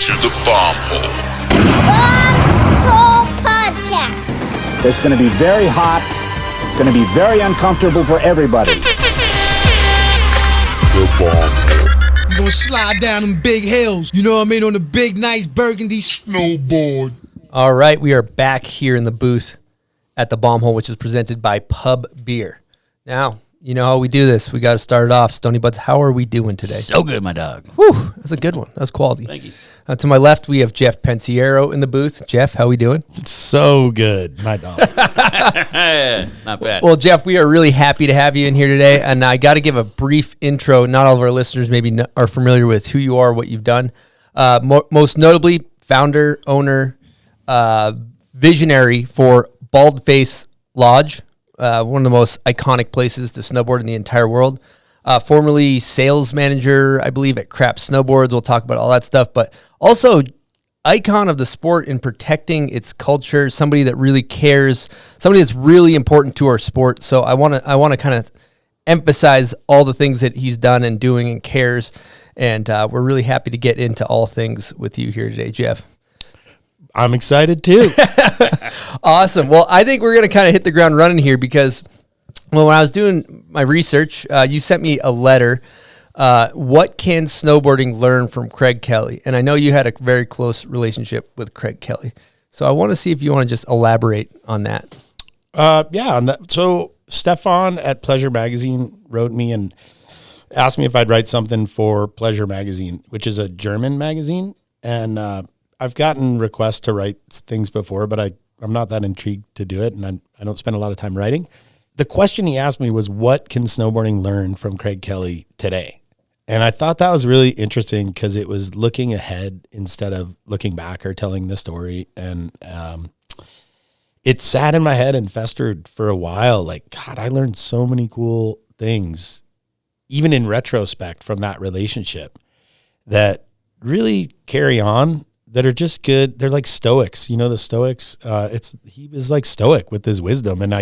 to the Bomb Hole. Bomb Hole Podcast. It's going to be very hot. It's going to be very uncomfortable for everybody. The Bomb Hole. We're gonna slide down them big hills, you know what I mean, on the big, nice burgundy snowboard. All right, we are back here in the booth at the Bomb Hole, which is presented by Pub Beer. Now, you know how we do this. We got to start it off. Stony Butts, how are we doing today? So good, my dog. Whew, that's a good one. That's quality. Thank you. To my left, we have Jeff Pensiero in the booth. Jeff, how we doing? So good, my dog. Not bad. Well, Jeff, we are really happy to have you in here today, and I got to give a brief intro. Not all of our listeners maybe are familiar with who you are, what you've done. Most notably, founder, owner, visionary for Baldface Lodge, one of the most iconic places to snowboard in the entire world. Formerly sales manager, I believe, at Crap Snowboards. We'll talk about all that stuff, but also icon of the sport in protecting its culture, somebody that really cares, somebody that's really important to our sport. So I want to kind of emphasize all the things that he's done and doing and cares, and we're really happy to get into all things with you here today, Jeff. I'm excited too. Awesome. Well, I think we're going to kind of hit the ground running here because, well, when I was doing my research, you sent me a letter. What can snowboarding learn from Craig Kelly? And I know you had a very close relationship with Craig Kelly. So I want to see if you want to just elaborate on that. Yeah. On that. So Stefan at Pleasure Magazine wrote me and asked me if I'd write something for Pleasure Magazine, which is a German magazine. And I've gotten requests to write things before, but I'm not that intrigued to do it. And I don't spend a lot of time writing. The question he asked me was, what can snowboarding learn from Craig Kelly today? And I thought that was really interesting because it was looking ahead instead of looking back or telling the story. And it sat in my head and festered for a while. Like, God, I learned so many cool things, even in retrospect, from that relationship that really carry on, that are just good. They're like Stoics, you know, the Stoics. He was like stoic with his wisdom, and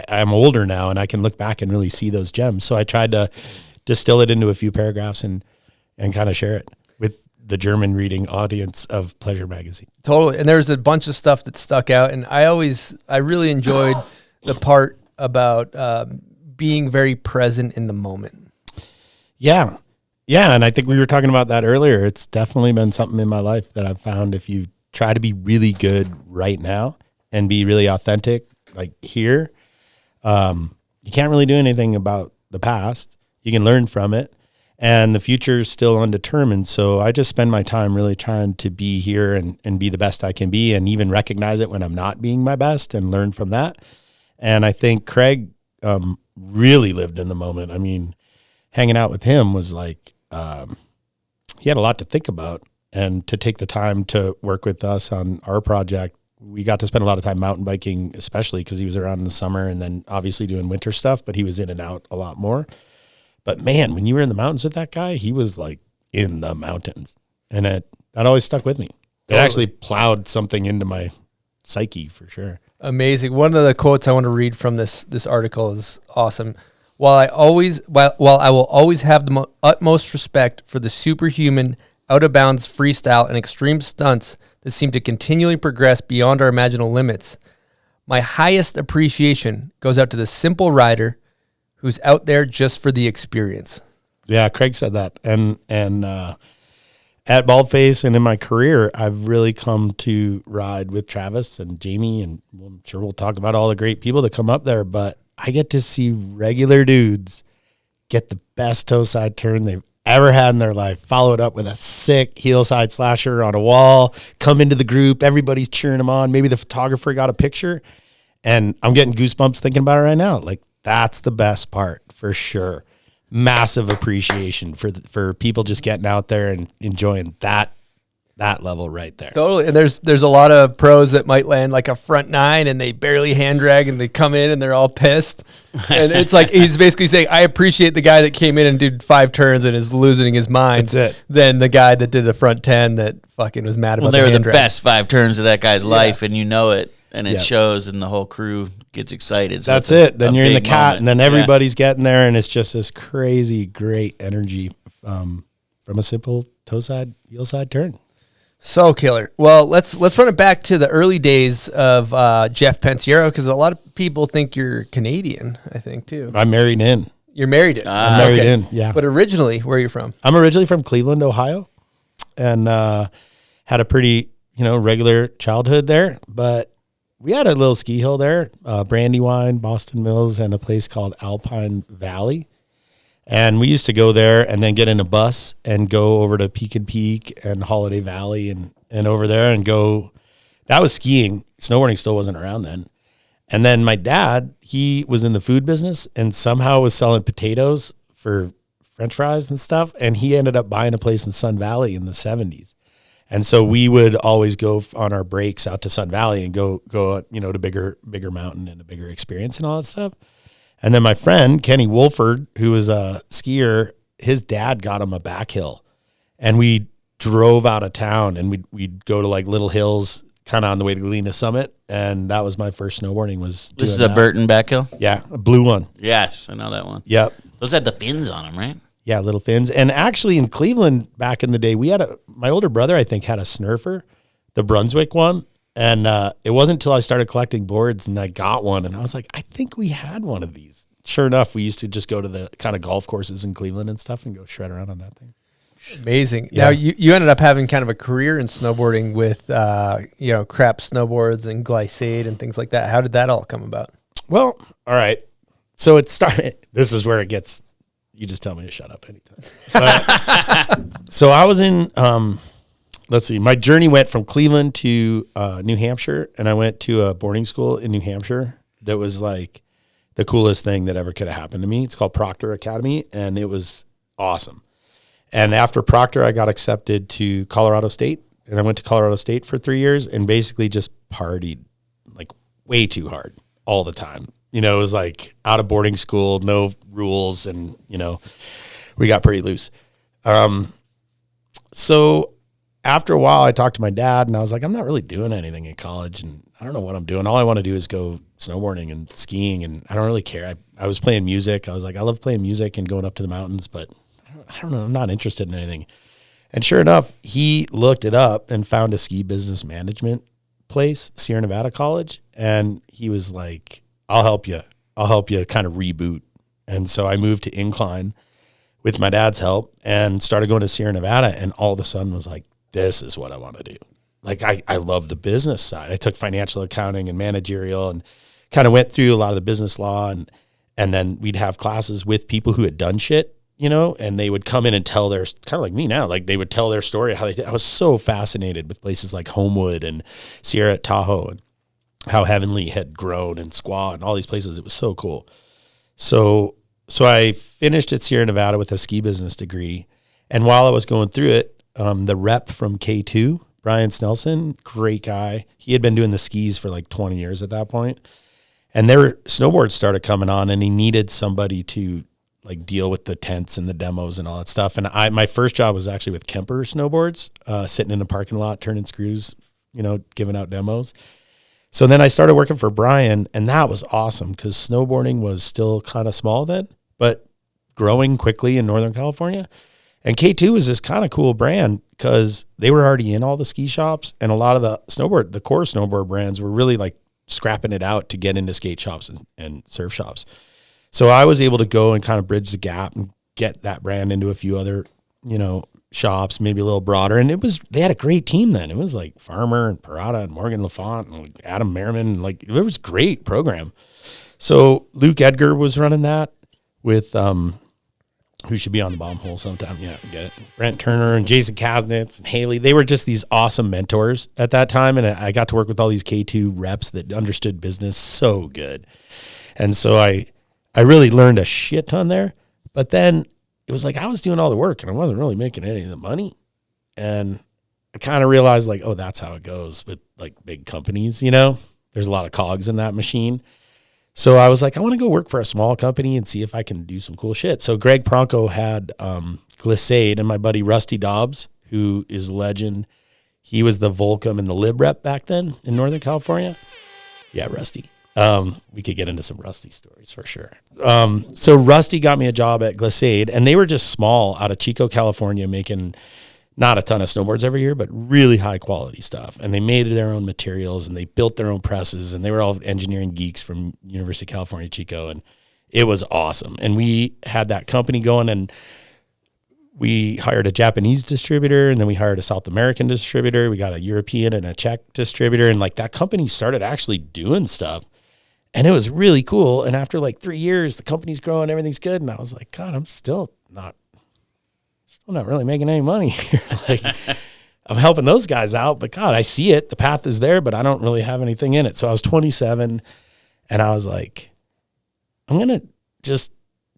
I'm older now, and I can look back and really see those gems. So I tried to distill it into a few paragraphs and kind of share it with the German reading audience of Pleasure Magazine. Totally. And there's a bunch of stuff that stuck out, and I really enjoyed the part about being very present in the moment. Yeah. Yeah, and I think we were talking about that earlier. It's definitely been something in my life that I've found if you try to be really good right now and be really authentic, like here, you can't really do anything about the past. You can learn from it, and the future is still undetermined. So I just spend my time really trying to be here and be the best I can be, and even recognize it when I'm not being my best and learn from that. And I think Craig really lived in the moment. I mean, hanging out with him was like, he had a lot to think about, and to take the time to work with us on our project. We got to spend a lot of time mountain biking, especially because he was around in the summer and then obviously doing winter stuff, but he was in and out a lot more. But man, when you were in the mountains with that guy, he was like in the mountains, and that always stuck with me. It actually plowed something into my psyche for sure. Amazing. One of the quotes I want to read from this article is awesome. While I will always have the utmost respect for the superhuman, out-of-bounds freestyle and extreme stunts that seem to continually progress beyond our imaginable limits, my highest appreciation goes out to the simple rider who's out there just for the experience. Yeah, Craig said that. And at Baldface and in my career, I've really come to ride with Travis and Jamie, and I'm sure we'll talk about all the great people that come up there, but I get to see regular dudes get the best toe side turn they've ever had in their life, follow it up with a sick heel side slasher on a wall, come into the group, everybody's cheering them on. Maybe the photographer got a picture, and I'm getting goosebumps thinking about it right now. Like, that's the best part for sure. Massive appreciation for people just getting out there and enjoying that level right there. Totally. And there's a lot of pros that might land like a front nine and they barely hand drag and they come in and they're all pissed. And it's like, he's basically saying, I appreciate the guy that came in and did 5 turns and is losing his mind. That's it. Than the guy that did the front 10 that fucking was mad about they were the drag. best 5 turns of that guy's life, and you know it, and it shows, and the whole crew gets excited. So that's it. Then you're in the cat, moment. and then everybody's getting there, and it's just this crazy, great energy from a simple toe side, heel side turn. So killer. Well, let's run it back to the early days of Jeff Pensiero, because a lot of people think you're Canadian, I think, too. I'm married in. You're married in. I'm married in, yeah. But originally, where are you from? I'm originally from Cleveland, Ohio, and had a pretty, regular childhood there. But we had a little ski hill there, Brandywine, Boston Mills, and a place called Alpine Valley. And we used to go there and then get in a bus and go over to Peak and Peak and Holiday Valley and over there and go. That was skiing. Snowboarding still wasn't around then. And then my dad, he was in the food business and somehow was selling potatoes for French fries and stuff. And he ended up buying a place in Sun Valley in the 70s. And so we would always go on our breaks out to Sun Valley and go to bigger mountain and a bigger experience and all that stuff. And then my friend, Kenny Wolford, who was a skier, his dad got him a back hill. And we drove out of town and we'd go to like little hills kind of on the way to Galena Summit. And that was my first snowboarding was This is a Burton back hill? Yeah, a blue one. Yes, I know that one. Yep. Those had the fins on them, right? Yeah, little fins. And actually in Cleveland back in the day, we had my older brother, I think, had a Snurfer, the Brunswick one. And it wasn't until I started collecting boards and I got one. And I was like, I think we had one of these. Sure enough, we used to just go to the kind of golf courses in Cleveland and stuff and go shred around on that thing. Amazing. Yeah. Now, you ended up having kind of a career in snowboarding with, crap snowboards and Glissade and things like that. How did that all come about? Well, all right. So it started, this is where it gets, you just tell me to shut up anytime. So I was in, let's see, my journey went from Cleveland to New Hampshire, and I went to a boarding school in New Hampshire that was like the coolest thing that ever could have happened to me. It's called Proctor Academy, and it was awesome. And after Proctor, I got accepted to Colorado State, and I went to Colorado State for 3 years and basically just partied like way too hard all the time. It was like out of boarding school, no rules, and, we got pretty loose. So after a while, I talked to my dad, and I was like, I'm not really doing anything in college, and I don't know what I'm doing. All I want to do is go snowboarding and skiing, and I don't really care. I was playing music. I was like, I love playing music and going up to the mountains, but I don't know. I'm not interested in anything. And sure enough, he looked it up and found a ski business management place, Sierra Nevada College, and he was like, I'll help you kind of reboot. And so I moved to Incline with my dad's help and started going to Sierra Nevada, and all of a sudden was like, this is what I want to do. Like, I love the business side. I took financial accounting and managerial and kind of went through a lot of the business law, and then we'd have classes with people who had done shit, and they would come in and tell their, kind of like me now, like they would tell their story, how they did. I was so fascinated with places like Homewood and Sierra at Tahoe and how Heavenly had grown and Squaw and all these places. It was so cool. So I finished at Sierra Nevada with a ski business degree. And while I was going through it, the rep from K2, Brian Snelson, great guy. He had been doing the skis for like 20 years at that point. And their snowboards started coming on, and he needed somebody to like deal with the tents and the demos and all that stuff. And my first job was actually with Kemper snowboards, sitting in a parking lot, turning screws, giving out demos. So then I started working for Brian, and that was awesome because snowboarding was still kind of small then, but growing quickly in Northern California. And K2 is this kind of cool brand because they were already in all the ski shops, and a lot of the core snowboard brands were really like scrapping it out to get into skate shops and surf shops. So I was able to go and kind of bridge the gap and get that brand into a few other, shops, maybe a little broader. And they had a great team then. It was like Farmer and Parada and Morgan LaFont and like Adam Merriman. And like, it was a great program. So Luke Edgar was running that with, who should be on the bomb hole sometime. Yeah, get it. Brent Turner and Jason Kasnitz and Haley. They were just these awesome mentors at that time. And I got to work with all these K2 reps that understood business so good. And so I really learned a shit ton there. But then it was like I was doing all the work and I wasn't really making any of the money. And I kind of realized like, oh, that's how it goes with like big companies, There's a lot of cogs in that machine. So I was like, I want to go work for a small company and see if I can do some cool shit. So Greg Pronko had Glissade, and my buddy Rusty Dobbs, who is a legend. He was the Volcom and the Lib rep back then in Northern California. Yeah, Rusty. We could get into some Rusty stories for sure. So Rusty got me a job at Glissade, and they were just small out of Chico, California, making not a ton of snowboards every year, but really high quality stuff. And they made their own materials and they built their own presses, and they were all engineering geeks from University of California, Chico. And it was awesome. And we had that company going, and we hired a Japanese distributor, and then we hired a South American distributor. We got a European and a Czech distributor. And like that company started actually doing stuff, and it was really cool. And after like 3 years, the company's growing, everything's good. And I was like, God, I'm still not really making any money here. Like, I'm helping those guys out, but God, I see it. The path is there, but I don't really have anything in it. So I was 27, and I was like, I'm going to just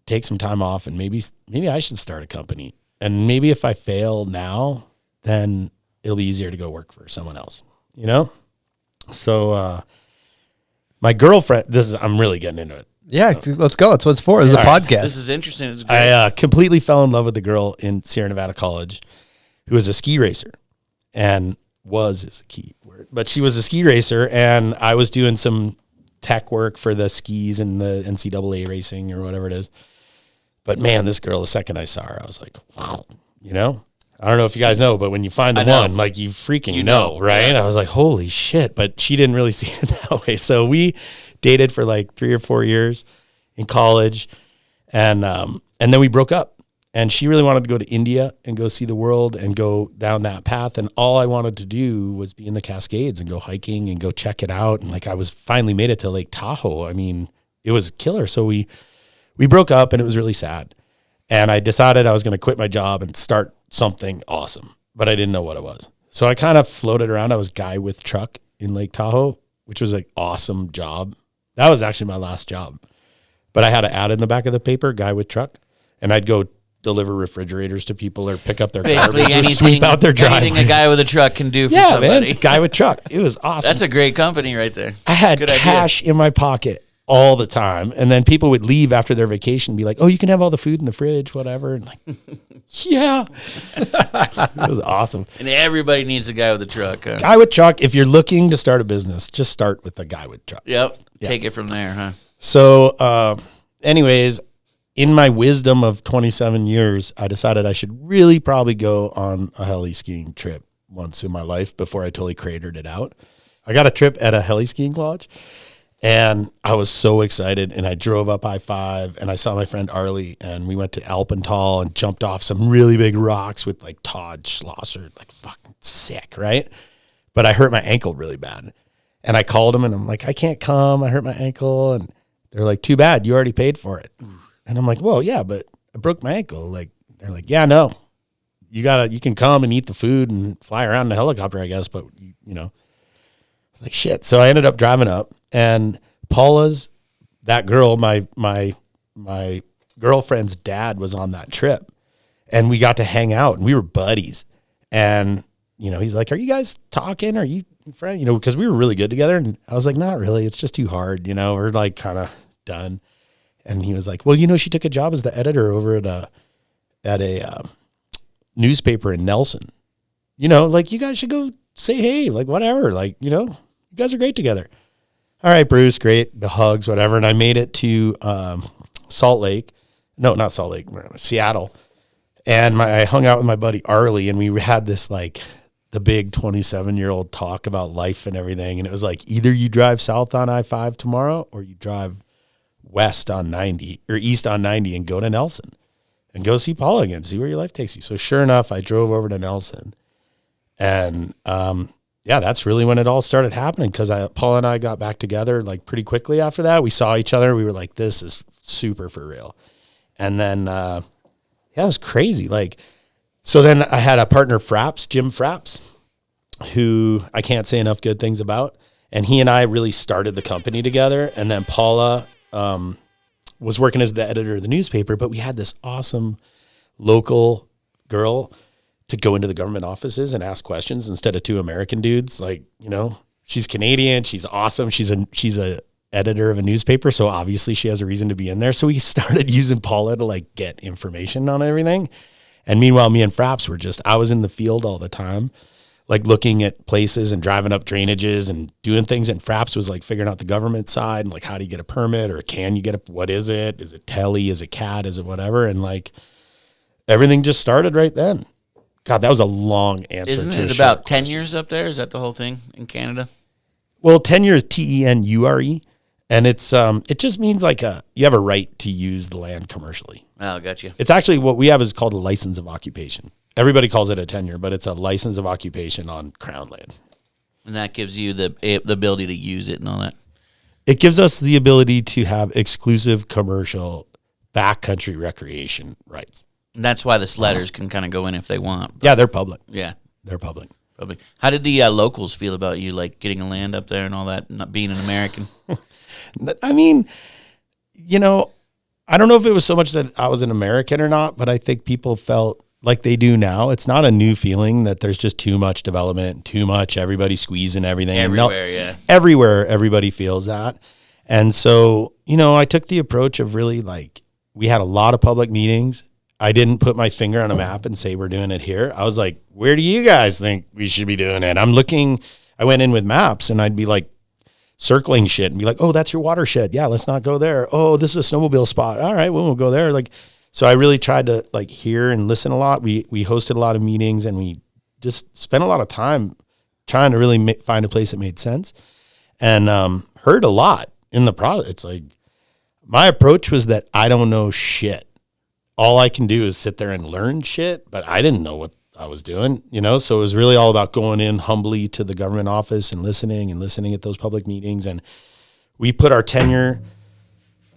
take some time off, and maybe I should start a company. And maybe if I fail now, then it'll be easier to go work for someone else, you know? So my girlfriend, I'm really getting into it. Yeah, let's go. That's what it's for. It's a podcast. This is interesting. It's great. I completely fell in love with the girl in Sierra Nevada College who was a ski racer, and is a key word, but she was a ski racer, and I was doing some tech work for the skis and the NCAA racing or whatever it is. But man, this girl, the second I saw her, I was like, wow, you know? I don't know if you guys know, but when you find the one, like you freaking know, right? Yeah. I was like, holy shit. But she didn't really see it that way. So we dated for like 3 or 4 years in college. And then we broke up, and she really wanted to go to India and go see the world and go down that path. And all I wanted to do was be in the Cascades and go hiking and go check it out. And like, I was finally made it to Lake Tahoe. I mean, it was killer. So we broke up, and it was really sad. And I decided I was going to quit my job and start something awesome, but I didn't know what it was. So I kind of floated around. I was guy with truck in Lake Tahoe, which was an awesome job. That was actually my last job, but I had an ad in the back of the paper, guy with truck, and I'd go deliver refrigerators to people or pick up their garbage or sweep out their driveway. Anything a guy with a truck can do for somebody. Man, guy with truck. It was awesome. That's a great company right there. I had cash in my pocket all the time. And then people would leave after their vacation and be like, oh, you can have all the food in the fridge, whatever. And like, yeah. It was awesome. And everybody needs a guy with a truck. Huh? Guy with truck. If you're looking to start a business, just start with a guy with truck. Yep. Take it from there, huh? So anyways, in my wisdom of 27 years, I decided I should really probably go on a heli skiing trip once in my life before I totally cratered it out. I got a trip at a heli skiing lodge, and I was so excited, and I drove up I-5, and I saw my friend Arlie, and we went to Alpental and jumped off some really big rocks with like Todd Schlosser, like fucking sick, right? But I hurt my ankle really bad. And I called him, and I'm like, I can't come. I hurt my ankle. And they're like, too bad. You already paid for it. And I'm like, well, yeah, but I broke my ankle. Like, they're like, yeah, no. You can come and eat the food and fly around in a helicopter, I guess. But, you know, I was like, shit. So I ended up driving up. And Paula's, that girl, my girlfriend's dad was on that trip, and we got to hang out, and we were buddies. And, you know, he's like, are you guys talking? Are you friends? You know, because we were really good together. And I was like, not really. It's just too hard. You know, we're like kind of done. And he was like, well, you know, she took a job as the editor over at a newspaper in Nelson. You know, like, you guys should go say, hey, like, whatever. Like, you know, you guys are great together. All right, Bruce, great. The hugs, whatever. And I made it to Salt Lake. No, not Salt Lake, Seattle. And I hung out with my buddy Arlie, and we had this, like, the big 27-year-old talk about life and everything. And it was like, either you drive south on I-5 tomorrow, or you drive west on 90 or east on 90 and go to Nelson and go see Paula again, see where your life takes you. So sure enough, I drove over to Nelson, and yeah, that's really when it all started happening, because Paula and I got back together like pretty quickly after that. We saw each other. We were like, this is super for real. And then, yeah, it was crazy. Like, so then I had a partner, Jim Fraps, who I can't say enough good things about. And he and I really started the company together. And then Paula was working as the editor of the newspaper, but we had this awesome local girl to go into the government offices and ask questions instead of two American dudes. Like, you know, she's Canadian. She's awesome. She's a editor of a newspaper. So obviously she has a reason to be in there. So we started using Paula to like get information on everything. And meanwhile, me and Fraps were I was in the field all the time, like looking at places and driving up drainages and doing things. And Fraps was like figuring out the government side and like, how do you get a permit, or can you get what is it? Is it tele? Is it CAT? Is it whatever? And like everything just started right then. God, that was a long answer. Isn't to a it short about question. 10 years up there? Is that the whole thing in Canada? Well, tenure is TENURE, and it just means like you have a right to use the land commercially. Oh, gotcha. It's actually what we have is called a license of occupation. Everybody calls it a tenure, but it's a license of occupation on Crown land. And that gives you the ability to use it and all that. It gives us the ability to have exclusive commercial backcountry recreation rights. And that's why the sledders can kind of go in if they want. Yeah, they're public. Yeah. They're public. Probably. How did the locals feel about you, like getting a land up there and all that, not being an American? I mean, you know, I don't know if it was so much that I was an American or not, but I think people felt like they do now. It's not a new feeling that there's just too much development, too much, everybody squeezing everything. Everywhere, yeah. Everywhere, everybody feels that. And so, you know, I took the approach of really like, we had a lot of public meetings. I didn't put my finger on a map and say, we're doing it here. I was like, where do you guys think we should be doing it? I went in with maps and I'd be like circling shit and be like, oh, that's your watershed. Yeah, let's not go there. Oh, this is a snowmobile spot. All right, we won't go there. Like, so I really tried to like hear and listen a lot. We hosted a lot of meetings and we just spent a lot of time trying to really find a place that made sense, and heard a lot in the process. It's like my approach was that I don't know shit. All I can do is sit there and learn shit, but I didn't know what I was doing, you know? So it was really all about going in humbly to the government office and listening at those public meetings. And we put our tenure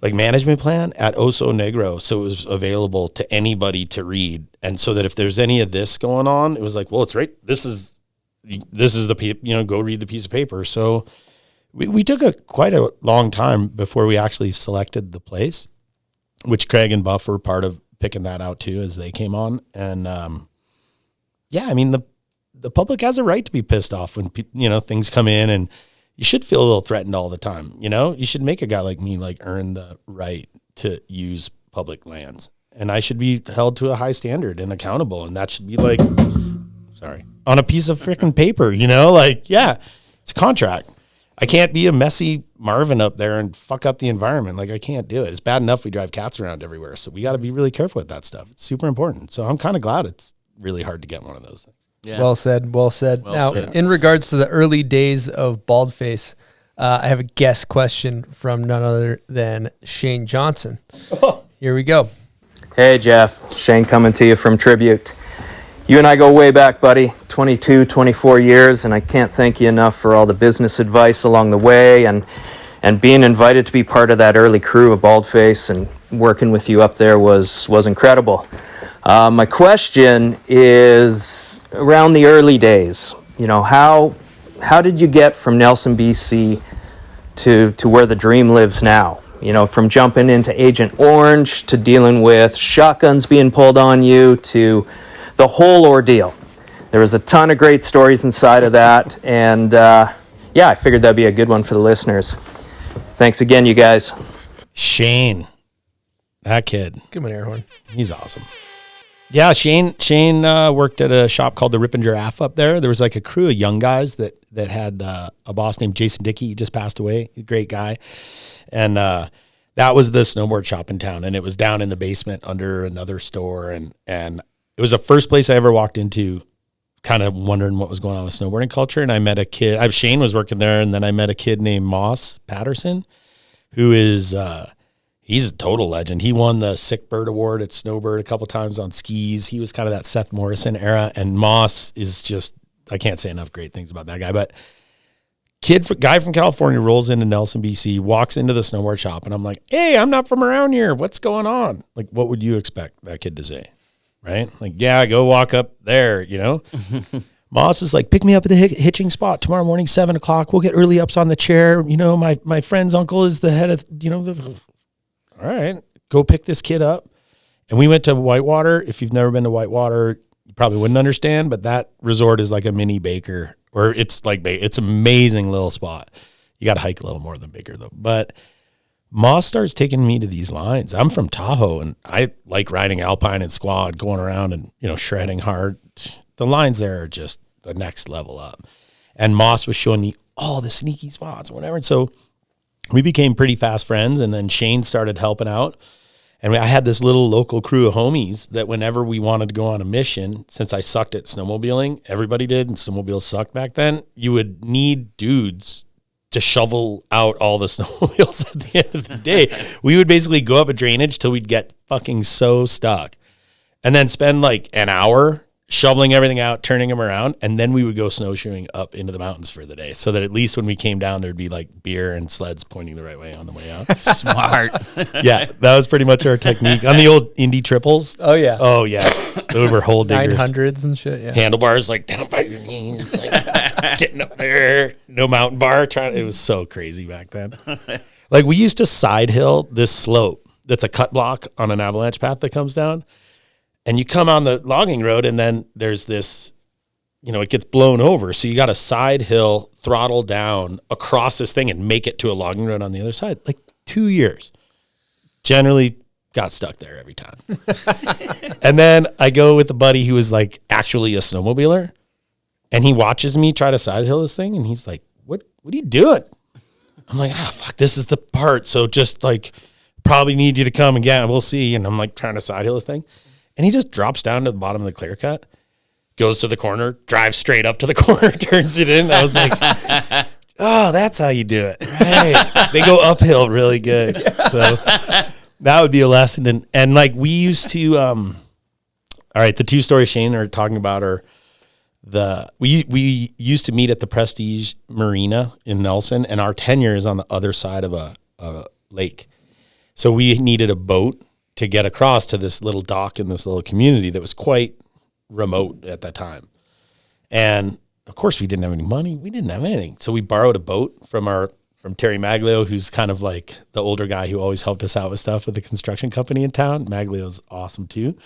like management plan at Oso Negro, so it was available to anybody to read. And so that if there's any of this going on, it was like, well, it's right. This is the, you know, go read the piece of paper. So we took quite a long time before we actually selected the place, which Craig and Buff were part of picking that out too as they came on. And yeah, I mean, the public has a right to be pissed off when you know, things come in, and you should feel a little threatened all the time. You know, you should make a guy like me like earn the right to use public lands, and I should be held to a high standard and accountable. And that should be like, on a piece of freaking paper, you know, like, yeah, it's a contract. I can't be a messy Marvin up there and fuck up the environment. Like, I can't do it. It's bad enough we drive cats around everywhere. So we got to be really careful with that stuff. It's super important. So I'm kind of glad it's really hard to get one of those things. Yeah. Well said. Well said. Now, in regards to the early days of Baldface, I have a guest question from none other than Shane Johnson. Here we go. Hey, Jeff. Shane coming to you from Tribute. You and I go way back, buddy, 22, 24 years, and I can't thank you enough for all the business advice along the way and being invited to be part of that early crew of Baldface and working with you up there was incredible. My question is around the early days. You know, how did you get from Nelson, BC to where the dream lives now? You know, from jumping into Agent Orange to dealing with shotguns being pulled on you to the whole ordeal. There was a ton of great stories inside of that, and yeah, I figured that'd be a good one for the listeners. Thanks again, you guys. Shane, that kid, Give him an air horn. he's awesome. Yeah, Shane worked at a shop called the Rip and Giraffe up there. There was like a crew of young guys that had a boss named Jason Dickey. He just passed away. A great guy. And that was the snowboard shop in town, and it was down in the basement under another store, and it was the first place I ever walked into kind of wondering what was going on with snowboarding culture. And I met a kid, Shane was working there, and then I met a kid named Moss Patterson, who is, he's a total legend. He won the Sick Bird Award at Snowbird a couple times on skis. He was kind of that Seth Morrison era, and Moss is just, I can't say enough great things about that guy, but guy from California rolls into Nelson, BC, walks into the snowboard shop, and I'm like, hey, I'm not from around here. What's going on? Like, what would you expect that kid to say? Right? Like, yeah, go walk up there, you know? Moss is like, pick me up at the hitching spot tomorrow morning, 7:00. We'll get early ups on the chair. You know, my friend's uncle is the head of, you know, all right, go pick this kid up. And we went to Whitewater. If you've never been to Whitewater, you probably wouldn't understand, but that resort is like a mini Baker, or it's like, it's an amazing little spot. You got to hike a little more than Baker though. But Moss starts taking me to these lines. I'm from Tahoe, and I like riding alpine and squad, going around and, you know, shredding hard. The lines there are just the next level up. And Moss was showing me all the sneaky spots and whatever. And so we became pretty fast friends, and then Shane started helping out. And I had this little local crew of homies that whenever we wanted to go on a mission, since I sucked at snowmobiling, everybody did, and snowmobiles sucked back then, you would need dudes to shovel out all the snowmobiles at the end of the day. We would basically go up a drainage till we'd get fucking so stuck and then spend like an hour shoveling everything out, turning them around, and then we would go snowshoeing up into the mountains for the day so that at least when we came down, there'd be like beer and sleds pointing the right way on the way out. Smart. Yeah, that was pretty much our technique. On the old Indy triples. Oh, yeah. Oh, yeah. Those were hole diggers. 900s and shit, yeah. Handlebars like down by your knees, like getting up there. No mountain bar. It was so crazy back then. Like we used to side hill this slope that's a cut block on an avalanche path that comes down. And you come on the logging road and then there's this, it gets blown over. So you got to side hill, throttle down across this thing and make it to a logging road on the other side. Like 2 years. Generally got stuck there every time. And then I go with a buddy who is like actually a snowmobiler. And he watches me try to side hill this thing. And he's like, what are you doing? I'm like, fuck, this is the part. So just like probably need you to come again. We'll see. And I'm like trying to side hill this thing. And he just drops down to the bottom of the clear cut, goes to the corner, drives straight up to the corner, turns it in. I was like, oh, that's how you do it. Right. They go uphill really good. Yeah. So that would be a lesson. And like we used to, all right, the two stories Shane are talking about are we used to meet at the Prestige Marina in Nelson, and our tenure is on the other side of a lake. So we needed a boat to get across to this little dock in this little community that was quite remote at that time. And of course we didn't have any money. We didn't have anything. So we borrowed a boat from Terry Maglio, who's kind of like the older guy who always helped us out with stuff with the construction company in town. Maglio's awesome too.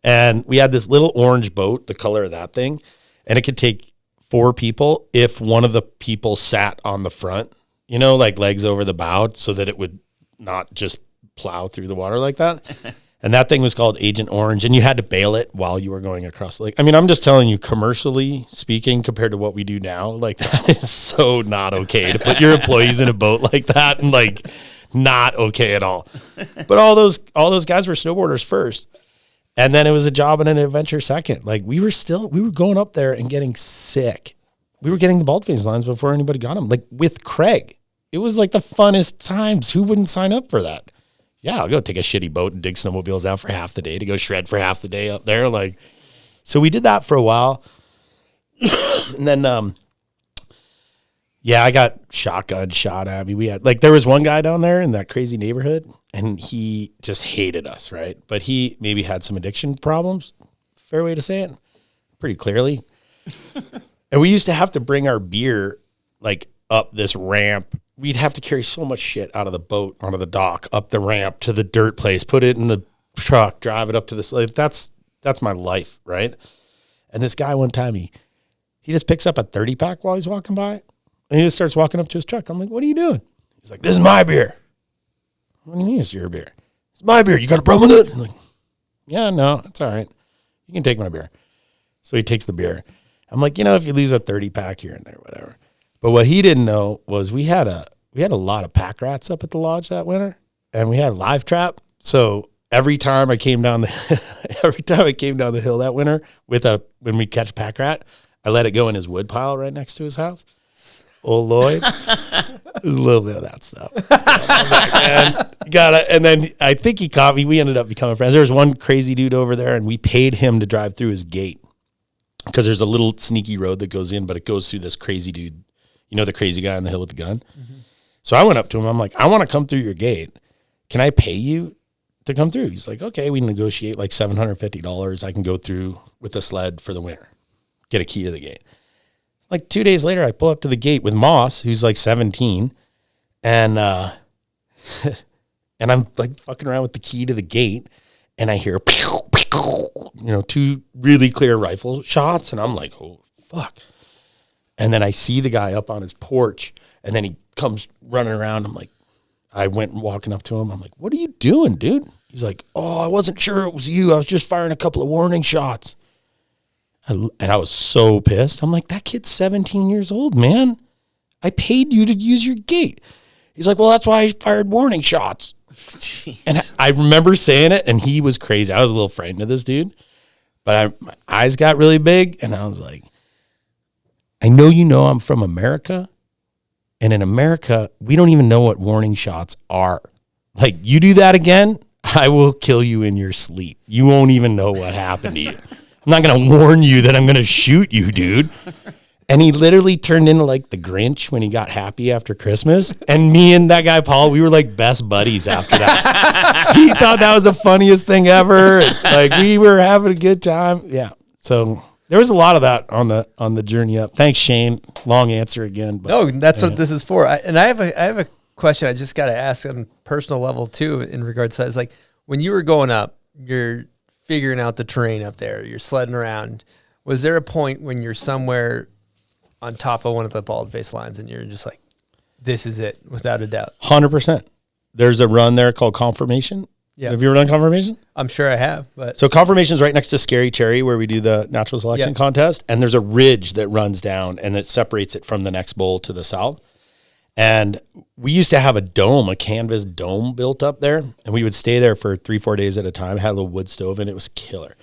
And we had this little orange boat, the color of that thing. And it could take 4 people if one of the people sat on the front, like legs over the bow so that it would not just plow through the water like that. And that thing was called Agent Orange, and you had to bail it while you were going across the lake. I mean, I'm just telling you, commercially speaking, compared to what we do now, like that is so not okay to put your employees in a boat like that, and like not okay at all. But all those guys were snowboarders first, and then it was a job and an adventure second. Like we were going up there and getting sick. We were getting the Baldface lines before anybody got them. Like with Craig, it was like the funnest times. Who wouldn't sign up for that? Yeah, I'll go take a shitty boat and dig snowmobiles out for half the day to go shred for half the day up there. Like, so we did that for a while. And then, I got shotgun shot at me. We had there was one guy down there in that crazy neighborhood and he just hated us. Right. But he maybe had some addiction problems. Fair way to say it pretty clearly. And we used to have to bring our beer like up this ramp. We'd have to carry so much shit out of the boat onto the dock, up the ramp to the dirt place, put it in the truck, drive it up to this. That's my life, right? And this guy one time, he just picks up a 30-pack while he's walking by, and he just starts walking up to his truck. I'm like, what are you doing? He's like, this is my beer. What do you mean it's your beer? It's my beer. You got a problem with it? I'm like, yeah, no, it's all right. You can take my beer. So he takes the beer. I'm like, if you lose a 30-pack here and there, whatever. But what he didn't know was we had a lot of pack rats up at the lodge that winter, and we had a live trap. So every time I came down the hill that winter when we catch pack rat, I let it go in his wood pile right next to his house. Old Lloyd, there's a little bit of that stuff. And then I think he caught me. We ended up becoming friends. There was one crazy dude over there, and we paid him to drive through his gate because there's a little sneaky road that goes in, but it goes through this crazy dude. The crazy guy on the hill with the gun. Mm-hmm. So I went up to him. I'm like, I want to come through your gate. Can I pay you to come through? He's like, okay, we negotiate like $750. I can go through with a sled for the winter, get a key to the gate. Like 2 days later, I pull up to the gate with Moss, who's like 17. And, and I'm like fucking around with the key to the gate. And I hear, pew, pew, 2 really clear rifle shots. And I'm like, oh, fuck. And then I see the guy up on his porch, and then he comes running around. I'm like, I went walking up to him. I'm like, what are you doing, dude? He's like, oh, I wasn't sure it was you. I was just firing a couple of warning shots. And I was so pissed. I'm like, that kid's 17 years old, man. I paid you to use your gate. He's like, well, that's why I fired warning shots. Jeez. And I remember saying it, and he was crazy. I was a little frightened of this dude, but my eyes got really big, and I was like, I know you know I'm from America, and in America, we don't even know what warning shots are. Like, you do that again, I will kill you in your sleep. You won't even know what happened to you. I'm not going to warn you that I'm going to shoot you, dude. And he literally turned into like the Grinch when he got happy after Christmas. And me and that guy, Paul, we were like best buddies after that. He thought that was the funniest thing ever. Like, we were having a good time. Yeah. So there was a lot of that on the journey up. Thanks, Shane. Long answer again. But, no, that's what this is for. I have a question I just got to ask on a personal level too, in regards to that. It's like, when you were going up, you're figuring out the terrain up there, you're sledding around. Was there a point when you're somewhere on top of one of the Baldface lines and you're just like, this is it, without a doubt? 100%. There's a run there called Confirmation. Yeah. Have you ever done Confirmation? I'm sure I have. But So Confirmation is right next to Scary Cherry, where we do the natural selection contest. And there's a ridge that runs down and it separates it from the next bowl to the south. And we used to have a dome, a canvas dome built up there. And we would stay there for 3-4 days at a time. Had a little wood stove and it was killer.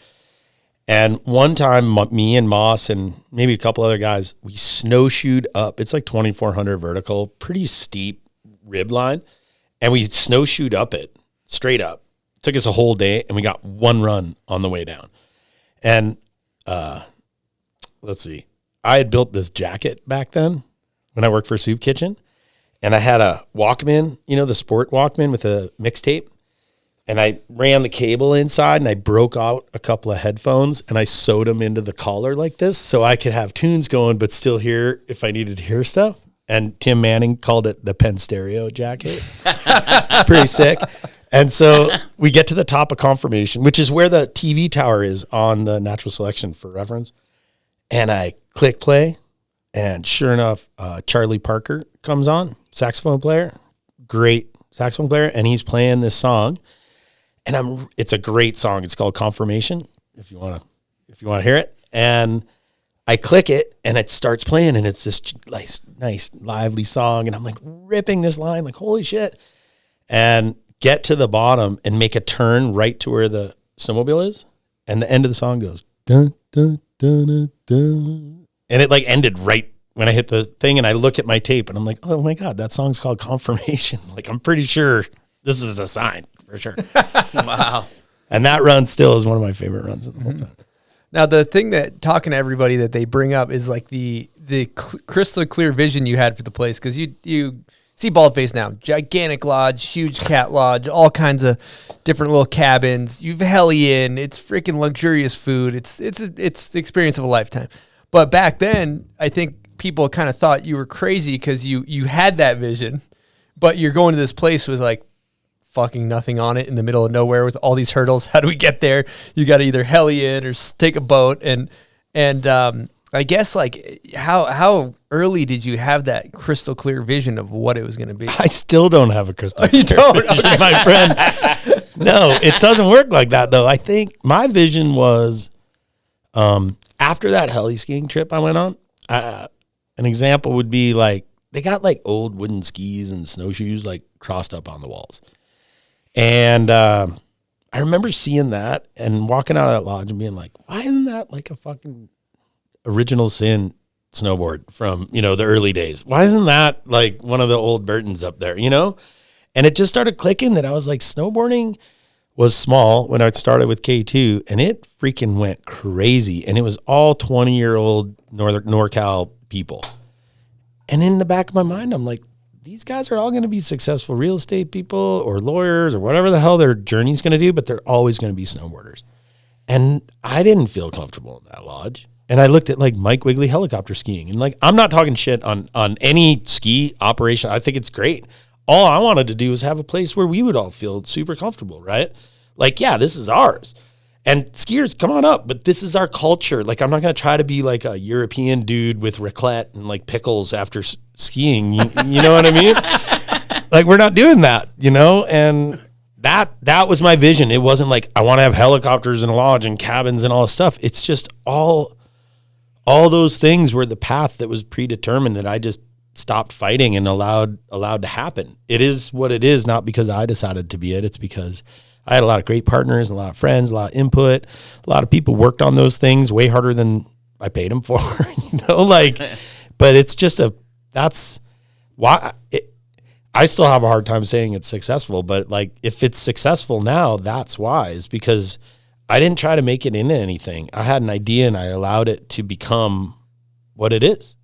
And one time, me and Moss and maybe a couple other guys, we snowshoed up. It's like 2,400 vertical, pretty steep rib line. And we snowshoed up it, straight up. Took us a whole day, and we got one run on the way down. And let's see. I had built this jacket back then when I worked for Soup Kitchen. And I had a Walkman, you know, the sport Walkman with a mixtape. And I ran the cable inside and I broke out a couple of headphones and I sewed them into the collar like this so I could have tunes going but still hear if I needed to hear stuff. And Tim Manning called it the Pensiero jacket. It's pretty sick. And so we get to the top of Confirmation, which is where the TV tower is on the natural selection, for reference. And I click play, and sure enough, Charlie Parker comes on, saxophone player, great saxophone player, and he's playing this song. And it's a great song. It's called Confirmation, if you want to hear it. And I click it and it starts playing and it's this nice, lively song. And I'm like ripping this line, like, holy shit. And get to the bottom and make a turn right to where the snowmobile is. And the end of the song goes, dun, dun, dun, dun, dun. And it like ended right when I hit the thing. And I look at my tape and I'm like, oh my God, that song's called Confirmation. Like, I'm pretty sure this is a sign. For sure. Wow. And that run still is one of my favorite runs of the whole time. now the thing that talking to everybody that they bring up is like the crystal clear vision you had for the place, because you see Baldface now, gigantic lodge, huge cat lodge, all kinds of different little cabins. You've heli in, it's freaking luxurious food. It's the experience of a lifetime. But back then, I think people kind of thought you were crazy because you had that vision, but you're going to this place with like fucking nothing on it in the middle of nowhere with all these hurdles. How do we get there? You got to either heli in or take a boat. And I guess like how early did you have that crystal clear vision of what it was going to be? I still don't have a crystal You don't? vision, my friend. No, it doesn't work like that though. I think my vision was after that heli skiing trip I went on, an example would be like they got like old wooden skis and snowshoes like crossed up on the walls. And I remember seeing that and walking out of that lodge and being like, why isn't that like a fucking Original Sin snowboard from, the early days? Why isn't that like one of the old Burtons up there, And it just started clicking that I was like, snowboarding was small when I started with K2 and it freaking went crazy. And it was all 20-year-old NorCal people. And in the back of my mind, I'm like, these guys are all going to be successful real estate people or lawyers or whatever the hell their journey's going to do, but they're always going to be snowboarders. And I didn't feel comfortable in that lodge. And I looked at like Mike Wiggly helicopter skiing and like, I'm not talking shit on any ski operation. I think it's great. All I wanted to do was have a place where we would all feel super comfortable, right? Like, yeah, this is ours. And skiers, come on up, but this is our culture. Like, I'm not going to try to be like a European dude with raclette and like pickles after skiing. You know what I mean? Like, we're not doing that, And that was my vision. It wasn't like I want to have helicopters and a lodge and cabins and all this stuff. It's just all those things were the path that was predetermined that I just stopped fighting and allowed to happen. It is what it is, not because I decided to be it. It's because I had a lot of great partners, a lot of friends, a lot of input. A lot of people worked on those things way harder than I paid them for, but it's just that's why I still have a hard time saying it's successful, but like, if it's successful now, that's why, is because I didn't try to make it into anything. I had an idea and I allowed it to become what it is,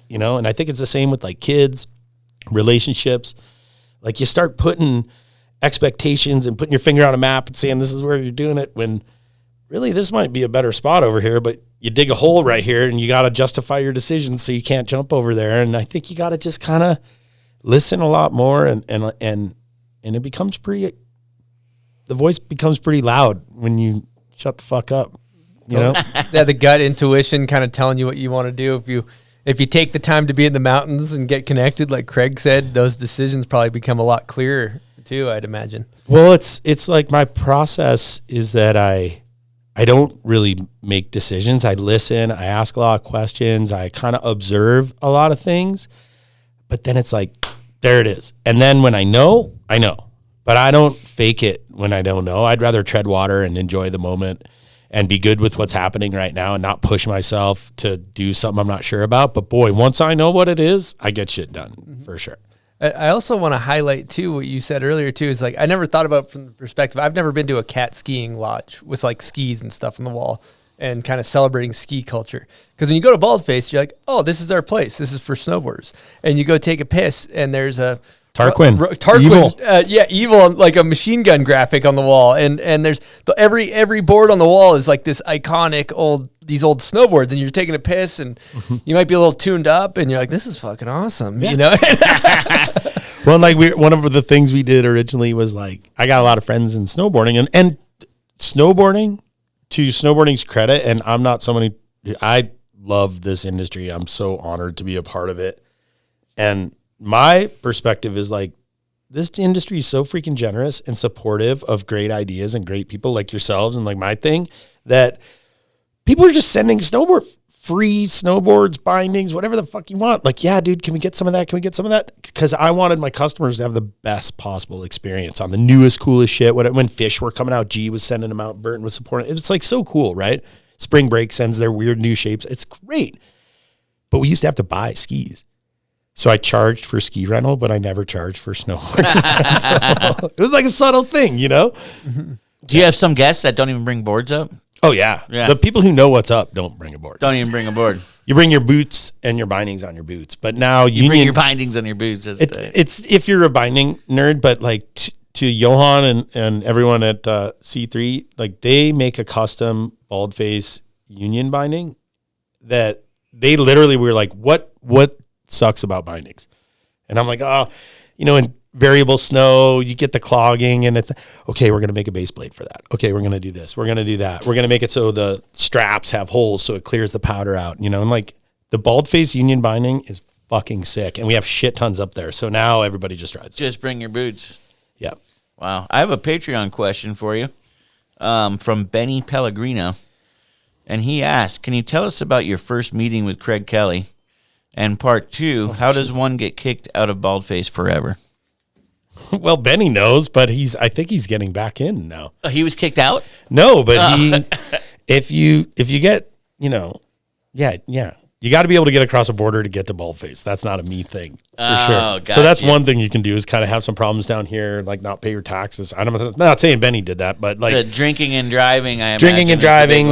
and I think it's the same with like kids, relationships. Like, you start putting expectations and putting your finger on a map and saying, this is where you're doing it, when really this might be a better spot over here, but you dig a hole right here and you got to justify your decision so you can't jump over there. And I think you got to just kind of listen a lot more, and it becomes the voice becomes pretty loud when you shut the fuck up, Yeah, the gut intuition kind of telling you what you want to do. If you take the time to be in the mountains and get connected, like Craig said, those decisions probably become a lot clearer too, I'd imagine. Well, it's like my process is that I don't really make decisions. I listen, I ask a lot of questions, I kind of observe a lot of things, but then it's like, there it is. And then when I know, but I don't fake it when I don't know. I'd rather tread water and enjoy the moment and be good with what's happening right now and not push myself to do something I'm not sure about. But boy, once I know what it is, I get shit done for sure. I also want to highlight too what you said earlier too, is like, I never thought about from the perspective, I've never been to a cat skiing lodge with like skis and stuff on the wall and kind of celebrating ski culture. Because when you go to Baldface, you're like, oh, this is our place. This is for snowboarders. And you go take a piss and there's a Tarquin, evil. Evil, like a machine gun graphic on the wall, and there's every board on the wall is like this iconic these old snowboards, and you're taking a piss, and you might be a little tuned up, and you're like, this is fucking awesome, Well, like one of the things we did originally was like, I got a lot of friends in snowboarding, and snowboarding, to snowboarding's credit, and I'm not somebody, I love this industry. I'm so honored to be a part of it, and my perspective is like, this industry is so freaking generous and supportive of great ideas and great people like yourselves and like my thing, that people are just sending free snowboards, bindings, whatever the fuck you want. Like, yeah, dude, can we get some of that? Can we get some of that? Because I wanted my customers to have the best possible experience on the newest, coolest shit. When fish were coming out, G was sending them out, Burton was supporting. It's like so cool, right? Spring Break sends their weird new shapes. It's great. But we used to have to buy skis. So I charged for ski rental, but I never charged for snowboard. It was like a subtle thing, Do you have some guests that don't even bring boards up? Oh, yeah. The people who know what's up don't bring a board. Don't even bring a board. You bring your boots and your bindings on your boots. But now you bring your bindings on your boots. It's if you're a binding nerd, but like to Johan and everyone at C3, like they make a custom Baldface union binding that they literally were like, what sucks about bindings? And I'm like, in variable snow, you get the clogging, and it's okay, we're going to make a base blade for that. Okay, we're going to do this. We're going to do that. We're going to make it so the straps have holes so it clears the powder out, and like the Baldface union binding is fucking sick, and we have shit tons up there. So now everybody just rides. Just bring your boots. Yeah. Wow. I have a Patreon question for you from Benny Pellegrino, and he asked, can you tell us about your first meeting with Craig Kelly? And part 2, how does one get kicked out of Baldface forever? Well, Benny knows, but I think he's getting back in now. Oh, he was kicked out? No, but if you get, you got to be able to get across a border to get to Baldface. That's not a me thing, for sure. So that's one thing you can do, is kind of have some problems down here, like not pay your taxes. I'm not saying Benny did that, but like the drinking and driving,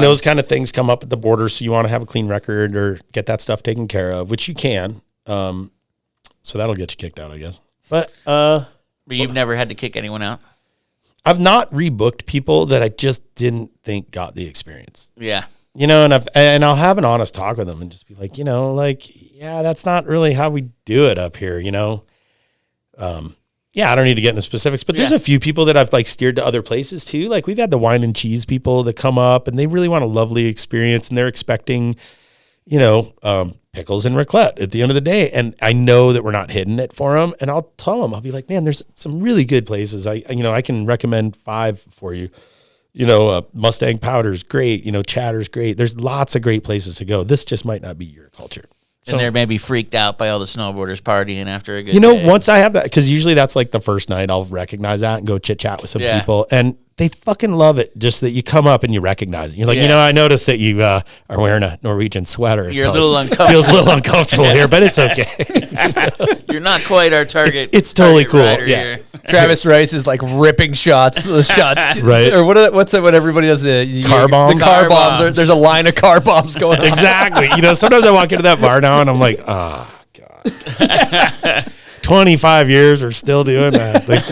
those kind of things come up at the border. So you want to have a clean record or get that stuff taken care of, which you can. So that'll get you kicked out, I guess. But you've never had to kick anyone out? I've not rebooked people that I just didn't think got the experience. Yeah. And I'll have an honest talk with them and just be like, that's not really how we do it up here, I don't need to get into specifics, but there's a few people that I've like steered to other places too. Like we've had the wine and cheese people that come up and they really want a lovely experience and they're expecting, pickles and raclette at the end of the day. And I know that we're not hitting it for them. And I'll tell them, I'll be like, man, there's some really good places. I can recommend 5 for you. Mustang Powder's great. Chatter's great. There's lots of great places to go. This just might not be your culture. And they're maybe freaked out by all the snowboarders partying after a good You know, day. once I have that, because usually that's like the first night I'll recognize that and go chit chat with some people. And they fucking love it. Just that you come up and you recognize it. You're like, I noticed that you are wearing a Norwegian sweater. You're a little uncomfortable. Feels a little uncomfortable here, but it's okay. You're not quite our target. It's totally cool. rider Yeah. here. Travis Rice is like ripping shots, Right. Or what's it? What everybody does? The Car bombs? The car Car bombs. bombs. There's a line of car bombs going on. Exactly. Sometimes I walk into that bar now and I'm like, oh, God. 25 years, we're still doing that. Like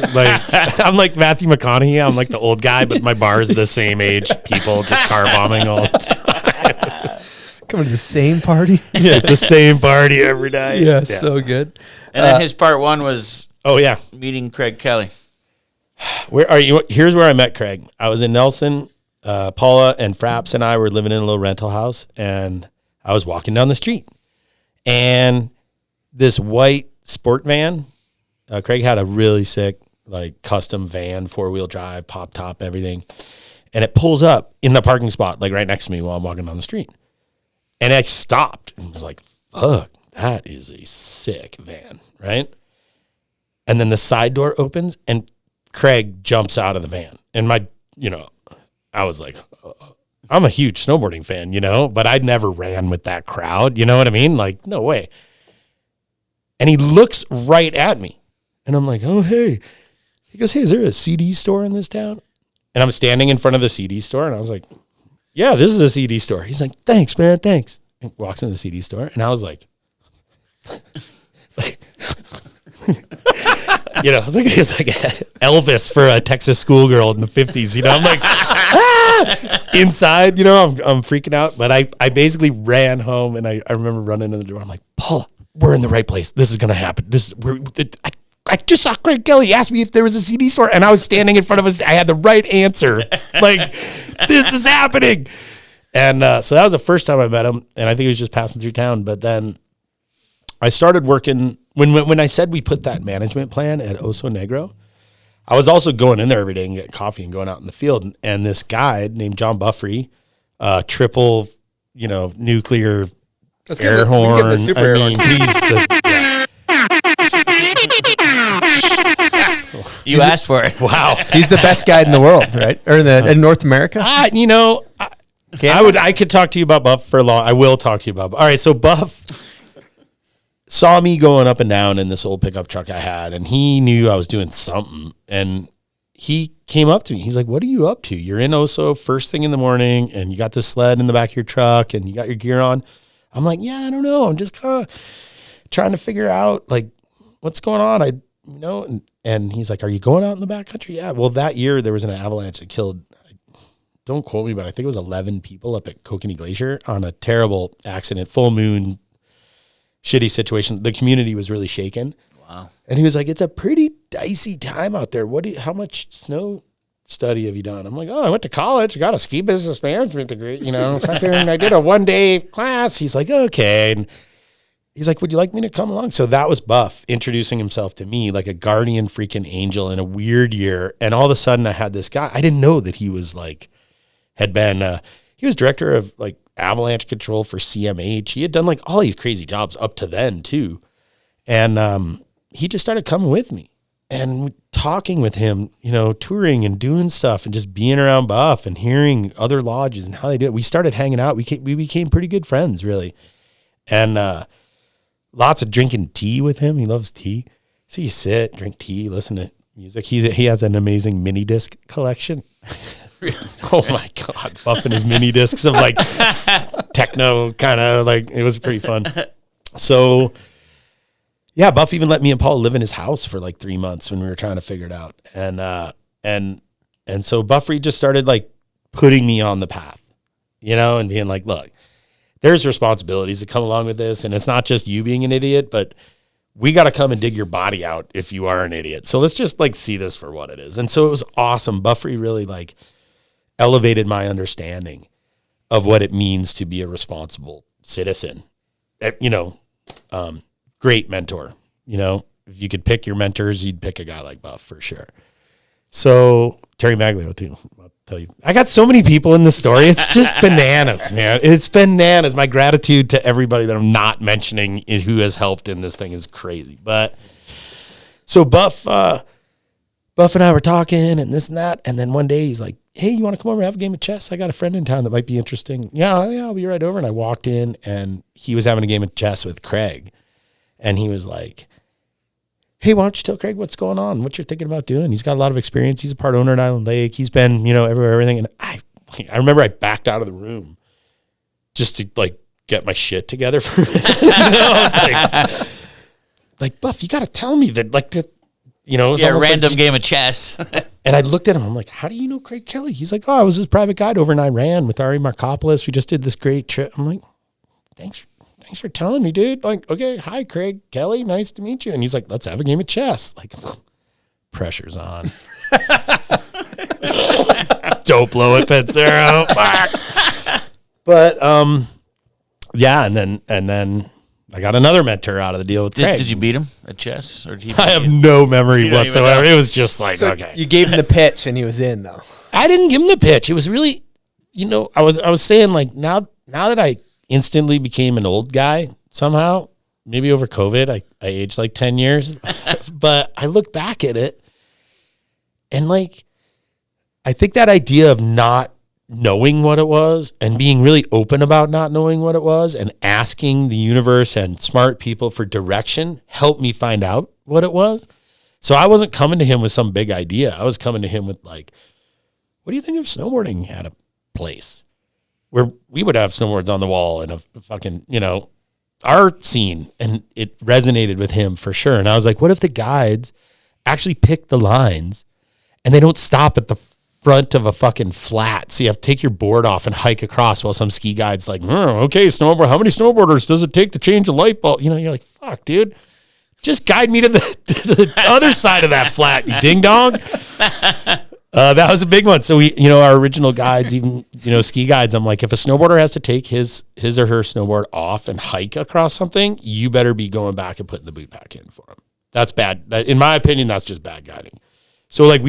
I'm like Matthew McConaughey. I'm like the old guy, but my bar is the same age people just car bombing all the time. Coming to the same party. Yeah, it's the same party every night. Yeah, so good. And then his part one was Oh yeah. meeting Craig Kelly. Where are you? Here's where I met Craig. I was in Nelson. Paula and Fraps and I were living in a little rental house, and I was walking down the street, and this white sport van. Craig had a really sick, like custom van, 4-wheel drive, pop top, everything, and it pulls up in the parking spot, like right next to me while I'm walking down the street, and I stopped and was like, "Fuck, that is a sick van, right?" And then the side door opens, and Craig jumps out of the van, and I was like, I'm a huge snowboarding fan, but I'd never ran with that crowd. You know what I mean? Like, no way. And he looks right at me, and I'm like, oh, hey. He goes, hey, is there a CD store in this town? And I'm standing in front of the CD store, and I was like, yeah, this is a CD store. He's like, thanks, man, thanks. And walks into the CD store, and I was like, it's like Elvis for a Texas schoolgirl in the 50s. I'm like, inside, I'm freaking out. But I basically ran home, and I remember running in the door. I'm like, Paula, we're in the right place. This is going to happen. I just saw Craig Kelly. He asked me if there was a CD store, and I was standing in front of us. I had the right answer. Like, this is happening. And so that was the first time I met him, and I think he was just passing through town. But then I started working when I said we put that management plan at Oso Negro. I was also going in there every day and getting coffee and going out in the field. And this guy named John Buffrey, triple, nuclear air horn. He's the You asked for it. wow. He's the best guide in the world, right? Or in North America. I could talk to you about Buff for a long. I will talk to you about. All right, so Buff saw me going up and down in this old pickup truck I had, and he knew I was doing something, and he came up to me. He's like, what are you up to? You're in Oso first thing in the morning, and you got this sled in the back of your truck, and you got your gear on. I'm like, yeah, I don't know. I'm just kind of trying to figure out, like, what's going on. And he's like, are you going out in the backcountry? Yeah. Well, that year there was an avalanche that killed, don't quote me, but I think it was 11 people up at Kokanee Glacier on a terrible accident, full moon, shitty situation. The community was really shaken. Wow. And he was like, it's a pretty dicey time out there. How much snow study have you done? I'm like, I went to college, got a ski business management degree, I did a 1-day class. He's like, okay. And he's like, would you like me to come along? So that was Buff introducing himself to me like a guardian freaking angel in a weird year. And all of a sudden I had this guy. I didn't know that he was like, he was director of like avalanche control for CMH. He had done like all these crazy jobs up to then too. And he just started coming with me and talking with him, touring and doing stuff and just being around Buff and hearing other lodges and how they do it. We started hanging out. We became pretty good friends, really. And lots of drinking tea with him. He loves tea. So you sit, drink tea, listen to music. He has an amazing mini disc collection. Oh my God. Buff and his mini discs of like techno kind of like, it was pretty fun. So yeah, Buff even let me and Paul live in his house for like 3 months when we were trying to figure it out. And so Buffrey just started like putting me on the path, and being like, look, there's responsibilities that come along with this. And it's not just you being an idiot, but we got to come and dig your body out if you are an idiot. So let's just like see this for what it is. And so it was awesome. Buffrey really like elevated my understanding of what it means to be a responsible citizen. Great mentor. If you could pick your mentors, you'd pick a guy like Buff for sure. So Terry Maglio too. I'll tell you. I got so many people in the story. It's just bananas, man. It's bananas. My gratitude to everybody that I'm not mentioning is who has helped in this thing is crazy. But so Buff and I were talking and this and that. And then one day he's like, hey, you want to come over and have a game of chess? I got a friend in town that might be interesting. Yeah, I'll be right over. And I walked in and he was having a game of chess with Craig. And he was like, hey, why don't you tell Craig what's going on, what you're thinking about doing? He's got a lot of experience. He's a part owner at Island Lake. He's been, everywhere, everything. And I remember I backed out of the room just to like get my shit together for a minute. I was like, Buff, you got to tell me that, like, it was a random game of chess. And I looked at him. I'm like, how do you know Craig Kelly? He's like, I was his private guide over in Iran with Ari Markopoulos. We just did this great trip. I'm like, thanks for telling me, dude. Like, okay, hi, Craig Kelly. Nice to meet you. And he's like, let's have a game of chess. Like, pressure's on. Don't blow it, Pensiero. But, yeah. And then I got another mentor out of the deal with Craig. Did you beat him at chess? Or did he I have no memory whatsoever. It was just like, So okay. you gave him the pitch and he was in though. I didn't give him the pitch. It was really, I was saying like now that I instantly became an old guy somehow, maybe over COVID, I aged like 10 years, but I look back at it and like, I think that idea of not knowing what it was and being really open about not knowing what it was and asking the universe and smart people for direction helped me find out what it was. So I wasn't coming to him with some big idea. I was coming to him with like, what do you think if snowboarding had a place where we would have snowboards on the wall and a fucking, art scene? And it resonated with him for sure. And I was like, what if the guides actually pick the lines and they don't stop at the front of a fucking flat, so you have to take your board off and hike across while some ski guide's like, okay, snowboard, how many snowboarders does it take to change a light bulb? You're like, fuck, dude, just guide me to the other side of that flat, you ding dong. That was a big one. So we, our original guides, even, ski guides, I'm like, if a snowboarder has to take his or her snowboard off and hike across something, you better be going back and putting the boot pack in for them. That's bad. In my opinion, that's just bad guiding. So like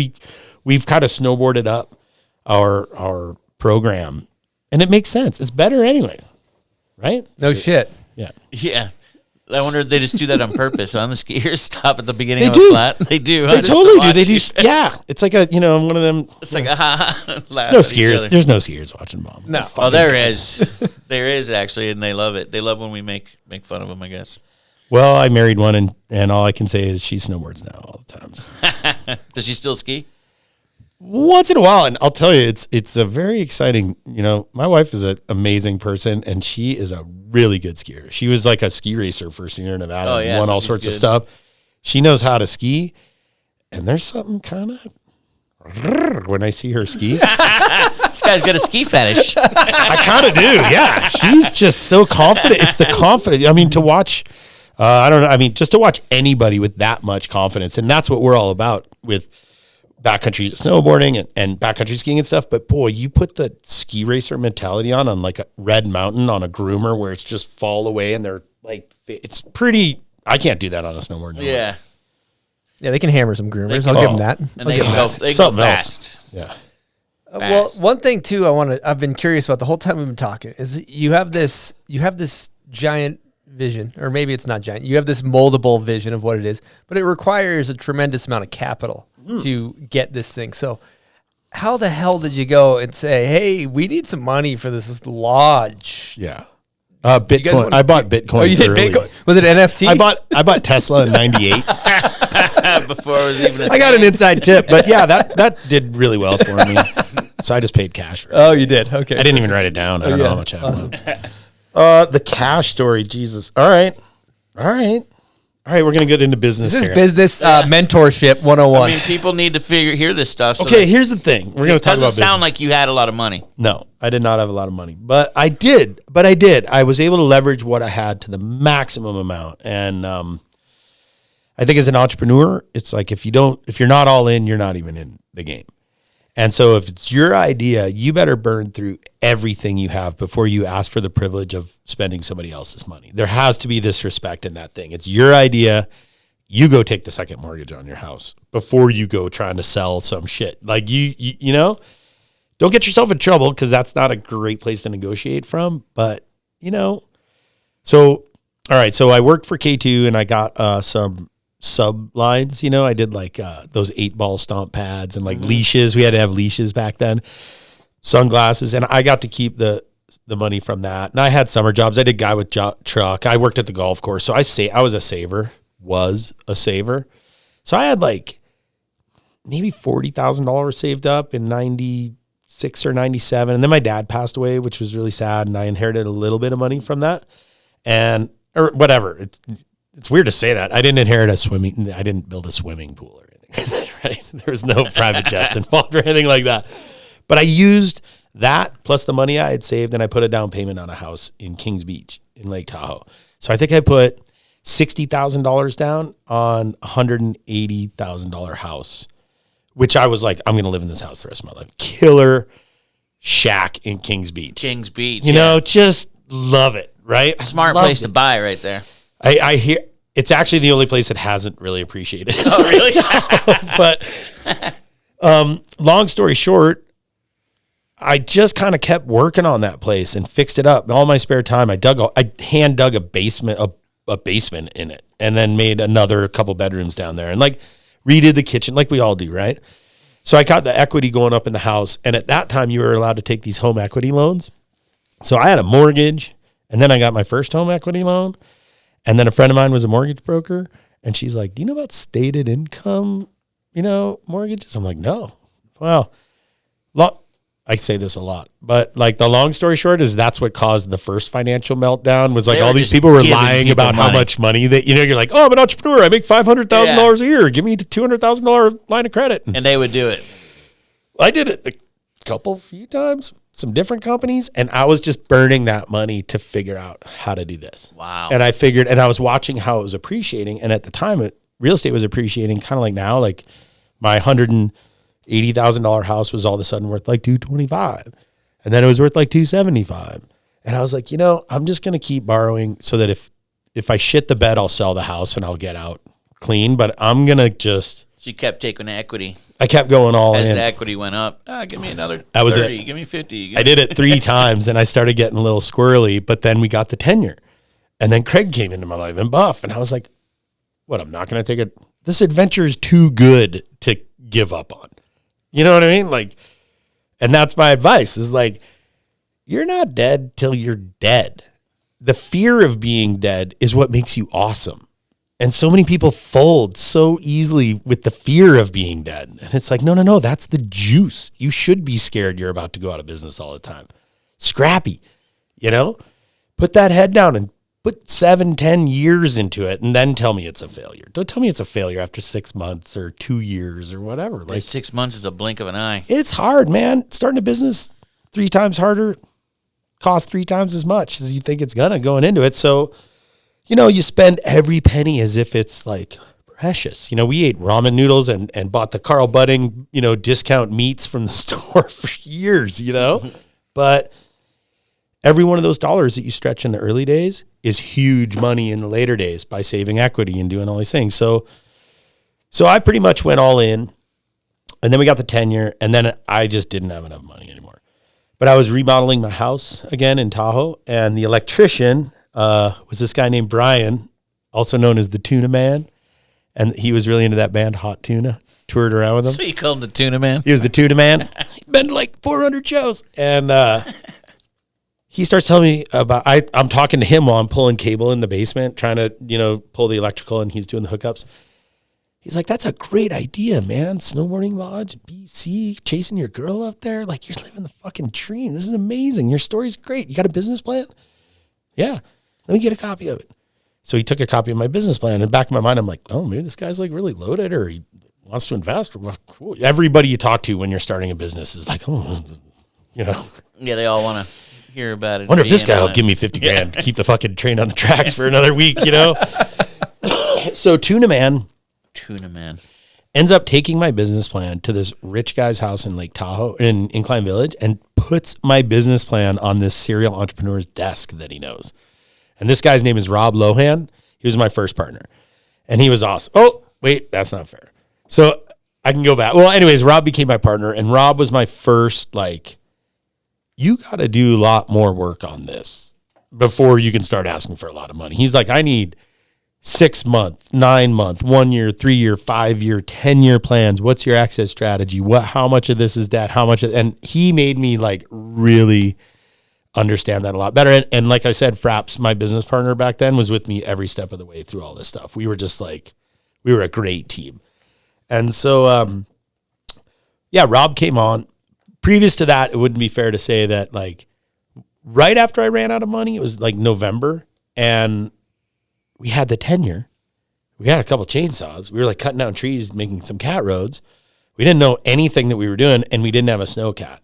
we've kind of snowboarded up our program, and it makes sense. It's better anyways, right? No shit. Yeah. Yeah. I wonder if they just do that on purpose, huh? The skiers stop at the beginning They of do. a flat. They do. They totally do. They do. Yeah. It's like one of them. It's like, no skiers. There's no skiers watching Bob. No. Oh, there is. There is actually, and they love it. They love when we make fun of them, I guess. Well, I married one, and all I can say is she snowboards now all the time. So. Does she still ski? Once in a while, and I'll tell you, it's a very exciting. My wife is an amazing person, and she is a really good skier. She was like a ski racer first year in Nevada, and won all sorts of stuff. She knows how to ski, and there's something kind of when I see her ski. This guy's got a ski fetish. I kind of do, yeah. She's just so confident. It's the confidence. I mean, to watch, I don't know. I mean, just to watch anybody with that much confidence, and that's what we're all about with backcountry snowboarding and backcountry skiing and stuff. But boy, you put the ski racer mentality on like a red mountain on a groomer where it's just fall away and they're like, it's pretty, I can't do that on a snowboard. Yeah. Yeah, they can hammer some groomers. I'll give them that. And they go fast. Yeah. Well, one thing too, I've been curious about the whole time we've been talking is you have this giant vision, or maybe it's not giant. You have this moldable vision of what it is, but it requires a tremendous amount of capital to get this thing. So how the hell did you go and say, hey, we need some money for this lodge? Yeah. Bitcoin. I bought Bitcoin. Oh, you did early. Bitcoin? Was it NFT? I bought Tesla in 98. Before it was even I got an inside tip, but yeah, that did really well for me. So I just paid cash for it. Oh, you did? Okay. I didn't even write it down. I don't know how much I have. The cash story, Jesus. All right, we're going to get into business This is here. business mentorship 101. I mean, people need to hear this stuff. So Okay, here's the thing. We're going to talk about business. It doesn't sound like you had a lot of money. No, I did not have a lot of money, but I did. I was able to leverage what I had to the maximum amount. And I think as an entrepreneur, it's like if you're not all in, you're not even in the game. And so if it's your idea, you better burn through everything you have before you ask for the privilege of spending somebody else's money. There has to be this respect in that thing. It's your idea. you go take the second mortgage on your house before you go trying to sell some shit. Like you know, don't get yourself in trouble because that's not a great place to negotiate from. But you know, so all right. So I worked for K2 and I got some sub lines. You know, I did like those 8-ball stomp pads and like leashes. We had to have leashes back then. Sunglasses, and I got to keep the money from that. And I had summer jobs. I did guy with truck. I worked at the golf course. So I was a saver. So I had like maybe $40,000 saved up in 96 or 97. And then my dad passed away, which was really sad. And I inherited a little bit of money from that or whatever. It's weird to say that. I didn't build a swimming pool or anything, right? There was no private jets involved or anything like that. But I used that plus the money I had saved and I put a down payment on a house in Kings Beach in Lake Tahoe. So I think I put $60,000 down on $180,000 house, which I was like, I'm going to live in this house the rest of my life. Killer shack in Kings Beach. You know, just love it, right? Smart place to buy right there. I hear it's actually the only place that hasn't really appreciated. Oh, really? But long story short, I just kind of kept working on that place and fixed it up. In all my spare time, I hand dug a basement in it, and then made another couple bedrooms down there, and like redid the kitchen, like we all do, right? So I got the equity going up in the house, and at that time, you were allowed to take these home equity loans. So I had a mortgage, and then I got my first home equity loan, and then a friend of mine was a mortgage broker, and she's like, "Do you know about stated income, mortgages?" I'm like, "No." Well, I say this a lot, but like the long story short is that's what caused the first financial meltdown was like all these people were lying about how much money that, you're like, "Oh, I'm an entrepreneur. I make $500,000 a year. Give me a $200,000 line of credit." And they would do it. I did it a few times, some different companies. And I was just burning that money to figure out how to do this. Wow. And I was watching how it was appreciating. And at the time real estate was appreciating kind of like now, like my $180,000 house was all of a sudden worth like $225, and then it was worth like $275. And I was like, I'm just going to keep borrowing so that if I shit the bed, I'll sell the house and I'll get out clean. But I'm going to just. So you kept taking equity. I kept going all in. As the equity went up, give me another 30, give me 50. I did it 3 times and I started getting a little squirrely, but then we got the tenure. And then Craig came into my life and Buff. And I was like, what, I'm not going to take it. This adventure is too good to give up on. You know what I mean? Like, and that's my advice is like, you're not dead till you're dead. The fear of being dead is what makes you awesome. And so many people fold so easily with the fear of being dead. And it's like, no, that's the juice. You should be scared you're about to go out of business all the time. Scrappy, put that head down and put 7-10 years into it and then tell me it's a failure. Don't tell me it's a failure after 6 months or 2 years or whatever. Like 6 months is a blink of an eye. It's hard, man. Starting a business 3 times harder, costs 3 times as much as you think it's gonna going into it. So, you spend every penny as if it's like precious. We ate ramen noodles and bought the Carl Budding, discount meats from the store for years, but every one of those dollars that you stretch in the early days is huge money in the later days by saving equity and doing all these things. So I pretty much went all in, and then we got the tenure, and then I just didn't have enough money anymore. But I was remodeling my house again in Tahoe, and the electrician was this guy named Brian, also known as the Tuna Man. And he was really into that band, Hot Tuna, toured around with them. So you called him the Tuna Man? He was the Tuna Man. He'd been to like 400 shows. And he starts telling me about, I'm talking to him while I'm pulling cable in the basement, trying to, pull the electrical, and he's doing the hookups. He's like, "That's a great idea, man. Snowboarding lodge, BC, chasing your girl up there. Like, you're living the fucking dream. This is amazing. Your story's great. You got a business plan?" "Yeah. Let me get a copy of it." So he took a copy of my business plan. In the back of my mind, I'm like, oh, maybe this guy's like really loaded, or he wants to invest. Cool. Everybody you talk to when you're starting a business is like, oh, Yeah, they all want to hear about it. Wonder if this guy will give me 50 grand to keep the fucking train on the tracks for another week, So Tuna Man ends up taking my business plan to this rich guy's house in Lake Tahoe, in Incline Village, and puts my business plan on this serial entrepreneur's desk that he knows. And this guy's name is Rob Lohan. He was my first partner. And he was awesome. Oh, wait, that's not fair. So I can go back. Well, anyways, Rob became my partner, and Rob was my first, like, you got to do a lot more work on this before you can start asking for a lot of money. He's like, I need 6 month, 9 month, 1 year, 3 year, 5 year, 10-year plans. What's your exit strategy? How much of this is debt? How much? And he made me like really understand that a lot better. And like I said, Fraps, my business partner back then, was with me every step of the way through all this stuff. We were just like, we were a great team. And so, yeah, Rob came on. Previous to that, it wouldn't be fair to say that, like, right after I ran out of money, it was like November, and we had the tenure. We had a couple chainsaws. We were like cutting down trees, making some cat roads. We didn't know anything that we were doing, and we didn't have a snowcat.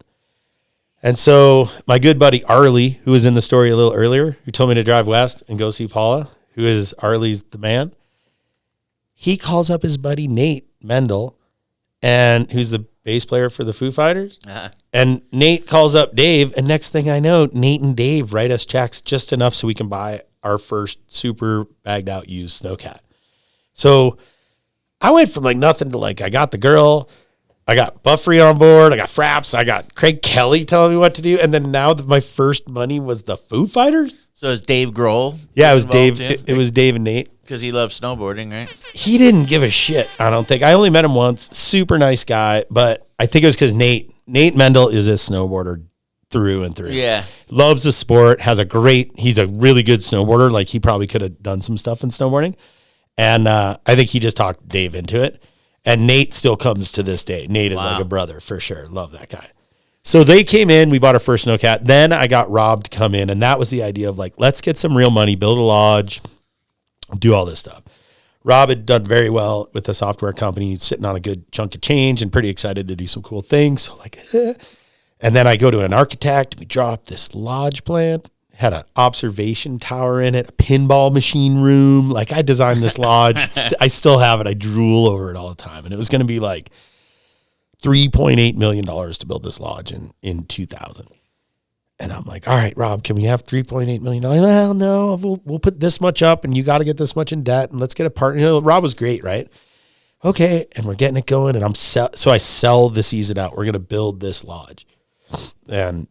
And so my good buddy Arlie, who was in the story a little earlier, who told me to drive west and go see Paula, who is Arlie's the man, he calls up his buddy Nate Mendel, and who's the bass player for the Foo Fighters. And Nate calls up Dave, and next thing I know, Nate and Dave write us checks just enough so we can buy our first super bagged out used snowcat. So I went from like nothing to like, I got the girl, I got Buffery on board, I got Fraps, I got Craig Kelly telling me what to do, and then now that my first money was the Foo Fighters. So it's Dave Grohl? Yeah, it was Dave. It was Dave and Nate. Because he loves snowboarding, right? He didn't give a shit, I don't think. I only met him once. Super nice guy, but I think it was because Nate Mendel is a snowboarder through and through. Yeah. Loves the sport, he's a really good snowboarder. Like, he probably could have done some stuff in snowboarding. And I think he just talked Dave into it. And Nate still comes to this day. Nate is like a brother for sure. Love that guy. So they came in, we bought our first snowcat. Then I got Rob to come in, and that was the idea of like, let's get some real money, build a lodge, do all this stuff. Rob had done very well with the software company, sitting on a good chunk of change and pretty excited to do some cool things. So like, and then I go to an architect. We dropped this lodge plan, had an observation tower in it, a pinball machine room. Like, I designed this lodge. I still have it. I drool over it all the time. And it was going to be like $3.8 million to build this lodge in 2000. And I'm like, all right, Rob, can we have $3.8 million? Well, no, we'll put this much up, and you got to get this much in debt, and let's get a partner. You know, Rob was great, right? Okay, and we're getting it going, and so I sell the season out. We're going to build this lodge. And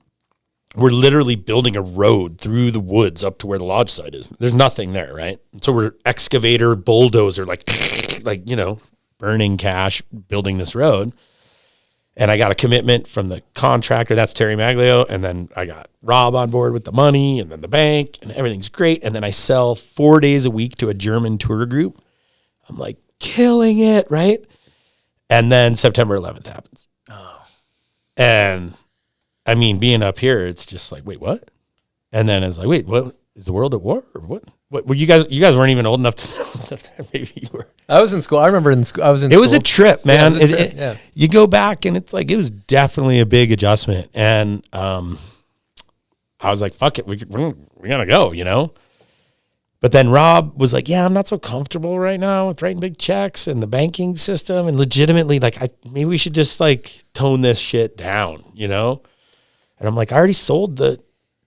we're literally building a road through the woods up to where the lodge site is. There's nothing there, right? And so we're excavator, bulldozer, like, you know, burning cash, building this road. And I got a commitment from the contractor. That's Terry Maglio. And then I got Rob on board with the money, and then the bank, and everything's great. And then I sell 4 days a week to a German tour group. I'm like, killing it, right? And then September 11th happens. Oh. And I mean, being up here, it's just like, wait, what? And then it's like, wait, what? Is the world at war or what? What were you guys weren't even old enough to know. Maybe you were. I was in school. I remember in school. It was a trip, man. Yeah, it was a trip. You go back, and it's like, it was definitely a big adjustment. And I was like, fuck it. We're going to go, you know? But then Rob was like, yeah, I'm not so comfortable right now with writing big checks and the banking system. And legitimately, like, maybe we should just like tone this shit down, you know? And I'm like, I already sold the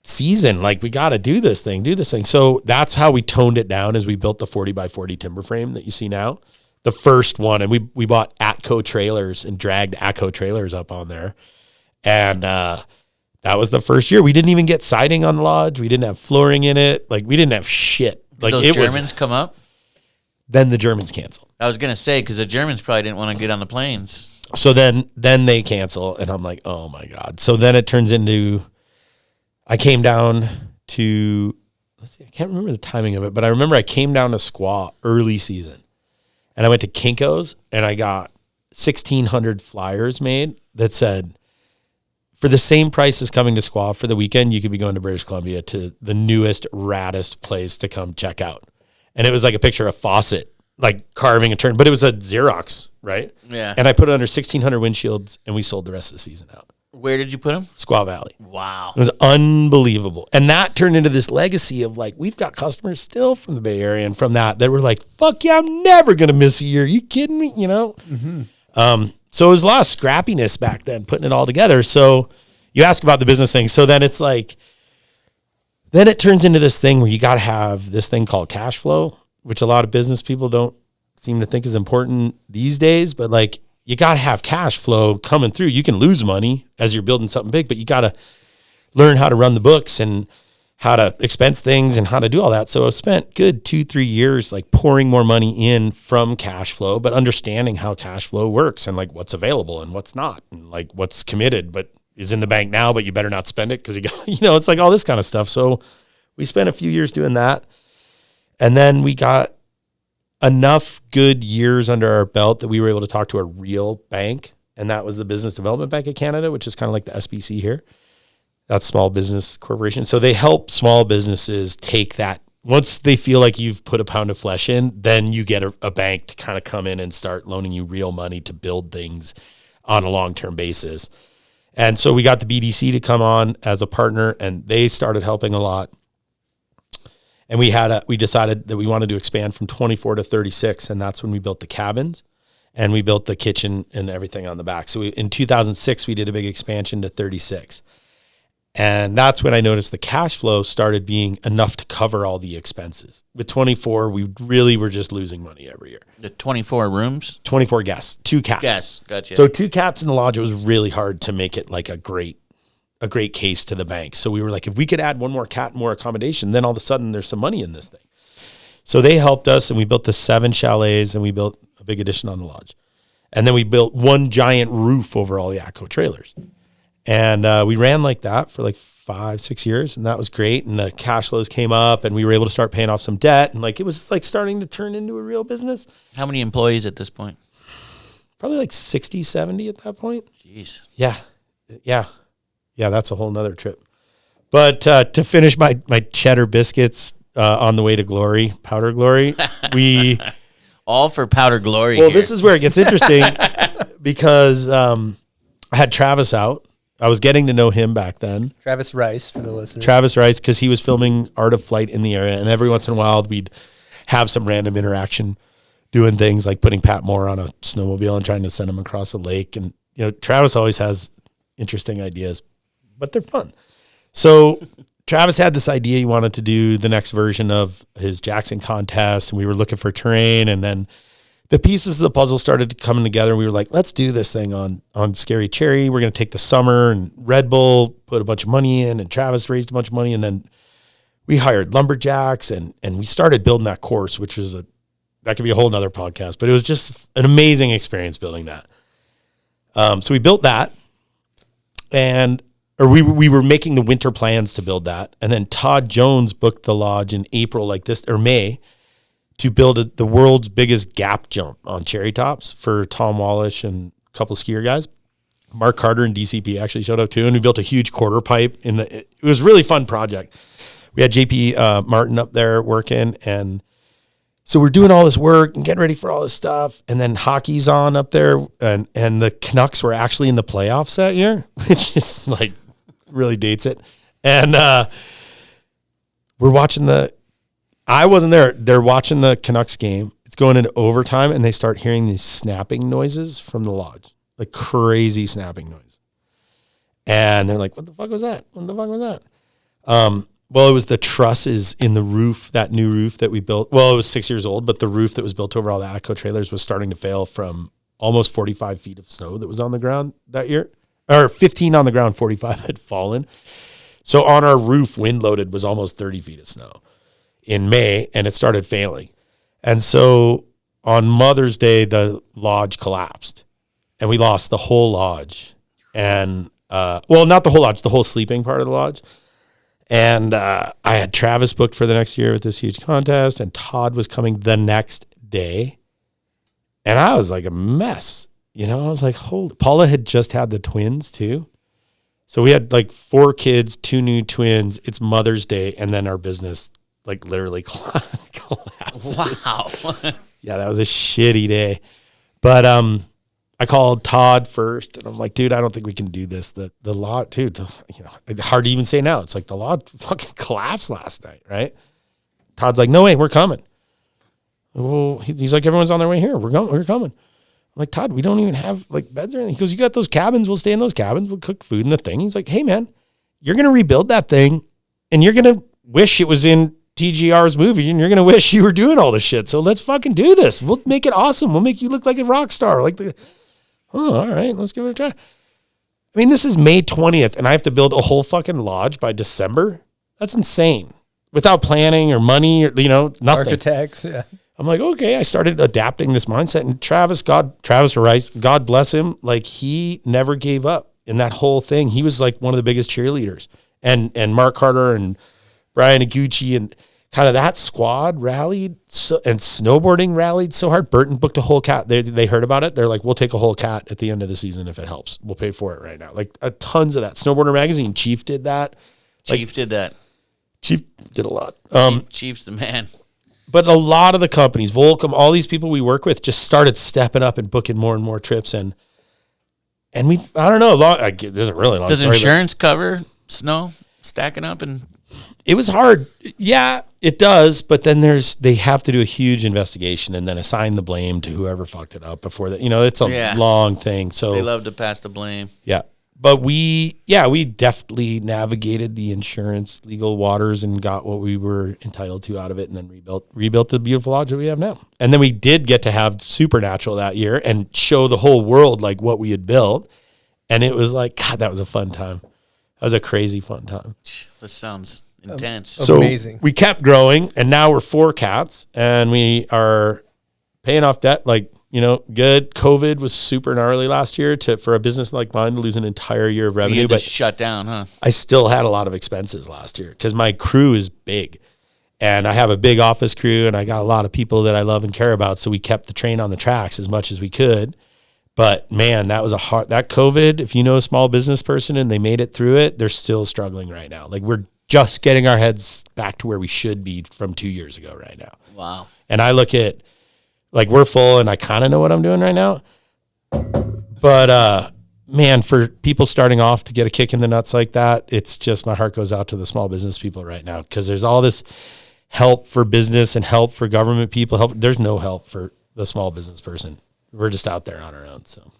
season. Like, we got to do this thing. So that's how we toned it down, as we built the 40 by 40 timber frame that you see now. The first one. And we bought Atco trailers and dragged Atco trailers up on there. And that was the first year. We didn't even get siding on the lodge. We didn't have flooring in it. Like, we didn't have shit. Like, Did those Germans come up? Then the Germans cancel. I was going to say, because the Germans probably didn't want to get on the planes. So then they cancel, and I'm like, oh my God. So then it turns into, I came down to, let's see, I can't remember the timing of it, but I remember I came down to Squaw early season, and I went to Kinko's, and I got 1,600 flyers made that said, for the same price as coming to Squaw for the weekend, you could be going to British Columbia to the newest, raddest place to come check out. And it was like a picture of Fawcett, like carving a turn, but it was a Xerox, right? Yeah. And I put it under 1,600 windshields, and we sold the rest of the season out. Where did you put them? Squaw Valley. Wow. It was unbelievable. And that turned into this legacy of like, we've got customers still from the Bay Area and from that were like, fuck yeah, I'm never going to miss a year. You kidding me? You know? Mm-hmm. So it was a lot of scrappiness back then, putting it all together. So you ask about the business thing. So then it's like, then it turns into this thing where you got to have this thing called cash flow, which a lot of business people don't seem to think is important these days, but like you got to have cash flow coming through. You can lose money as you're building something big, but you got to learn how to run the books and how to expense things and how to do all that. So I spent good 2-3 years like pouring more money in from cash flow, but understanding how cash flow works and like what's available and what's not, and like what's committed but is in the bank now, but you better not spend it because you got, it's like all this kind of stuff. So we spent a few years doing that. And then we got enough good years under our belt that we were able to talk to a real bank. And that was the Business Development Bank of Canada, which is kind of like the SBC here. That's Small Business Corporation. So they help small businesses take that. Once they feel like you've put a pound of flesh in, then you get a bank to kind of come in and start loaning you real money to build things on a long-term basis. And so we got the BDC to come on as a partner, and they started helping a lot. And we decided that we wanted to expand from 24 to 36, and that's when we built the cabins and we built the kitchen and everything on the back. So in 2006, we did a big expansion to 36. And that's when I noticed the cash flow started being enough to cover all the expenses. With 24, we really were just losing money every year. The 24 rooms? 24 guests, 2 cats. Yes, gotcha. So 2 cats in the lodge, it was really hard to make it like a great case to the bank. So we were like, if we could add 1 more cat, more accommodation, then all of a sudden there's some money in this thing. So they helped us, and we built the 7 chalets, and we built a big addition on the lodge. And then we built 1 giant roof over all the ATCO trailers. And we ran like that for like 5-6 years, and that was great. And the cash flows came up, and we were able to start paying off some debt. And like it was like starting to turn into a real business. How many employees at this point? Probably like 60, 70 at that point. Jeez. Yeah. That's a whole nother trip. But to finish my cheddar biscuits on the way to glory, powder glory, we all for powder glory. Well, here. this is where it gets interesting because I had Travis out. I was getting to know him back then. Travis Rice for the listeners. Travis Rice, because he was filming Art of Flight in the area, and every once in a while we'd have some random interaction, doing things like putting Pat Moore on a snowmobile and trying to send him across a lake. And Travis always has interesting ideas, but they're fun. So Travis had this idea he wanted to do the next version of his Jackson contest, and we were looking for terrain, and then the pieces of the puzzle started coming together, and we were like, let's do this thing on Scary Cherry. We're going to take the summer, and Red Bull put a bunch of money in, and Travis raised a bunch of money, and then we hired lumberjacks, and we started building that course, which was that could be a whole nother podcast, but it was just an amazing experience building that. So we built that, we were making the winter plans to build that, and then Todd Jones booked the lodge in May, to build the world's biggest gap jump on cherry tops for Tom Wallish and a couple of skier guys. Mark Carter and DCP actually showed up too, and we built a huge quarter pipe. It was a really fun project. We had JP Martin up there working, and so we're doing all this work and getting ready for all this stuff. And then hockey's on up there, and the Canucks were actually in the playoffs that year, which is like really dates it. And we're watching I wasn't there. They're watching the Canucks game. It's going into overtime, and they start hearing these snapping noises from the lodge, like crazy snapping noise. And they're like, what the fuck was that? What the fuck was that? Well, it was the trusses in the roof, that new roof that we built. Well, it was 6 years old, but the roof that was built over all the ATCO trailers was starting to fail from almost 45 feet of snow that was on the ground that year. Or 15 on the ground, 45 had fallen. So on our roof, wind loaded was almost 30 feet of snow in May, and it started failing. And so on Mother's Day, the lodge collapsed, and we lost the whole lodge. And, not the whole lodge, the whole sleeping part of the lodge. And I had Travis booked for the next year with this huge contest, and Todd was coming the next day. And I was like a mess. I was like, Paula had just had the twins too. So we had like 4 kids, 2 new twins. It's Mother's Day, and then our business like literally collapses. Wow. Yeah, that was a shitty day. But I called Todd first, and I'm like, dude, I don't think we can do this. The lot, dude, it's hard to even say now. It's like the lot fucking collapsed last night, right? Todd's like, no way, we're coming. Well, he's like, everyone's on their way here. We're coming. I'm like, Todd, we don't even have like beds or anything. He goes, you got those cabins. We'll stay in those cabins. We'll cook food in the thing. He's like, hey man, you're going to rebuild that thing, and you're going to wish it was in DGR's movie and you're going to wish you were doing all this shit. So let's fucking do this. We'll make it awesome. We'll make you look like a rock star. All right, let's give it a try. I mean, this is May 20th and I have to build a whole fucking lodge by December. That's insane. Without planning or money or, nothing. Architects, yeah. I'm like, okay, I started adapting this mindset. And Travis Rice, God bless him, like he never gave up in that whole thing. He was like one of the biggest cheerleaders. And Mark Carter and Brian Iguchi and kind of that squad rallied and snowboarding rallied so hard. Burton booked a whole cat. They heard about it. They're like, we'll take a whole cat at the end of the season if it helps. We'll pay for it right now. Like tons of that. Snowboarder Magazine, Chief did that. Chief did a lot. Chief's the man. But a lot of the companies, Volcom, all these people we work with just started stepping up and booking more and more trips. And I don't know, this is a really long Does story. Does insurance cover snow stacking up? And it was hard. Yeah, it does. But then they have to do a huge investigation and then assign the blame to whoever fucked it up before that. It's a long thing. So they love to pass the blame. Yeah. But we definitely navigated the insurance legal waters and got what we were entitled to out of it and then rebuilt the beautiful lodge that we have now. And then we did get to have Supernatural that year and show the whole world like what we had built. And it was like, God, that was a fun time. That was a crazy fun time. That sounds intense. So amazing. We kept growing and now we're 4 cats and we are paying off debt good. COVID was super gnarly last year for a business like mine to lose an entire year of revenue. But shut down, huh? I still had a lot of expenses last year because my crew is big and I have a big office crew and I got a lot of people that I love and care about. So we kept the train on the tracks as much as we could. But man, that was that COVID, if you know a small business person and they made it through it, they're still struggling right now. Like we're just getting our heads back to where we should be from 2 years ago right now. Wow. And I look at, we're full and I kind of know what I'm doing right now. But, man, for people starting off to get a kick in the nuts like that, it's just my heart goes out to the small business people right now because there's all this help for business and help for government people. There's no help for the small business person. We're just out there on our own. So,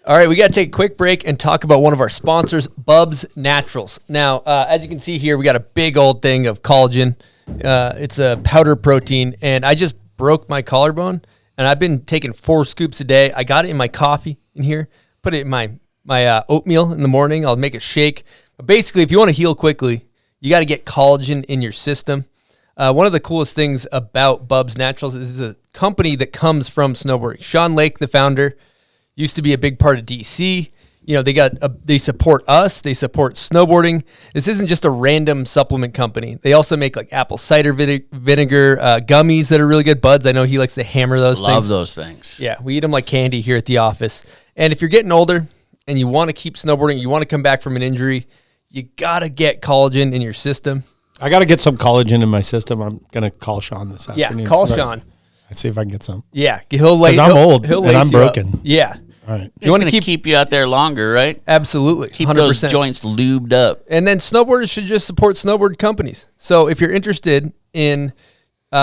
all right, we got to take a quick break and talk about one of our sponsors, Bubs Naturals. Now, as you can see here, we got a big old thing of collagen. It's a powder protein, and I just broke my collarbone, and I've been taking 4 scoops a day. I got it in my coffee in here, put it in my oatmeal in the morning. I'll make a shake. But basically, if you want to heal quickly, you got to get collagen in your system. One of the coolest things about Bubs Naturals is it's a company that comes from snowboarding. Sean Lake, the founder, used to be a big part of DC. They support us. They support snowboarding. This isn't just a random supplement company. They also make like apple cider vinegar gummies that are really good. Buds, I know he likes to hammer those things. Love those things. Yeah, we eat them like candy here at the office. And if you're getting older and you want to keep snowboarding, you want to come back from an injury, you got to get collagen in your system. I got to get some collagen in my system. I'm going to call Sean this afternoon. Yeah, call Sean. Let's see if I can get some. Yeah, because I'm old and I'm lace you up. broken. Yeah. All right. You want to keep you out there longer, right? Absolutely. Keep 100%. those joints lubed up. And then snowboarders should just support snowboard companies. So if you're interested in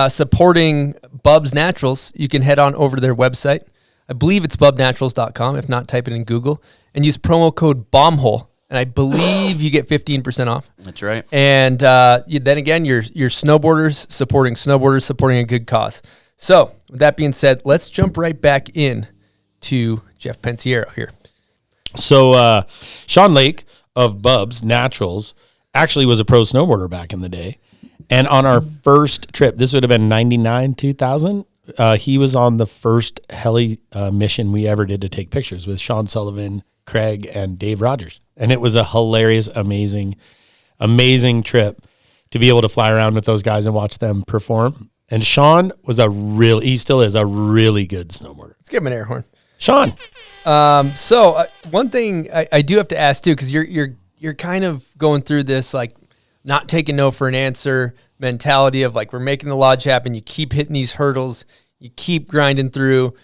supporting Bubs Naturals, you can head on over to their website. I believe it's bubnaturals.com. If not, type it in Google and use promo code BOMBHOLE. And I believe you get 15% off. That's right. And then again, you're snowboarders supporting a good cause. So with that being said, let's jump right back in to Jeff Pensiero here. So Sean Lake of Bubs Naturals actually was a pro snowboarder back in the day. And on our first trip, this would have been 99, 2000, he was on the first heli mission we ever did to take pictures with Sean Sullivan, Craig, and Dave Rogers. And it was a hilarious, amazing trip to be able to fly around with those guys and watch them perform. And Sean was he still is a really good snowboarder. Let's give him an air horn. Sean. So one thing I do have to ask too, because you're kind of going through this like not taking no for an answer mentality of like we're making the lodge happen. You keep hitting these hurdles, you keep grinding through,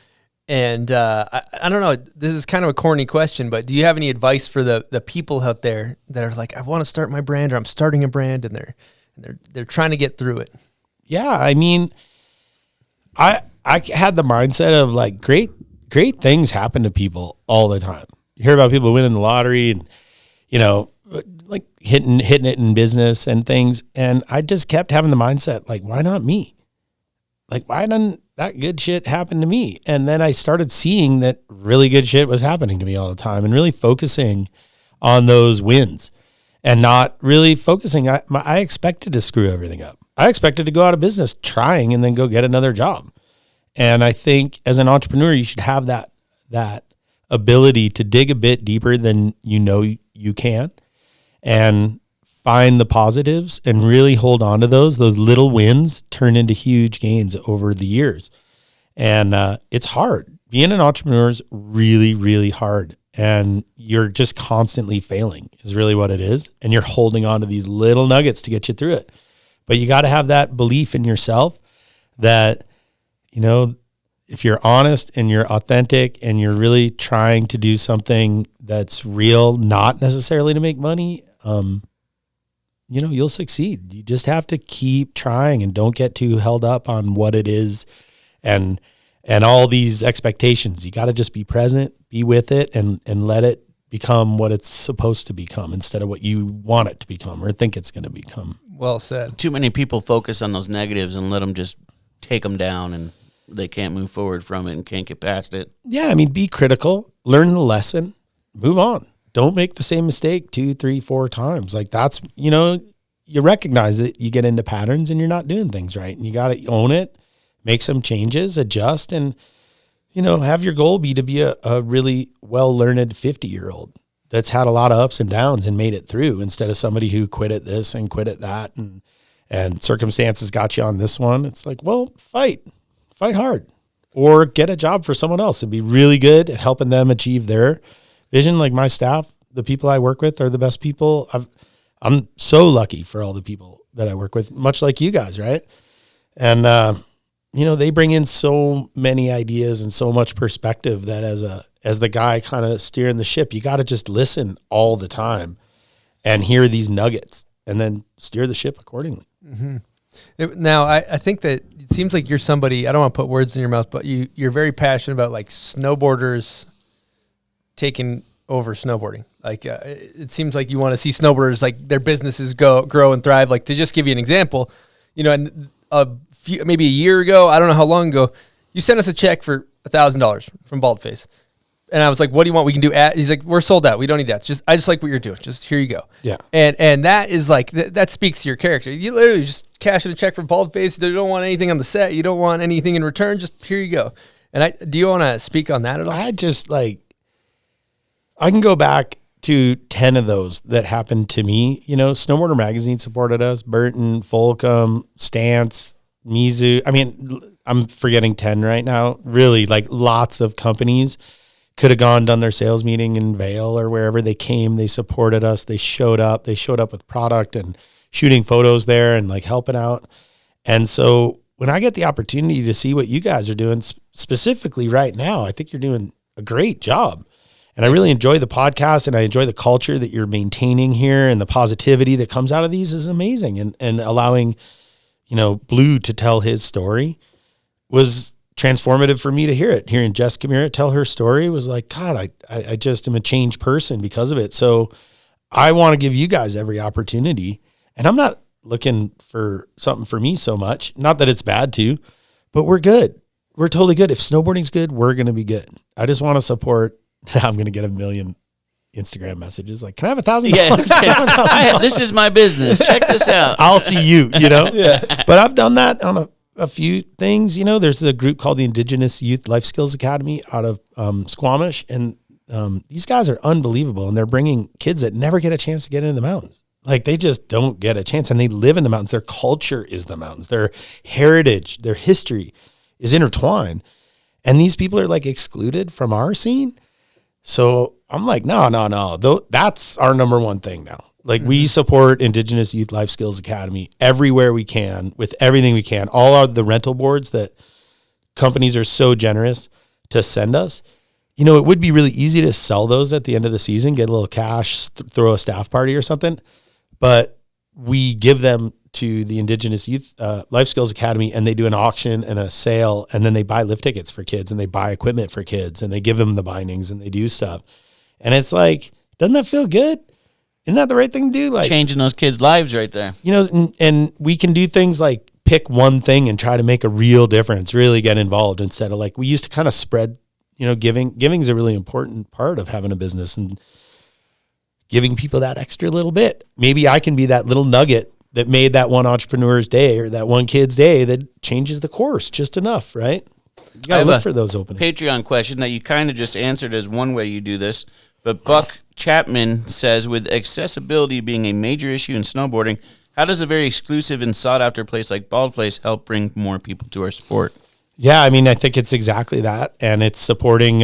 and I don't know. This is kind of a corny question, but do you have any advice for the people out there that are like, I want to start my brand or I'm starting a brand, and they're trying to get through it? Yeah, I mean, I had the mindset of like great things happen to people all the time. You hear about people winning the lottery and, like hitting it in business and things. And I just kept having the mindset, like, why not me? Like, why doesn't that good shit happen to me? And then I started seeing that really good shit was happening to me all the time and really focusing on those wins and not really focusing. I expected to screw everything up. I expected to go out of business trying and then go get another job. And I think as an entrepreneur, you should have that ability to dig a bit deeper than you can and find the positives and really hold on to those little wins turn into huge gains over the years. And it's hard. Being an entrepreneur is really, really hard. And you're just constantly failing is really what it is. And you're holding on to these little nuggets to get you through it. But you got to have that belief in yourself that, if you're honest and you're authentic and you're really trying to do something that's real, not necessarily to make money, you'll succeed. You just have to keep trying and don't get too held up on what it is and all these expectations. You got to just be present, be with it, and let it become what it's supposed to become instead of what you want it to become or think it's going to become. Well said. Too many people focus on those negatives and let them just take them down, and they can't move forward from it and can't get past it. Yeah, be critical, learn the lesson, move on. Don't make the same mistake 2, 3, 4 times. Like that's, you recognize it, you get into patterns and you're not doing things right. And you got to own it, make some changes, adjust, and, have your goal be to be a really well-learned 50-year-old that's had a lot of ups and downs and made it through instead of somebody who quit at this and quit at that. And circumstances got you on this one. It's like, well, fight hard or get a job for someone else and be really good at helping them achieve their vision. Like my staff, the people I work with are the best people. I'm so lucky for all the people that I work with, much like you guys. Right. And, they bring in so many ideas and so much perspective that as the guy kind of steering the ship, you got to just listen all the time and hear these nuggets and then steer the ship accordingly. Mm-hmm. Now, I think that it seems like you're somebody, I don't want to put words in your mouth, but you're very passionate about like snowboarders taking over snowboarding. Like it seems like you want to see snowboarders, like their businesses grow and thrive. Like to just give you an example, and maybe a year ago, I don't know how long ago, you sent us a check for $1,000 from Baldface. And I was like, what do you want? We can do ad. He's like, we're sold out. We don't need that. I just like what you're doing. Just here you go. Yeah. And that is like, that speaks to your character. You literally just cash in a check from Baldface. You don't want anything on the set. You don't want anything in return. Just here you go. And do you want to speak on that at all? I can go back to 10 of those that happened to me. Snowboarder magazine supported us, Burton, Folcom, Stance, Mizu. I'm forgetting 10 right now. Really, like lots of companies could have done their sales meeting in Vail or wherever. They came, they supported us, they showed up with product and shooting photos there and like helping out. And so when I get the opportunity to see what you guys are doing specifically right now, I think you're doing a great job. And I really enjoy the podcast and I enjoy the culture that you're maintaining here, and the positivity that comes out of these is amazing. And allowing, Blue to tell his story was transformative for me to hear it. Hearing Jess Camira tell her story was like, God, I just am a changed person because of it. So I want to give you guys every opportunity, and I'm not looking for something for me so much. Not that it's bad too, but we're good. We're totally good. If snowboarding's good, we're going to be good. I just want to support. I'm going to get 1 million Instagram messages. Like, can I have $1,000? Yeah. This is my business. Check this out. I'll see you, Yeah. But I've done that on a few things. There's a group called the Indigenous Youth Life Skills Academy out of Squamish. And these guys are unbelievable. And they're bringing kids that never get a chance to get into the mountains. Like they just don't get a chance, and they live in the mountains. Their culture is the mountains. Their heritage, their history is intertwined. And these people are like excluded from our scene. So I'm like, no. That's our number one thing now. Like we support Indigenous Youth Life Skills Academy everywhere we can with everything we can. All of the rental boards that companies are so generous to send us. It would be really easy to sell those at the end of the season, get a little cash, throw a staff party or something. But we give them to the Indigenous Youth Life Skills Academy, and they do an auction and a sale, and then they buy lift tickets for kids, and they buy equipment for kids, and they give them the bindings, and they do stuff. And it's like, doesn't that feel good? Isn't that the right thing to do? Like Changing those kids' lives right there. you know, and we can do things like pick one thing and try to make a real difference, really get involved instead of like we used to kind of spread, you know, giving is a really important part of having a business and giving people that extra little bit. Maybe I can be that little nugget that made that one entrepreneur's day or that one kid's day that changes the course just enough, right? You got to look for those openings. Patreon question that you kind of just answered as one way you do this, but Buck Chapman says, with accessibility being a major issue in snowboarding, how does a very exclusive and sought-after place like Baldface help bring more people to our sport? Yeah, I mean, I think it's exactly that, and it's supporting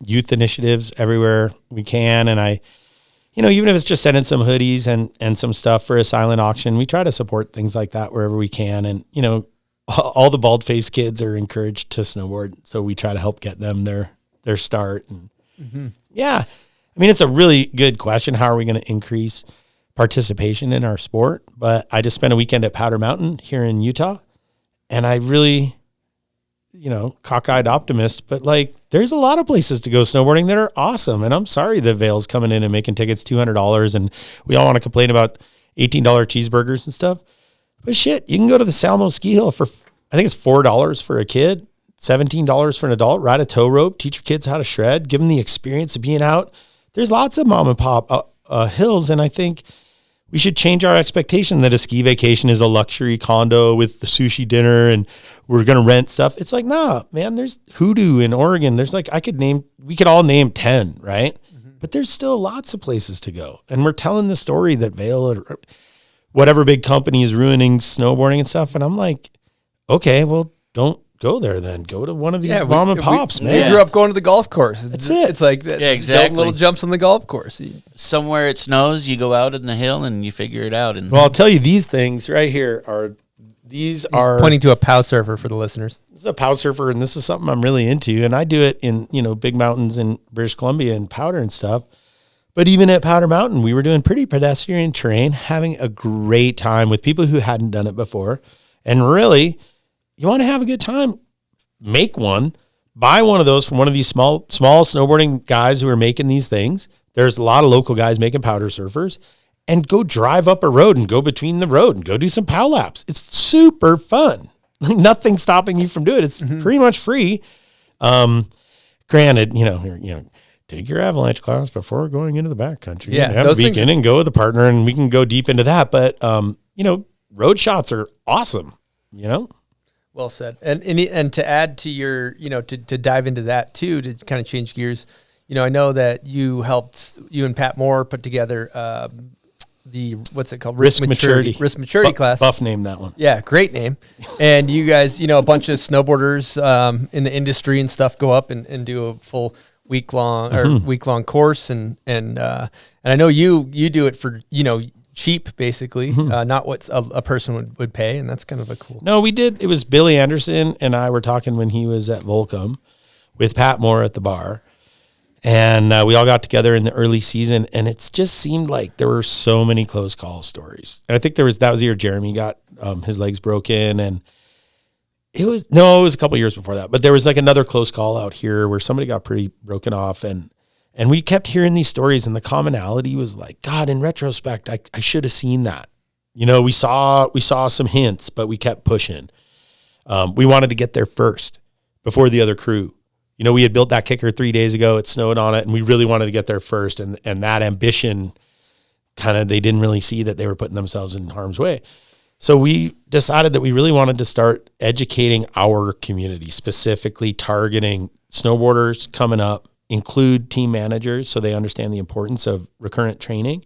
youth initiatives everywhere we can. And you know, even if it's just sending some hoodies and some stuff for a silent auction, we try to support things like that wherever we can. And you know, all the Baldface kids are encouraged to snowboard, so we try to help get them their start. And yeah, I mean, it's a really good question. How are we going to increase participation in our sport? But I just spent a weekend at Powder Mountain here in Utah, and I really, you know, cockeyed optimist, but like there's a lot of places to go snowboarding that are awesome. And I'm sorry that Vail's coming in and making tickets $200 and we all want to complain about $18 cheeseburgers and stuff. But shit, you can go to the Salmo ski hill for, I think it's $4 for a kid, $17 for an adult, ride a tow rope, teach your kids how to shred, give them the experience of being out. There's lots of mom and pop hills. And I think we should change our expectation that a ski vacation is a luxury condo with the sushi dinner and we're going to rent stuff. It's like, nah, man, there's Hoodoo in Oregon. There's like, we could all name 10, right? But there's still lots of places to go. And we're telling the story that Vail or whatever big company is ruining snowboarding and stuff. And I'm like, okay, well, don't go there then. Go to one of these mom and pops, man. We grew up going to the golf course. That's it. It's like exactly. Little jumps on the golf course. Somewhere it snows, you go out in the hill and you figure it out. And well, I'll tell you, these things right here are pointing to a POW surfer for the listeners. This is a POW surfer, and this is something I'm really into. And I do it in, you know, big mountains in British Columbia and Powder and stuff. But even at Powder Mountain, we were doing pretty pedestrian terrain, having a great time with people who hadn't done it before. And really, you want to have a good time, make one, buy one of those from one of these small snowboarding guys who are making these things. There's a lot of local guys making powder surfers, and go drive up a road and go between the road and go do some POW laps. It's super fun. Nothing stopping you from doing it. It's pretty much free. Granted, you know, take your avalanche class before going into the backcountry. Yeah, have a weekend and go with a partner, and we can go deep into that. But you know, road shots are awesome. You know. Well said. And to add to your, you know, to dive into that too, to kind of change gears, you know, I know that you and Pat Moore put together the, what's it called? Risk maturity class. Buff named that one. Yeah, great name. And you guys, you know, a bunch of snowboarders in the industry and stuff go up and do a full week long course. And I know you do it for, you know, cheap, basically, not what a person would pay, and that's kind of a cool. No, we did. It was Billy Anderson and I were talking when he was at Volcom with Pat Moore at the bar, and we all got together in the early season, and it just seemed like there were so many close call stories. And I think that was the year Jeremy got his legs broken, and it was a couple years before that, but there was like another close call out here where somebody got pretty broken off, and we kept hearing these stories, and the commonality was like, God, in retrospect, I should have seen that. You know, we saw some hints, but we kept pushing. We wanted to get there first before the other crew. You know, we had built that kicker 3 days ago. It snowed on it, and we really wanted to get there first. And that ambition, kind of, they didn't really see that they were putting themselves in harm's way. So we decided that we really wanted to start educating our community, specifically targeting snowboarders coming up, include team managers so they understand the importance of recurrent training,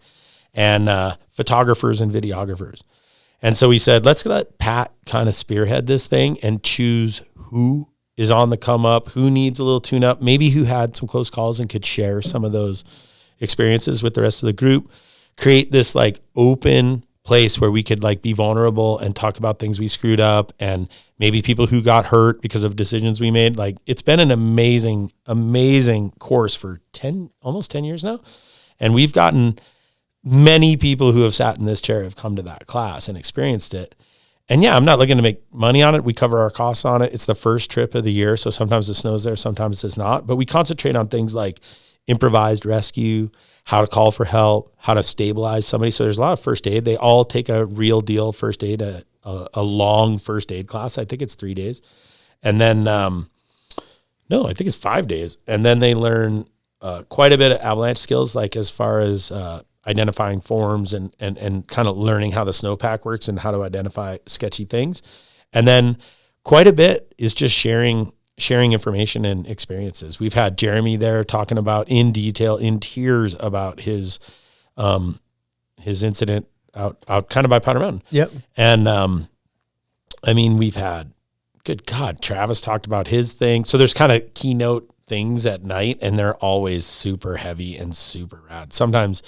and photographers and videographers. And so we said, let's let Pat kind of spearhead this thing and choose who is on the come up, who needs a little tune up, maybe who had some close calls and could share some of those experiences with the rest of the group, create this like open place where we could like be vulnerable and talk about things we screwed up and maybe people who got hurt because of decisions we made. Like, it's been an amazing, amazing course for almost 10 years now. And we've gotten many people who have sat in this chair have come to that class and experienced it. And yeah, I'm not looking to make money on it. We cover our costs on it. It's the first trip of the year. So sometimes the snow's there, sometimes it's not, but we concentrate on things like improvised rescue, how to call for help, how to stabilize somebody. So there's a lot of first aid. They all take a real deal first aid, a long first aid class. I think it's 3 days. And then, no, I think it's 5 days. And then they learn quite a bit of avalanche skills, like as far as identifying forms and kind of learning how the snowpack works and how to identify sketchy things. And then quite a bit is just sharing information and experiences. We've had Jeremy there talking about in detail, in tears, about his incident out kind of by Powder Mountain. Yep. And I mean, we've had, good God, Travis talked about his thing. So there's kind of keynote things at night, and they're always super heavy and super rad. Sometimes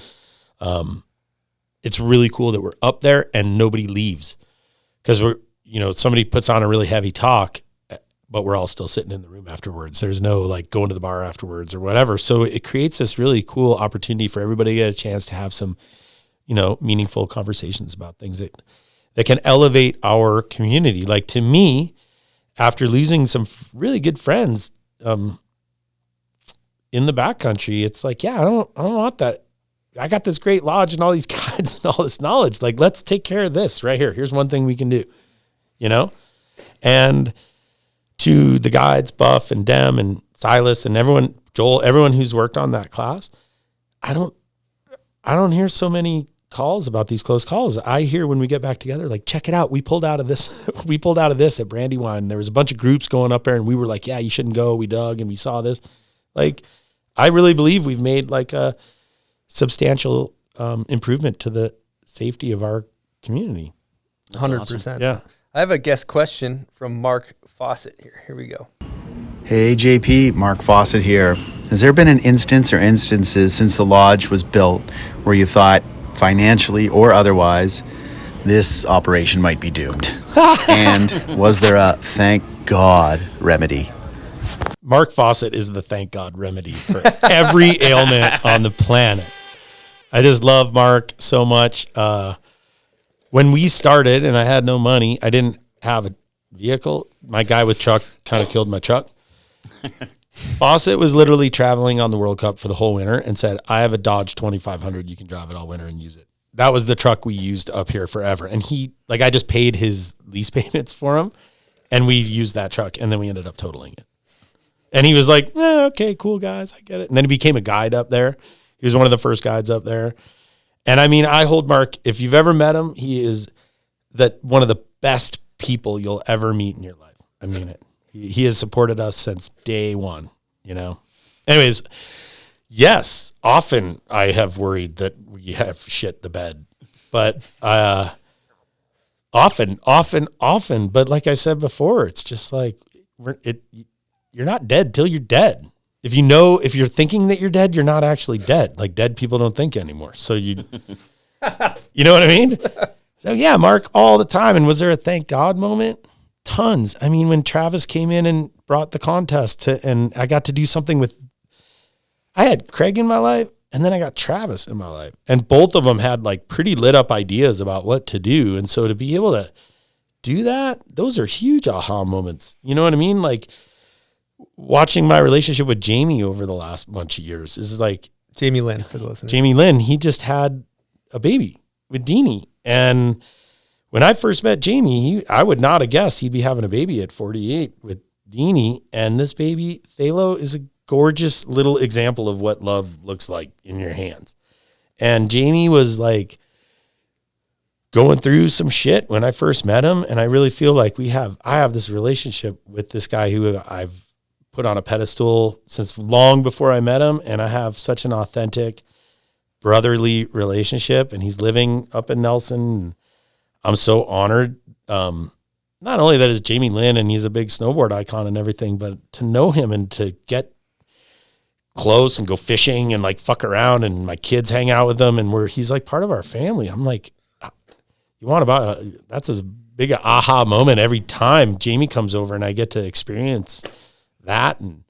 it's really cool that we're up there and nobody leaves, because somebody puts on a really heavy talk, but we're all still sitting in the room afterwards. There's no like going to the bar afterwards or whatever. So it creates this really cool opportunity for everybody to get a chance to have some, meaningful conversations about things that can elevate our community. Like, to me, after losing some really good friends in the backcountry, it's like, yeah, I don't want that. I got this great lodge and all these guides and all this knowledge. Like, let's take care of this right here. Here's one thing we can do, and to the guides, Buff and Dem and Silas and everyone, Joel, everyone who's worked on that class, I don't hear so many calls about these close calls. I hear when we get back together, like, check it out. We pulled out of this. We pulled out of this at Brandywine. There was a bunch of groups going up there and we were like, yeah, you shouldn't go. We dug and we saw this. Like, I really believe we've made like a substantial improvement to the safety of our community. 100%. Yeah. I have a guest question from Mark Fawcett here. Here we go. Hey JP, Mark Fawcett here. Has there been an instance or instances since the lodge was built where you thought, financially or otherwise, this operation might be doomed? And was there a thank God remedy? Mark Fawcett is the thank God remedy for every ailment on the planet. I just love Mark so much. When we started and I had no money, I didn't have a vehicle. My guy with truck kind of killed my truck. Fawcett was literally traveling on the World Cup for the whole winter and said, I have a Dodge 2500. You can drive it all winter and use it. That was the truck we used up here forever. And I just paid his lease payments for him and we used that truck and then we ended up totaling it. And he was like, okay, cool guys. I get it. And then he became a guide up there. He was one of the first guides up there. And I mean, I hold Mark, if you've ever met him, he is one of the best people you'll ever meet in your life. I mean it. He has supported us since day one, Anyways, yes, often I have worried that we have shit the bed, but often. But like I said before, it's just like you're not dead till you're dead. If you're thinking that you're dead, you're not actually dead. Like, dead people don't think anymore. So you know what I mean? So yeah, Mark, all the time. And was there a thank God moment? Tons. I mean, when Travis came in and brought the contest and I got to do something I had Craig in my life and then I got Travis in my life, and both of them had like pretty lit up ideas about what to do. And so to be able to do that, those are huge aha moments. You know what I mean? Like, watching my relationship with Jamie over the last bunch of years is like Jamie Lynn, for the listeners. Jamie Lynn, he just had a baby with Deanie. And when I first met Jamie, I would not have guessed he'd be having a baby at 48 with Deanie. And this baby, Thalo, is a gorgeous little example of what love looks like in your hands. And Jamie was like going through some shit when I first met him. And I really feel like I have this relationship with this guy who I've put on a pedestal since long before I met him. And I have such an authentic brotherly relationship, and he's living up in Nelson. I'm so honored. Not only that is Jamie Lynn and he's a big snowboard icon and everything, but to know him and to get close and go fishing and like fuck around, and my kids hang out with him, and he's like part of our family. I'm like, that's as big an aha moment every time Jamie comes over and I get to experience that. And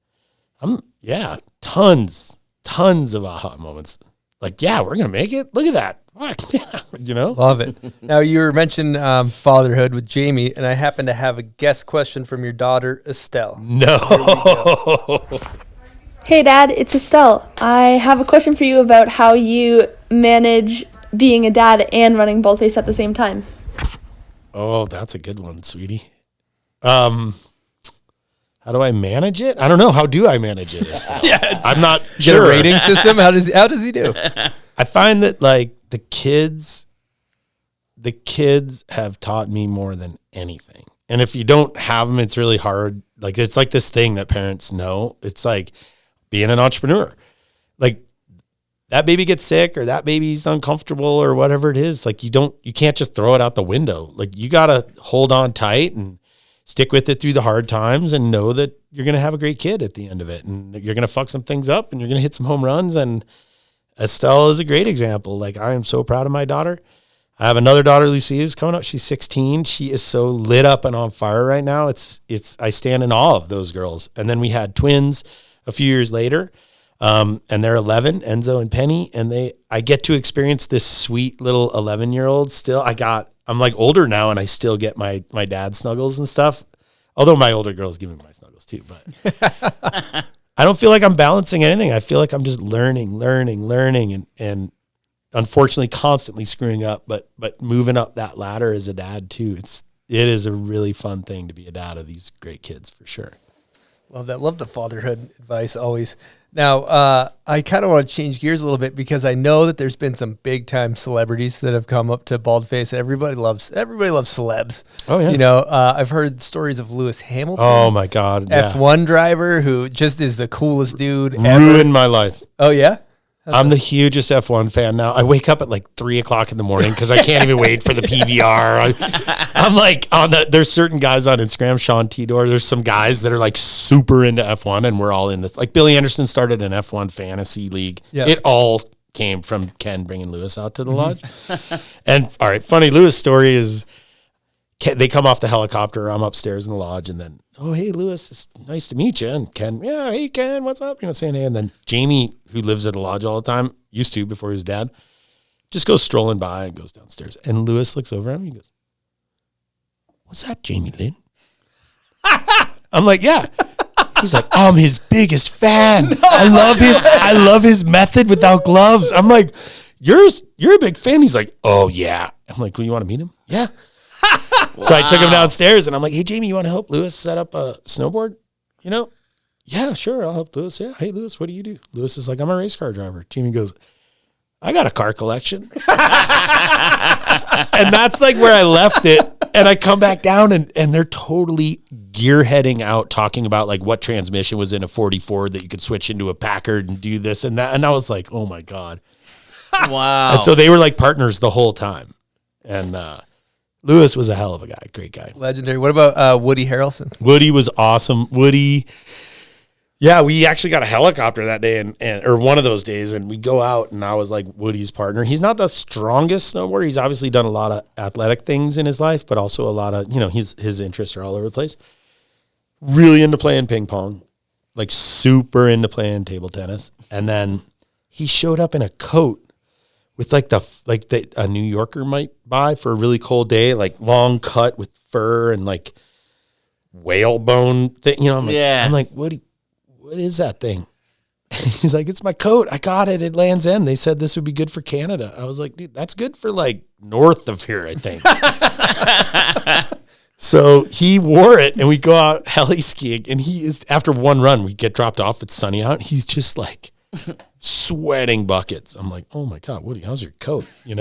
tons of aha moments. Like, yeah, we're going to make it. Look at that. Love it. Now, you were mentioning fatherhood with Jamie, and I happen to have a guest question from your daughter, Estelle. No. Hey Dad, it's Estelle. I have a question for you about how you manage being a dad and running Baldface at the same time. Oh, that's a good one, sweetie. How do I manage it? I don't know. How do I manage it, Estelle? I'm not Get sure. a rating system? How does he do? I find that like the kids have taught me more than anything. And if you don't have them, it's really hard. Like, it's like this thing that parents know. It's like being an entrepreneur. Like, that baby gets sick or that baby's uncomfortable or whatever it is. Like, you can't just throw it out the window. Like, you got to hold on tight and stick with it through the hard times and know that you're going to have a great kid at the end of it. And you're going to fuck some things up and you're going to hit some home runs. And Estelle is a great example. Like, I am so proud of my daughter. I have another daughter, Lucy, who's coming up. She's 16. She is so lit up and on fire right now. I stand in awe of those girls. And then we had twins a few years later, and they're 11, Enzo and Penny. And I get to experience this sweet little 11-year-old still. I'm like older now, and I still get my dad snuggles and stuff. Although my older girls give me my snuggles too, but I don't feel like I'm balancing anything. I feel like I'm just learning, and unfortunately constantly screwing up, but moving up that ladder as a dad too. It is a really fun thing to be a dad of these great kids for sure. Love that. Love the fatherhood advice always. Now, I kind of want to change gears a little bit because I know that there's been some big time celebrities that have come up to Baldface. Everybody loves celebs. Oh yeah. You know, I've heard stories of Lewis Hamilton. Oh my God. F1 driver who just is the coolest dude ever. Ruined my life. Oh yeah. I'm the hugest F1 fan now. I wake up at like 3:00 in the morning because I can't even wait for the PVR. I'm like there's certain guys on Instagram, Sean Tidor. There's some guys that are like super into F1 and we're all in this. Like Billy Anderson started an F1 fantasy league. Yeah. It all came from Ken bringing Lewis out to the lodge. And all right, funny Lewis story is they come off the helicopter. I'm upstairs in the lodge and then, oh, hey, Lewis, it's nice to meet you. And Ken, yeah, hey, Ken, what's up? Saying hey. And then Jamie, who lives at a lodge all the time, used to before he was dad, just goes strolling by and goes downstairs. And Lewis looks over at him and he goes, what's that, Jamie Lynn? I'm like, yeah. He's like, I'm his biggest fan. No. I love his method without gloves. I'm like, you're a big fan. He's like, oh, yeah. I'm like, well, you want to meet him? Yeah. Wow. So I took him downstairs and I'm like, hey, Jamie, you want to help Lewis set up a snowboard? Yeah, sure. I'll help Lewis. Yeah. Hey, Lewis, what do you do? Lewis is like, I'm a race car driver. Jamie goes, I got a car collection. And that's like where I left it. And I come back down and they're totally gearheading out talking about like what transmission was in a 44 that you could switch into a Packard and do this and that. And I was like, oh my God. Wow. And so they were like partners the whole time. And, Lewis was a hell of a guy. Great guy. Legendary. What about Woody Harrelson? Woody was awesome. Woody, yeah, we actually got a helicopter that day or one of those days, and we go out, and I was like Woody's partner. He's not the strongest snowboarder. He's obviously done a lot of athletic things in his life, but also a lot of, his interests are all over the place. Really into playing ping pong, like super into playing table tennis. And then he showed up in a coat with a New Yorker might buy for a really cold day, like long cut with fur and like whalebone thing. I'm like, what is that thing? He's like, it's my coat. I got it at Land's End. They said this would be good for Canada. I was like, dude, that's good for like north of here, I think. So he wore it and we go out heli skiing and he is, after one run, we get dropped off. It's sunny out. He's just like sweating buckets. I'm like, oh my God, Woody, how's your coat? He's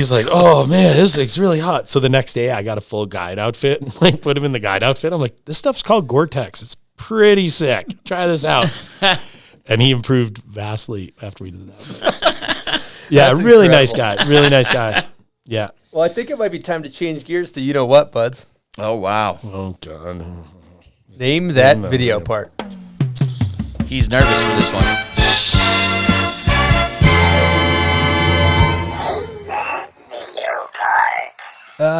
like, oh man, this thing's really hot. So the next day I got a full guide outfit and like put him in the guide outfit. I'm like, this stuff's called Gore-Tex. It's pretty sick. Try this out. And he improved vastly after we did that. Yeah, That's really incredible. Nice guy. Really nice guy. Yeah. Well, I think it might be time to change gears to you know what, buds. Oh, wow. Oh, God. Name that video part. He's nervous for this one.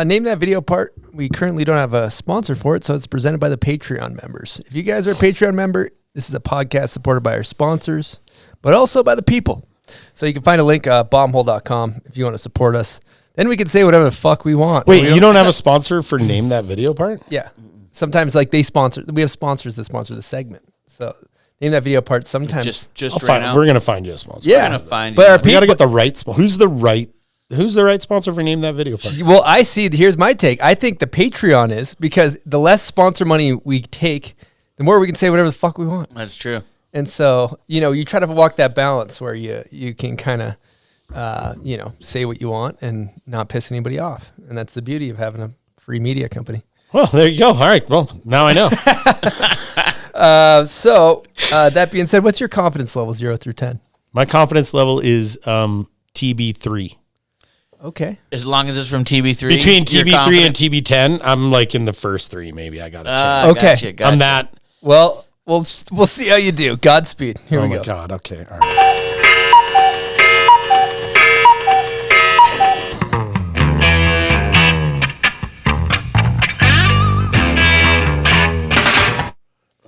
Name that video part. We currently don't have a sponsor for it, so it's presented by the Patreon members. If you guys are a Patreon member, this is a podcast supported by our sponsors, but also by the people. So you can find a link at bombhole.com if you want to support us. Then we can say whatever the fuck we want. Wait, you don't have a sponsor for Name That Video part? Yeah. Sometimes like they sponsor. We have sponsors that sponsor the segment. So Name That Video part sometimes. Just right now. We're gonna find you a sponsor. Yeah. We're gonna find But you. our We got to people- get the right sponsor. Who's the right sponsor for Name That Video part? Well, I see. Here's my take. I think the Patreon is, because the less sponsor money we take, the more we can say whatever the fuck we want. That's true. And so, you try to walk that balance where you can kind of, say what you want and not piss anybody off. And that's the beauty of having a free media company. Well, there you go. All right. Well, now I know. So that being said, what's your confidence level 0 through 10? My confidence level is TB3. Okay. As long as it's from TB3. Between you're TB3 confident? and TB10, I'm like in the first three. Maybe I got it. Okay. Gotcha. I'm that. Well, we'll see how you do. Godspeed. Here Oh we my go. God. Okay. All right.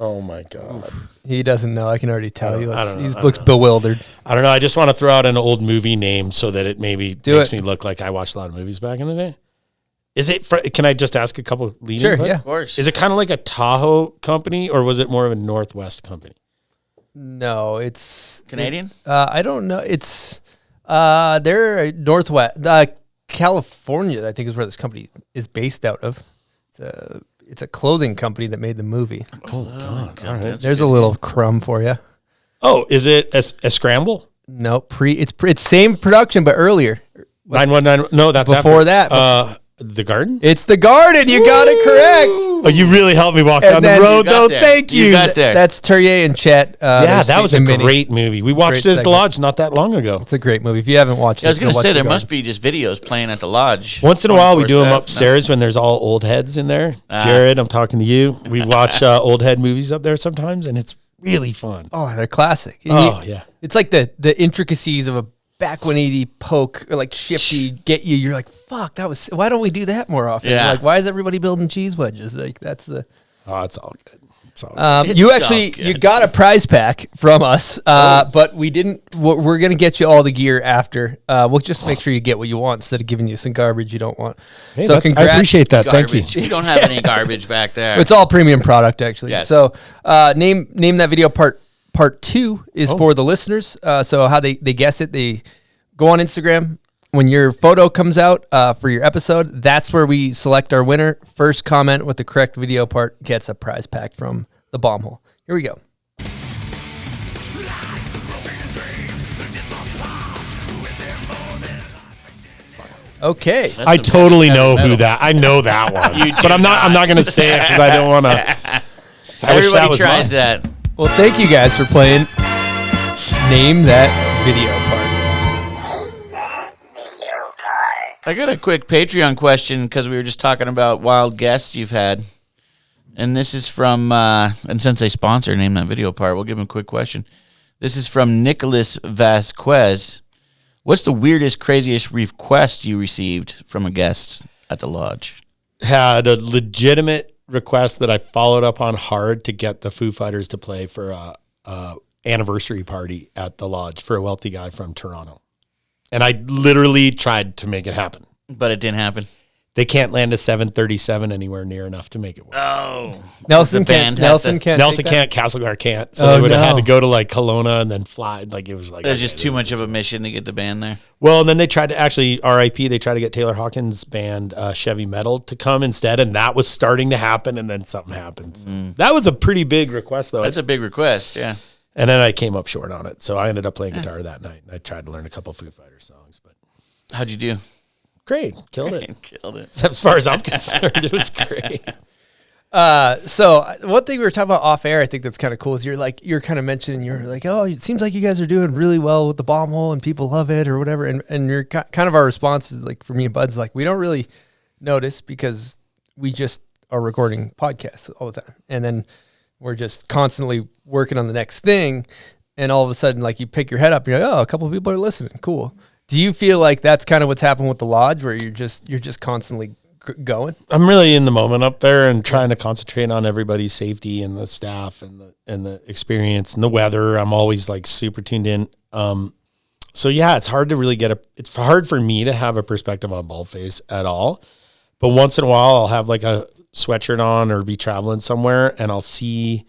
Oh my God. He doesn't know. I can already tell. He I don't know. looks bewildered. I don't know. I just want to throw out an old movie name so that it maybe makes it. me look like I watched a lot of movies back in the day. Is it? Can I just ask a couple leading? Sure, questions? yeah. Of course. Is it kind of like a Tahoe company, or was it more of a Northwest company? No, it's Canadian? I don't know. It's they're Northwest California. I think is where this company is based out of. It's a clothing company that made the movie. Oh God! All right. There's a little crumb for you. Oh, is it a scramble? No, it's same production but earlier. 919. No, that's Before after. that. The Garden. It's The Garden. You got it correct. Oh, you really helped me walk And down the then road, you got though. there. Thank you. You got there. That's Terrier and Chet. Yeah, that was a mini. great movie. We watched Great it at the segment. Lodge not that long ago. It's a great movie. If you haven't watched it, I was going to go watch say, The there Garden. must be just videos playing at the lodge. Once in a while, we do them 24/7. upstairs when there's all old heads in there. Jared, I'm talking to you. We watch old head movies up there sometimes, and it's really fun. Oh, they're classic. And Oh, yeah. It's like the intricacies of a back 180 poke or like shifty get you. You're like, fuck, why don't we do that more often? Yeah. Like, why is everybody building cheese wedges? Like, that's the. Oh, it's all good. It's all good. You It's actually so you good. got a prize pack from us, but we didn't. We're gonna get you all the gear after. We'll just make sure you get what you want instead of giving you some garbage you don't want. Hey, so I congrats. appreciate that. Thank you. Garbage. You don't have any garbage back there. It's all premium product actually. Yes. So name that video part 2 is for the listeners. So how they guess it, they go on Instagram. When your photo comes out for your episode, that's where we select our winner. First comment with the correct video part gets a prize pack from the Bomb Hole. Here we go. Okay. That's I some totally heavy know metal. who that. I know that one, You but do I'm not going to say it because I don't want to. Everybody tries that. Well, thank you guys for playing. Name that video part. I got a quick Patreon question because we were just talking about wild guests you've had. And this is from, and since they sponsor Name That Video part, we'll give them a quick question. This is from Nicholas Vasquez. What's the weirdest, craziest request you received from a guest at the lodge? Had a legitimate request that I followed up on hard to get the Foo Fighters to play for a anniversary party at the lodge for a wealthy guy from Toronto. And I literally tried to make it happen. But it didn't happen. They can't land a 737 anywhere near enough to make it work. Oh. Nelson The band can't. has to- Nelson can't. Nelson take that? can't, Castlegar can't. So Oh, they would have had no. to go to like Kelowna and then fly. Like it was like There's just too much of a mission to get the band there. Well, and then they tried to actually R.I.P. They tried to get Taylor Hawkins' band Chevy Metal to come instead, and that was starting to happen. And then something happens. That was a pretty big request, though. That's a big request, yeah. And then I came up short on it, so I ended up playing guitar that night. I tried to learn a couple Foo Fighters songs, but How'd you do? great, killed it. Killed it. As far as I'm concerned, it was great. So one thing we were talking about off air, I think that's kind of cool is you're kind of mentioning, you're like, oh, it seems like you guys are doing really well with the Bomb Hole and people love it or whatever. And you're kind of our response is like, for me and Bud's like, we don't really notice because we just are recording podcasts all the time. And then we're just constantly working on the next thing. And all of a sudden, like you pick your head up, you're like, oh, a couple of people are listening. Cool. Do you feel like that's kind of what's happened with the lodge where you're just constantly going? I'm really in the moment up there and trying to concentrate on everybody's safety and the staff and the experience and the weather. I'm always like super tuned in. So yeah, it's hard to really it's hard for me to have a perspective on Baldface at all. But once in a while I'll have like a sweatshirt on or be traveling somewhere and I'll see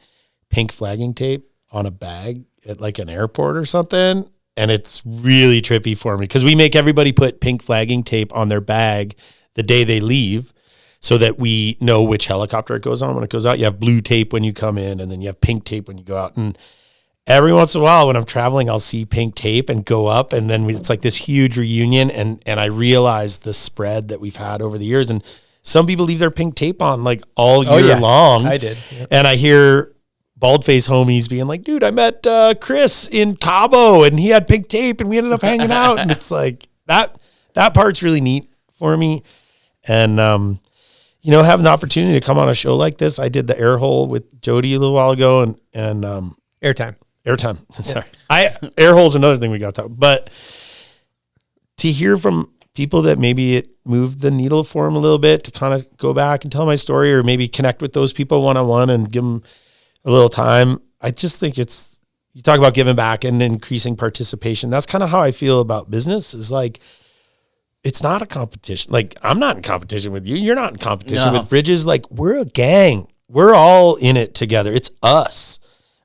pink flagging tape on a bag at like an airport or something. And it's really trippy for me because we make everybody put pink flagging tape on their bag the day they leave so that we know which helicopter it goes on when it goes out. You have blue tape when you come in, and then you have pink tape when you go out. And every once in a while when I'm traveling, I'll see pink tape and go up, and then it's like this huge reunion. And I realize the spread that we've had over the years. And some people leave their pink tape on like all year long. I did. Yeah. And I hear Baldface homies being like, dude, I met Chris in Cabo and he had pink tape and we ended up hanging out. And it's like that part's really neat for me. And, having the opportunity to come on a show like this, I did the air hole with Jody a little while ago and Airtime. Sorry. Air hole's another thing we got to talk, but to hear from people that maybe it moved the needle for them a little bit to kind of go back and tell my story or maybe connect with those people one-on-one and give them a little time. I just think you talk about giving back and increasing participation. That's kind of how I feel about business is like, it's not a competition. Like I'm not in competition with you. You're not in competition with Bridges. Like we're a gang. We're all in it together. It's us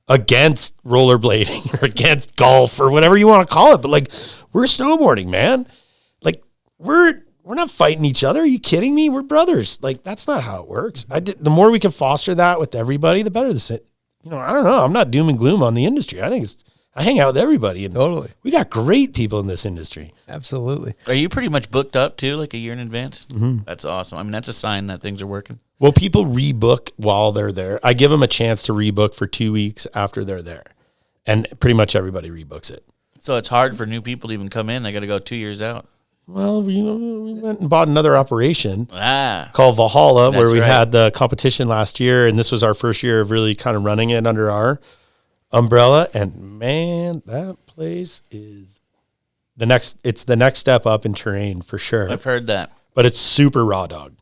against rollerblading or against golf or whatever you want to call it. But like we're snowboarding, man. Like we're not fighting each other. Are you kidding me? We're brothers. Like that's not how it works. The more we can foster that with everybody, the better I don't know. I'm not doom and gloom on the industry. I hang out with everybody. And totally. We got great people in this industry. Absolutely. Are you pretty much booked up too, like a year in advance? Mm-hmm. That's awesome. I mean, that's a sign that things are working. Well, people rebook while they're there. I give them a chance to rebook for 2 weeks after they're there. And pretty much everybody rebooks it. So it's hard for new people to even come in. They got to go 2 years out. Well, we went and bought another operation called Valhalla, That's where we right. had the competition last year. And this was our first year of really kind of running it under our umbrella. And man, that place is it's the next step up in terrain for sure. I've heard that. But it's super raw dog.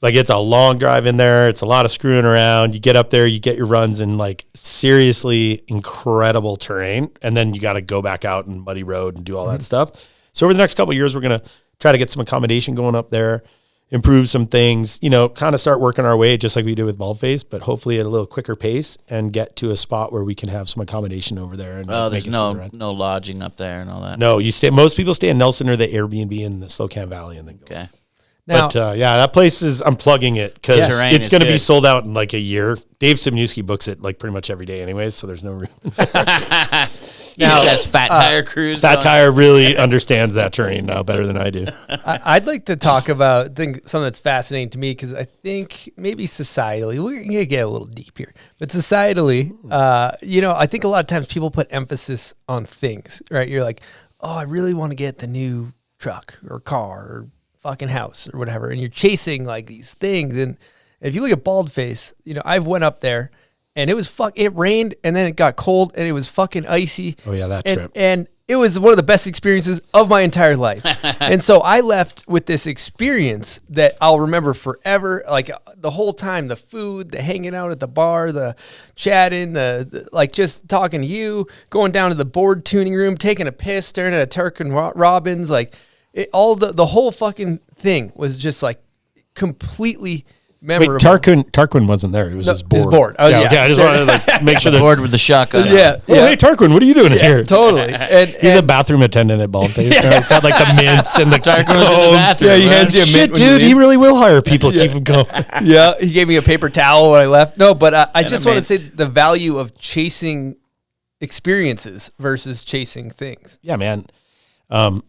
Like it's a long drive in there. It's a lot of screwing around. You get up there, you get your runs in like seriously incredible terrain. And then you got to go back out and muddy road and do all that stuff. So over the next couple of years, we're going to try to get some accommodation going up there, improve some things, kind of start working our way just like we did with Baldface, but hopefully at a little quicker pace and get to a spot where we can have some accommodation over there. And there's no lodging up there and all that. No, most people stay in Nelson or the Airbnb in the Slocan Valley and then go. Okay. Now, but that place I'm plugging it because it's going to be good. sold out in like a year. Dave Simnewski books it like pretty much every day anyways, so there's no room. He just has Fat Tire Cruise. Fat Tire really understands that terrain now better than I do. I'd like to talk about something that's fascinating to me because I think maybe societally, we're going to get a little deep here, but societally, I think a lot of times people put emphasis on things, right? You're like, oh, I really want to get the new truck or car or fucking house or whatever, and you're chasing like these things. And if you look at Baldface, I've went up there and it rained and then it got cold and it was fucking icy. Oh yeah, that trip. And it was one of the best experiences of my entire life. And so I left with this experience that I'll remember forever. Like the whole time, the food, the hanging out at the bar, the chatting, the like just talking to you, going down to the board tuning room, taking a piss, staring at a Turkin Robbins, like the whole fucking thing was just like completely memorable. Wait, Tarquin wasn't there. It was his board. His board. Oh, yeah. I just wanted to make sure The board with the shotgun. Yeah. Oh, hey, Tarquin, what are you doing here? Totally. And He's a bathroom attendant at Baldface. He's got like the mints and the Tarquin was in the combs. bathroom, Yeah, he right? hands you a mint Shit, when you dude, leave. he really will hire people. Keep him going. Yeah, he gave me a paper towel when I left. No, but I just a want to mint. say the value of chasing experiences versus chasing things. Yeah, man.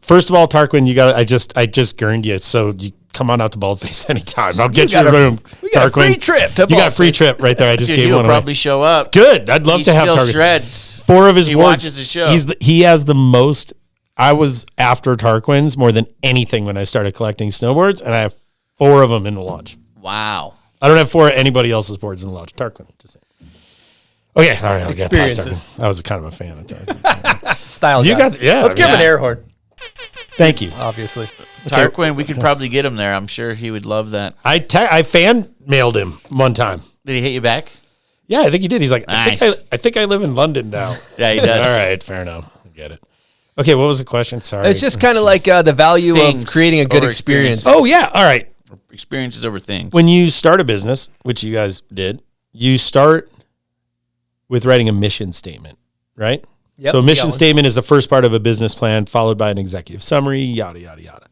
First of all, Tarquin, I just gurned you, so you come on out to Baldface anytime. I'll get you a room. We got a free trip to You got a free Baldface. trip right there. I just Dude, gave he'll one probably away. show up. Good. I'd love He to have still Tarquin. shreds. 4 of his He boards. watches the show. He has the most. I was after Tarquin's more than anything when I started collecting snowboards, and I have 4 of them in the lodge. Wow. I don't have 4 of anybody else's boards in the lodge. Tarquin. Just saying. Okay, all right. I'll get past Experiences. Tarquin. I was kind of a fan of Tarquin. Style You guy. got- yeah, Let's give him an yeah. air horn, Thank you. obviously. Tarquin, we could probably get him there. I'm sure he would love that. I fan mailed him one time. Did he hit you back? Yeah, I think he did. He's like, Nice. I think I live in London now. Yeah, he does. All right, fair enough. I get it. Okay, what was the question? Sorry. It's just kind of like the value Things of creating a good over experience. Oh, yeah. All right. Experiences over things. When you start a business, which you guys did, you start with writing a mission statement, right? Yep, So a we got mission one. statement is the first part of a business plan, followed by an executive summary, yada, yada, yada.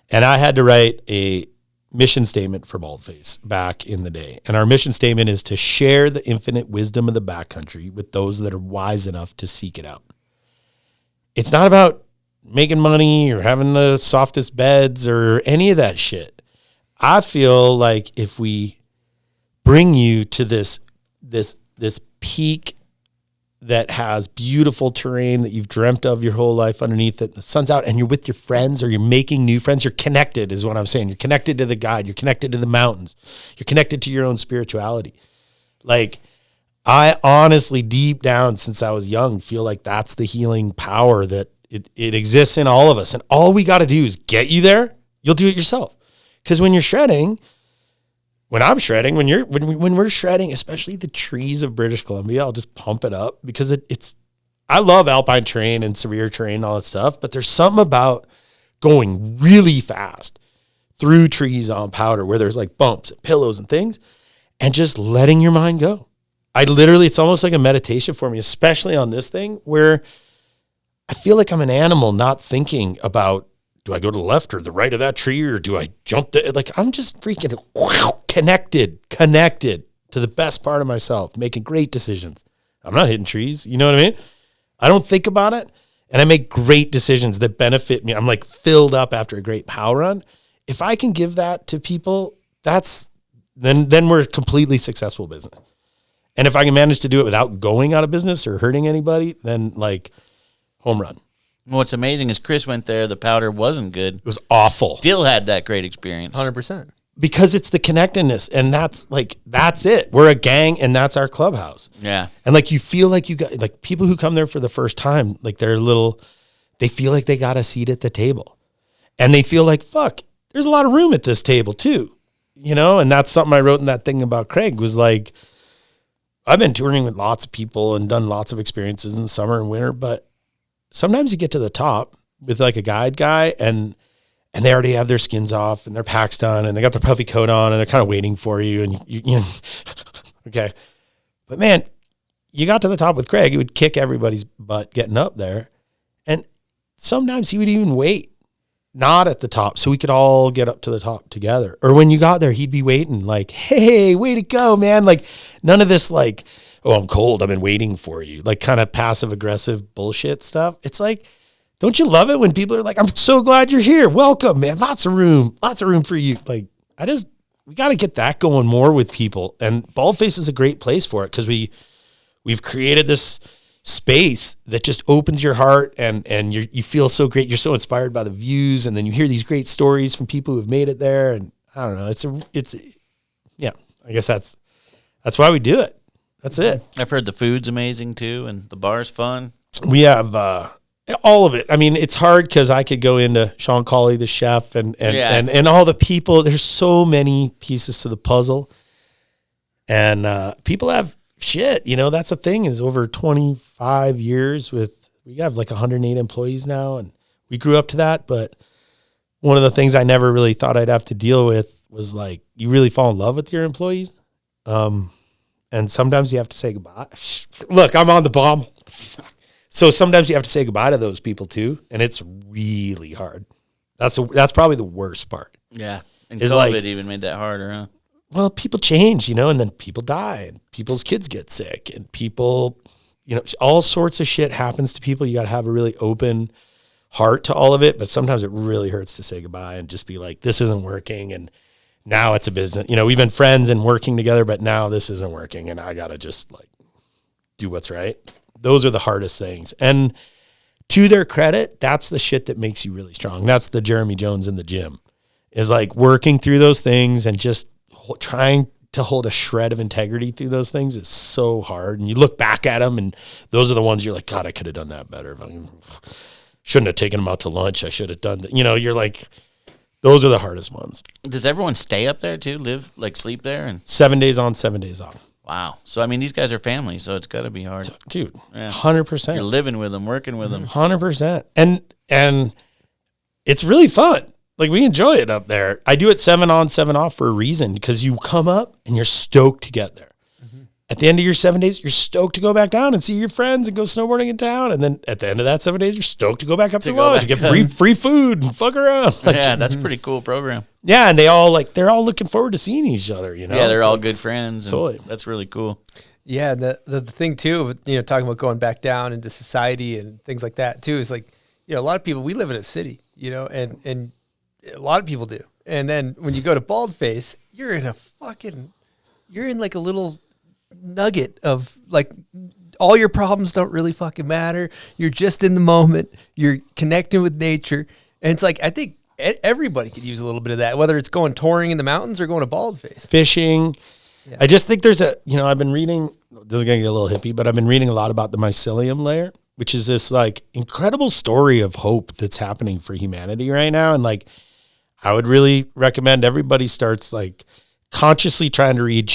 And I had to write a mission statement for Baldface back in the day. And our mission statement is to share the infinite wisdom of the backcountry with those that are wise enough to seek it out. It's not about making money or having the softest beds or any of that shit. I feel like if we bring you to this peak that has beautiful terrain that you've dreamt of your whole life underneath it, the sun's out and you're with your friends or you're making new friends, you're connected is what I'm saying. You're connected to the guide. You're connected to the mountains. You're connected to your own spirituality. Like, I honestly, deep down since I was young, feel like that's the healing power that it exists in all of us. And all we got to do is get you there. You'll do it yourself. Because when you're shredding, when I'm shredding, when we're shredding, especially the trees of British Columbia, I'll just pump it up because it's, I love alpine terrain and severe terrain, all that stuff, but there's something about going really fast through trees on powder where there's like bumps and pillows and things and just letting your mind go. It's almost like a meditation for me, especially on this thing where I feel like I'm an animal not thinking about, do I go to the left or the right of that tree or do I jump there? Like, I'm just freaking connected to the best part of myself, making great decisions. I'm not hitting trees. You know what I mean? I don't think about it and I make great decisions that benefit me. I'm like filled up after a great pow run. If I can give that to people, then we're a completely successful business. And if I can manage to do it without going out of business or hurting anybody, then like home run. What's amazing is Chris went there. The powder wasn't good. It was awful. Still had that great experience. 100%. Because it's the connectedness, and that's it. We're a gang, and that's our clubhouse. Yeah. And like you feel like you got like people who come there for the first time, like they feel like they got a seat at the table, and they feel like fuck. There's a lot of room at this table too, you know. And that's something I wrote in that thing about Craig was like, I've been touring with lots of people and done lots of experiences in the summer and winter, but sometimes you get to the top with like a guide guy and they already have their skins off and their packs done and they got their puffy coat on and they're kind of waiting for you and you know, okay. But man, you got to the top with Craig, he would kick everybody's butt getting up there. And sometimes he would even wait, not at the top, so we could all get up to the top together. Or when you got there, he'd be waiting like, hey, way to go, man. Like none of this like, oh, I'm cold, I've been waiting for you. Like kind of passive aggressive bullshit stuff. It's like, don't you love it when people are like, I'm so glad you're here. Welcome, man. Lots of room for you. Like we got to get that going more with people. And Baldface is a great place for it because we've created this space that just opens your heart and you feel so great. You're so inspired by the views. And then you hear these great stories from people who've made it there. And I don't know, I guess that's why we do it. That's it. I've heard the food's amazing too. And the bar's fun. We have, all of it. I mean, it's hard because I could go into Sean Colley, the chef, and all the people. There's so many pieces to the puzzle, and people have shit. You know, that's the thing. Is over 25 years we have like 108 employees now, and we grew up to that. But one of the things I never really thought I'd have to deal with was like you really fall in love with your employees, and sometimes you have to say goodbye. Look, I'm on the bomb. So sometimes you have to say goodbye to those people too, and it's really hard. That's probably the worst part. Yeah, and is COVID like, even made that harder, huh? Well, people change, you know, and then people die, and people's kids get sick, and people, you know, all sorts of shit happens to people. You got to have a really open heart to all of it, but sometimes it really hurts to say goodbye and just be like, this isn't working, and now it's a business. You know, we've been friends and working together, but now this isn't working, and I got to just like do what's right. Those are the hardest things. And to their credit, that's the shit that makes you really strong. That's the Jeremy Jones in the gym, is like working through those things and just trying to hold a shred of integrity through those things is so hard. And you look back at them and those are the ones you're like, God, I could have done that better. Shouldn't have taken them out to lunch. I should have done that. You know, you're like, those are the hardest ones. Does everyone stay up there too? Sleep there? And 7 days on, 7 days off. Wow. So, I mean, these guys are family, so it's got to be hard. Dude, yeah. 100%. You're living with them, working with them. 100%. And it's really fun. Like, we enjoy it up there. I do it 7 on, 7 off for a reason, because you come up and you're stoked to get there. Mm-hmm. At the end of your 7 days, you're stoked to go back down and see your friends and go snowboarding in town. And then at the end of that 7 days, you're stoked to go back up to the lodge and get free food and fuck around. Like, yeah, that's a pretty cool program. Yeah, and they're all looking forward to seeing each other, you know? Yeah, they're all good friends. And Totally. That's really cool. Yeah, the thing too, talking about going back down into society and things like that too, is like, a lot of people, we live in a city, and a lot of people do. And then when you go to Baldface, you're in like a little nugget of like all your problems don't really fucking matter. You're just in the moment. You're connecting with nature. And it's like, I think everybody could use a little bit of that, whether it's going touring in the mountains or going to Baldface. Fishing. Yeah. I just think there's I've been reading, this is going to get a little hippie, but I've been reading a lot about the mycelium layer, which is this like incredible story of hope that's happening for humanity right now. And like, I would really recommend everybody starts like consciously trying to read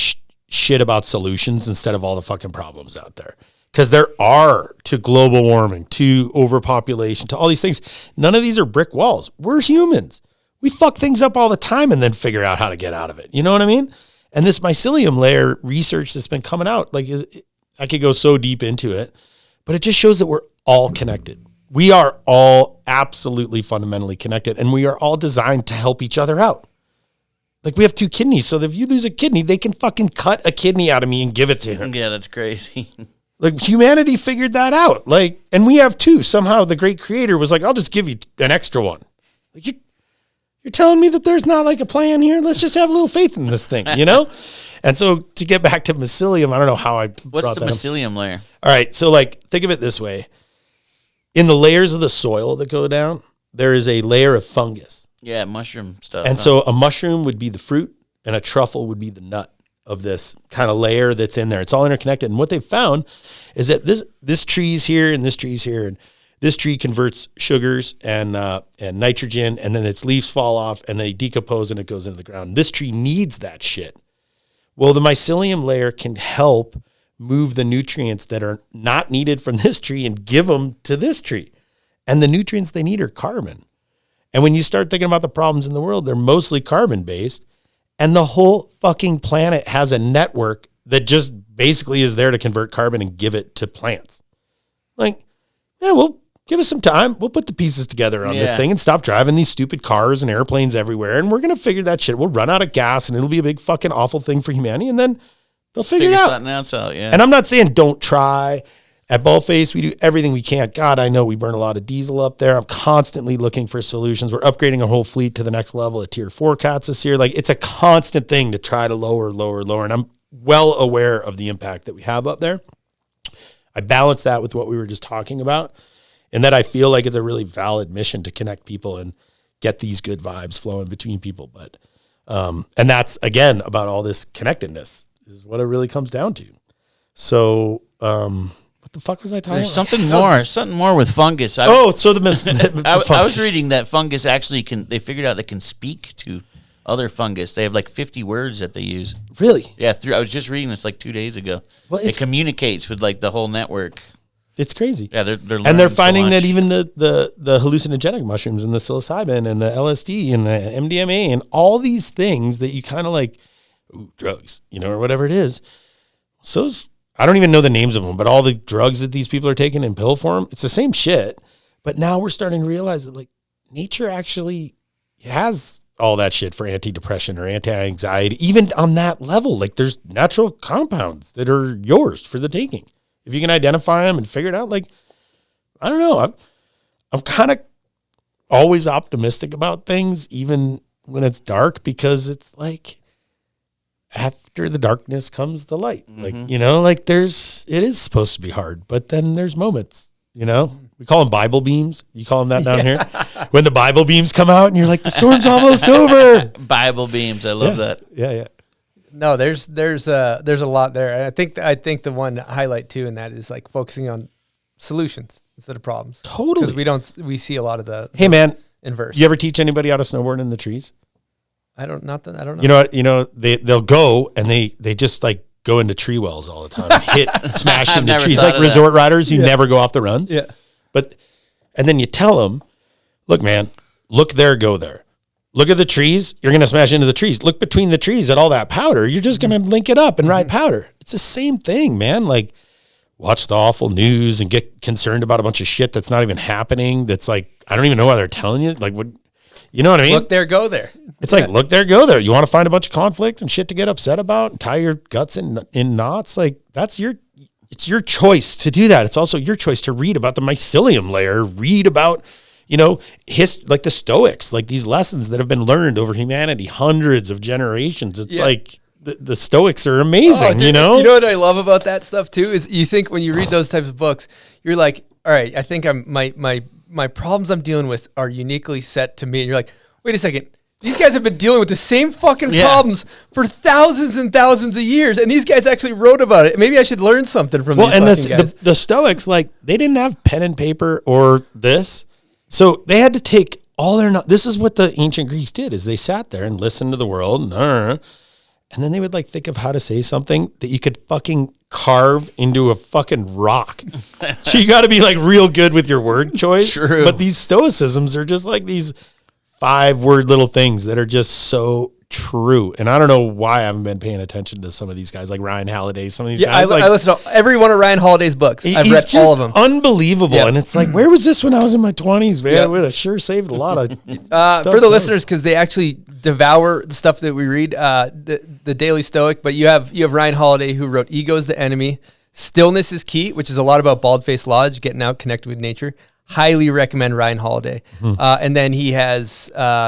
shit about solutions instead of all the fucking problems out there. Because there are, to global warming, to overpopulation, to all these things. None of these are brick walls. We're humans. We fuck things up all the time and then figure out how to get out of it. You know what I mean? And this mycelium layer research that's been coming out, like I could go so deep into it, but it just shows that we're all connected. We are all absolutely fundamentally connected, and we are all designed to help each other out. Like, we have 2 kidneys, so if you lose a kidney, they can fucking cut a kidney out of me and give it to him. Yeah, that's crazy. Like, humanity figured that out. Like, and we have 2. Somehow the great creator was like, I'll just give you an extra one. Like, you're telling me that there's not like a plan here? Let's just have a little faith in this thing, you know? And so to get back to mycelium, I don't know how I What's brought the that mycelium layer? All right, so like, think of it this way. In the layers of the soil that go down, there is a layer of fungus. Yeah, mushroom stuff. And so a mushroom would be the fruit and a truffle would be the nut of this kind of layer that's in there. It's all interconnected. And what they've found is that this tree's here and this tree's here, and this tree converts sugars and nitrogen, and then its leaves fall off and they decompose and it goes into the ground. This tree needs that shit. Well, the mycelium layer can help move the nutrients that are not needed from this tree and give them to this tree. And the nutrients they need are carbon. And when you start thinking about the problems in the world, they're mostly carbon-based. And the whole fucking planet has a network that just basically is there to convert carbon and give it to plants. Like, yeah, well, give us some time. We'll put the pieces together on this thing and stop driving these stupid cars and airplanes everywhere. And we're going to figure that shit. We'll run out of gas and it'll be a big fucking awful thing for humanity. And then they'll figure it out. Something else out, yeah. And I'm not saying don't try. At Baldface, we do everything we can. God, I know we burn a lot of diesel up there. I'm constantly looking for solutions. We're upgrading our whole fleet to the next level at Tier 4 cats this year. Like, it's a constant thing to try to lower. And I'm well aware of the impact that we have up there. I balance that with what we were just talking about, and that I feel like it's a really valid mission to connect people and get these good vibes flowing between people. But, and that's, again, about all this connectedness is what it really comes down to. So, what the fuck was I talking There's about? something more with fungus. I was reading that fungus actually they figured out they can speak to other fungus. They have like 50 words that they use. Really? Yeah, I was just reading this like 2 days ago. Well, it communicates with like the whole network. It's crazy. Yeah, they're learning and they're finding so that even the hallucinogenic mushrooms and the psilocybin and the LSD and the MDMA and all these things that you kind of like, drugs, or whatever it is. So I don't even know the names of them, but all the drugs that these people are taking in pill form, it's the same shit. But now we're starting to realize that like nature actually has all that shit for antidepressant or anti-anxiety, even on that level. Like, there's natural compounds that are yours for the taking. If you can identify them and figure it out, like, I don't know. I'm kind of always optimistic about things, even when it's dark, because it's like, after the darkness comes the light. Like, like it is supposed to be hard, but then there's moments, we call them Bible beams. You call them that down here? When the Bible beams come out and you're like, the storm's almost over. Bible beams. I love that. Yeah. No, there's a lot there. And I think the one highlight too in that is like focusing on solutions instead of problems. Totally. Because we see a lot of the Hey man, inverse. You ever teach anybody how to snowboard in the trees? I don't know. They'll go and they just like go into tree wells all the time, and smash into trees like resort riders. You never go off the run. Yeah. And then you tell them, look, man, look there, go there. Look at the trees. You're going to smash into the trees. Look between the trees at all that powder. You're just going to link it up and ride powder. It's the same thing, man. Like, watch the awful news and get concerned about a bunch of shit that's not even happening. That's like, I don't even know why they're telling you. Like, what, you know what I mean? Look there, go there. It's like, look there, go there. You want to find a bunch of conflict and shit to get upset about and tie your guts in knots? Like, it's your choice to do that. It's also your choice to read about the mycelium layer, read about, like the Stoics, like these lessons that have been learned over humanity, hundreds of generations. It's like, the Stoics are amazing, dude, You know what I love about that stuff too is you think when you read those types of books, you're like, all right, I think my problems I'm dealing with are uniquely set to me. And you're like, wait a second, these guys have been dealing with the same fucking problems for thousands and thousands of years, and these guys actually wrote about it. Maybe I should learn something from these fucking guys. The Stoics, like, they didn't have pen and paper or this, so they had to take all their. This is what the ancient Greeks did: is they sat there and listened to the world. And then they would like think of how to say something that you could fucking carve into a fucking rock. So you got to be like real good with your word choice. True. But these stoicisms are just like these 5-word little things that are just so true. And I don't know why I haven't been paying attention to some of these guys, like Ryan Halliday, some of these guys. I listen to every one of Ryan Holiday's books. I've read all of them. Unbelievable. Yep. And it's like, where was this when I was in my 20s, man? Yep. I would have sure saved a lot of stuff. For the listeners, because they actually devour the stuff that we read, the Daily Stoic, but you have Ryan Holiday, who wrote Ego is the Enemy, Stillness is Key, which is a lot about Baldface Lodge, getting out, connected with nature. Highly recommend Ryan Holiday. And then he has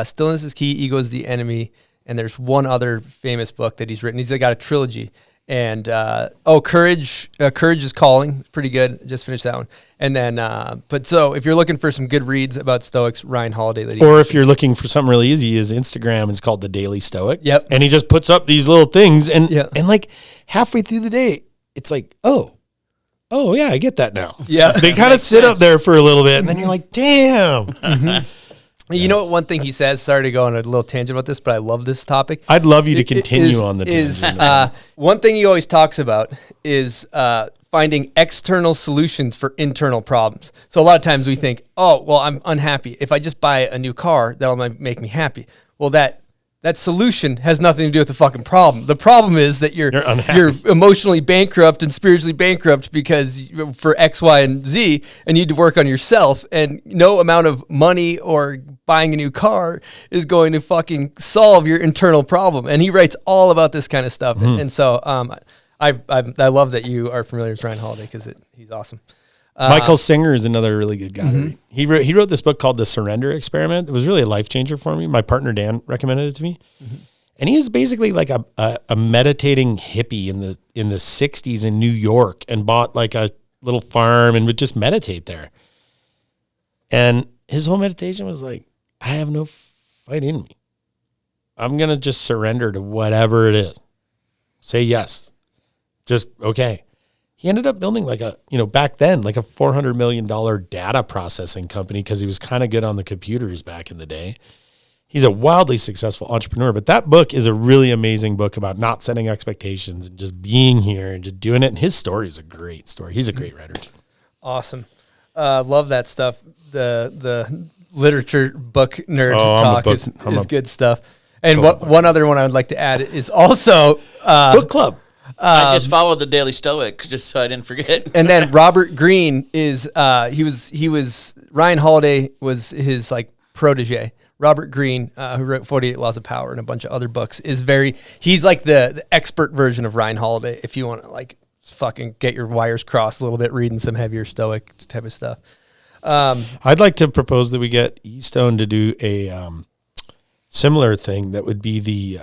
Stillness is Key, Ego is the Enemy, and there's one other famous book that he's written. He's got a trilogy. And Courage is Calling, pretty good. Just finished that one. And then, but so if you're looking for some good reads about Stoics, Ryan Holiday. Or if you're looking for something really easy, his Instagram is called The Daily Stoic. Yep. And he just puts up these little things, and like halfway through the day, it's like, oh yeah, I get that now. Yeah. They kind of sit up there for a little bit, and then you're like, damn. You know what? One thing he says. Sorry to go on a little tangent about this, but I love this topic. I'd love you to continue on the tangent. One thing he always talks about is finding external solutions for internal problems. So a lot of times we think, oh, well, I'm unhappy. If I just buy a new car, that'll make me happy. Well, that solution has nothing to do with the fucking problem. The problem is that you're emotionally bankrupt and spiritually bankrupt because for X, Y, and Z, and you need to work on yourself. And no amount of money or buying a new car is going to fucking solve your internal problem. And he writes all about this kind of stuff. And so I love that you are familiar with Ryan Holiday because he's awesome. Michael Singer is another really good guy. He wrote this book called The Surrender Experiment. It was really a life changer for me. My partner Dan recommended it to me, and he was basically like a meditating hippie in the 60s in New York, and bought like a little farm and would just meditate there. And his whole meditation was like, I have no fight in me. I'm gonna just surrender to whatever it is. Say yes. Just okay. He ended up building back then, like a $400 million data processing company because he was kind of good on the computers back in the day. He's a wildly successful entrepreneur, but that book is a really amazing book about not setting expectations and just being here and just doing it. And his story is a great story. He's a great writer. Awesome. Love that stuff. The literature book nerd talk is good stuff. And one other one I would like to add is also book club. I just followed the Daily Stoic just so I didn't forget. And then Robert Greene is he was Ryan Holiday was his like protege. Robert Greene, who wrote 48 Laws of Power and a bunch of other books, he's like the expert version of Ryan Holiday. If you want to like fucking get your wires crossed a little bit, reading some heavier Stoic type of stuff. I'd like to propose that we get E-Stone to do a similar thing that would be the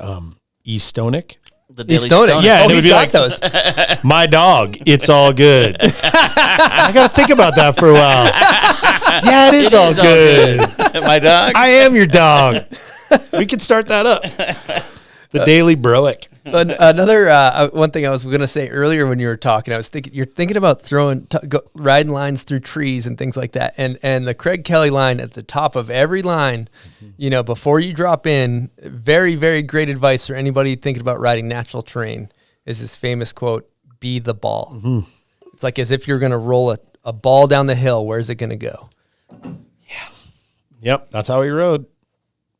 E-Stonic. The Daily Stoic. Yeah, and it would be like those. My dog, it's all good. I got to think about that for a while. Yeah, it is all good. My dog. I am your dog. We could start that up. The Daily Broic. Another one thing I was going to say earlier when you were talking, I was thinking you're thinking about riding lines through trees and things like that, and the Craig Kelly line at the top of every line, before you drop in, very, very great advice for anybody thinking about riding natural terrain is this famous quote: "Be the ball." It's like as if you're going to roll a ball down the hill. Where's it going to go? Yeah. Yep, that's how he rode.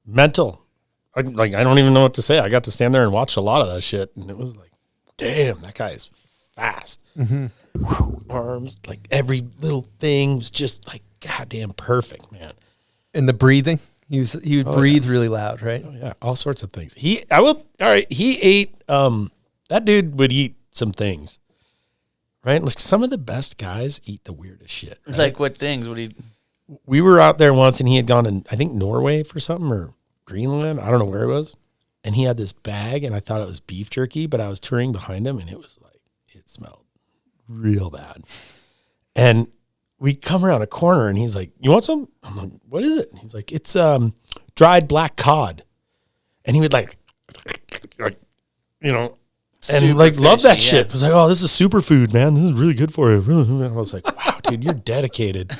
Mental. I don't even know what to say. I got to stand there and watch a lot of that shit, and it was like, damn, that guy is fast. Arms, like every little thing was just like goddamn perfect, man. And the breathing, he would breathe really loud, right? Oh, yeah, all sorts of things. He ate. That dude would eat some things, right? Like some of the best guys eat the weirdest shit. Right? Like what things? What do you? We were out there once, and he had gone in, I think, Norway for something or Greenland. I don't know where it was. And he had this bag, and I thought it was beef jerky, but I was touring behind him, and it was like, it smelled real bad. And we come around a corner, and he's like, "You want some?" I'm like, "What is it?" And he's like, "It's dried black cod." And he would like, you know, and Super like love that fishy, yeah. shit. I was like, "Oh, this is superfood, man. This is really good for you." I was like, "Wow, dude, you're dedicated."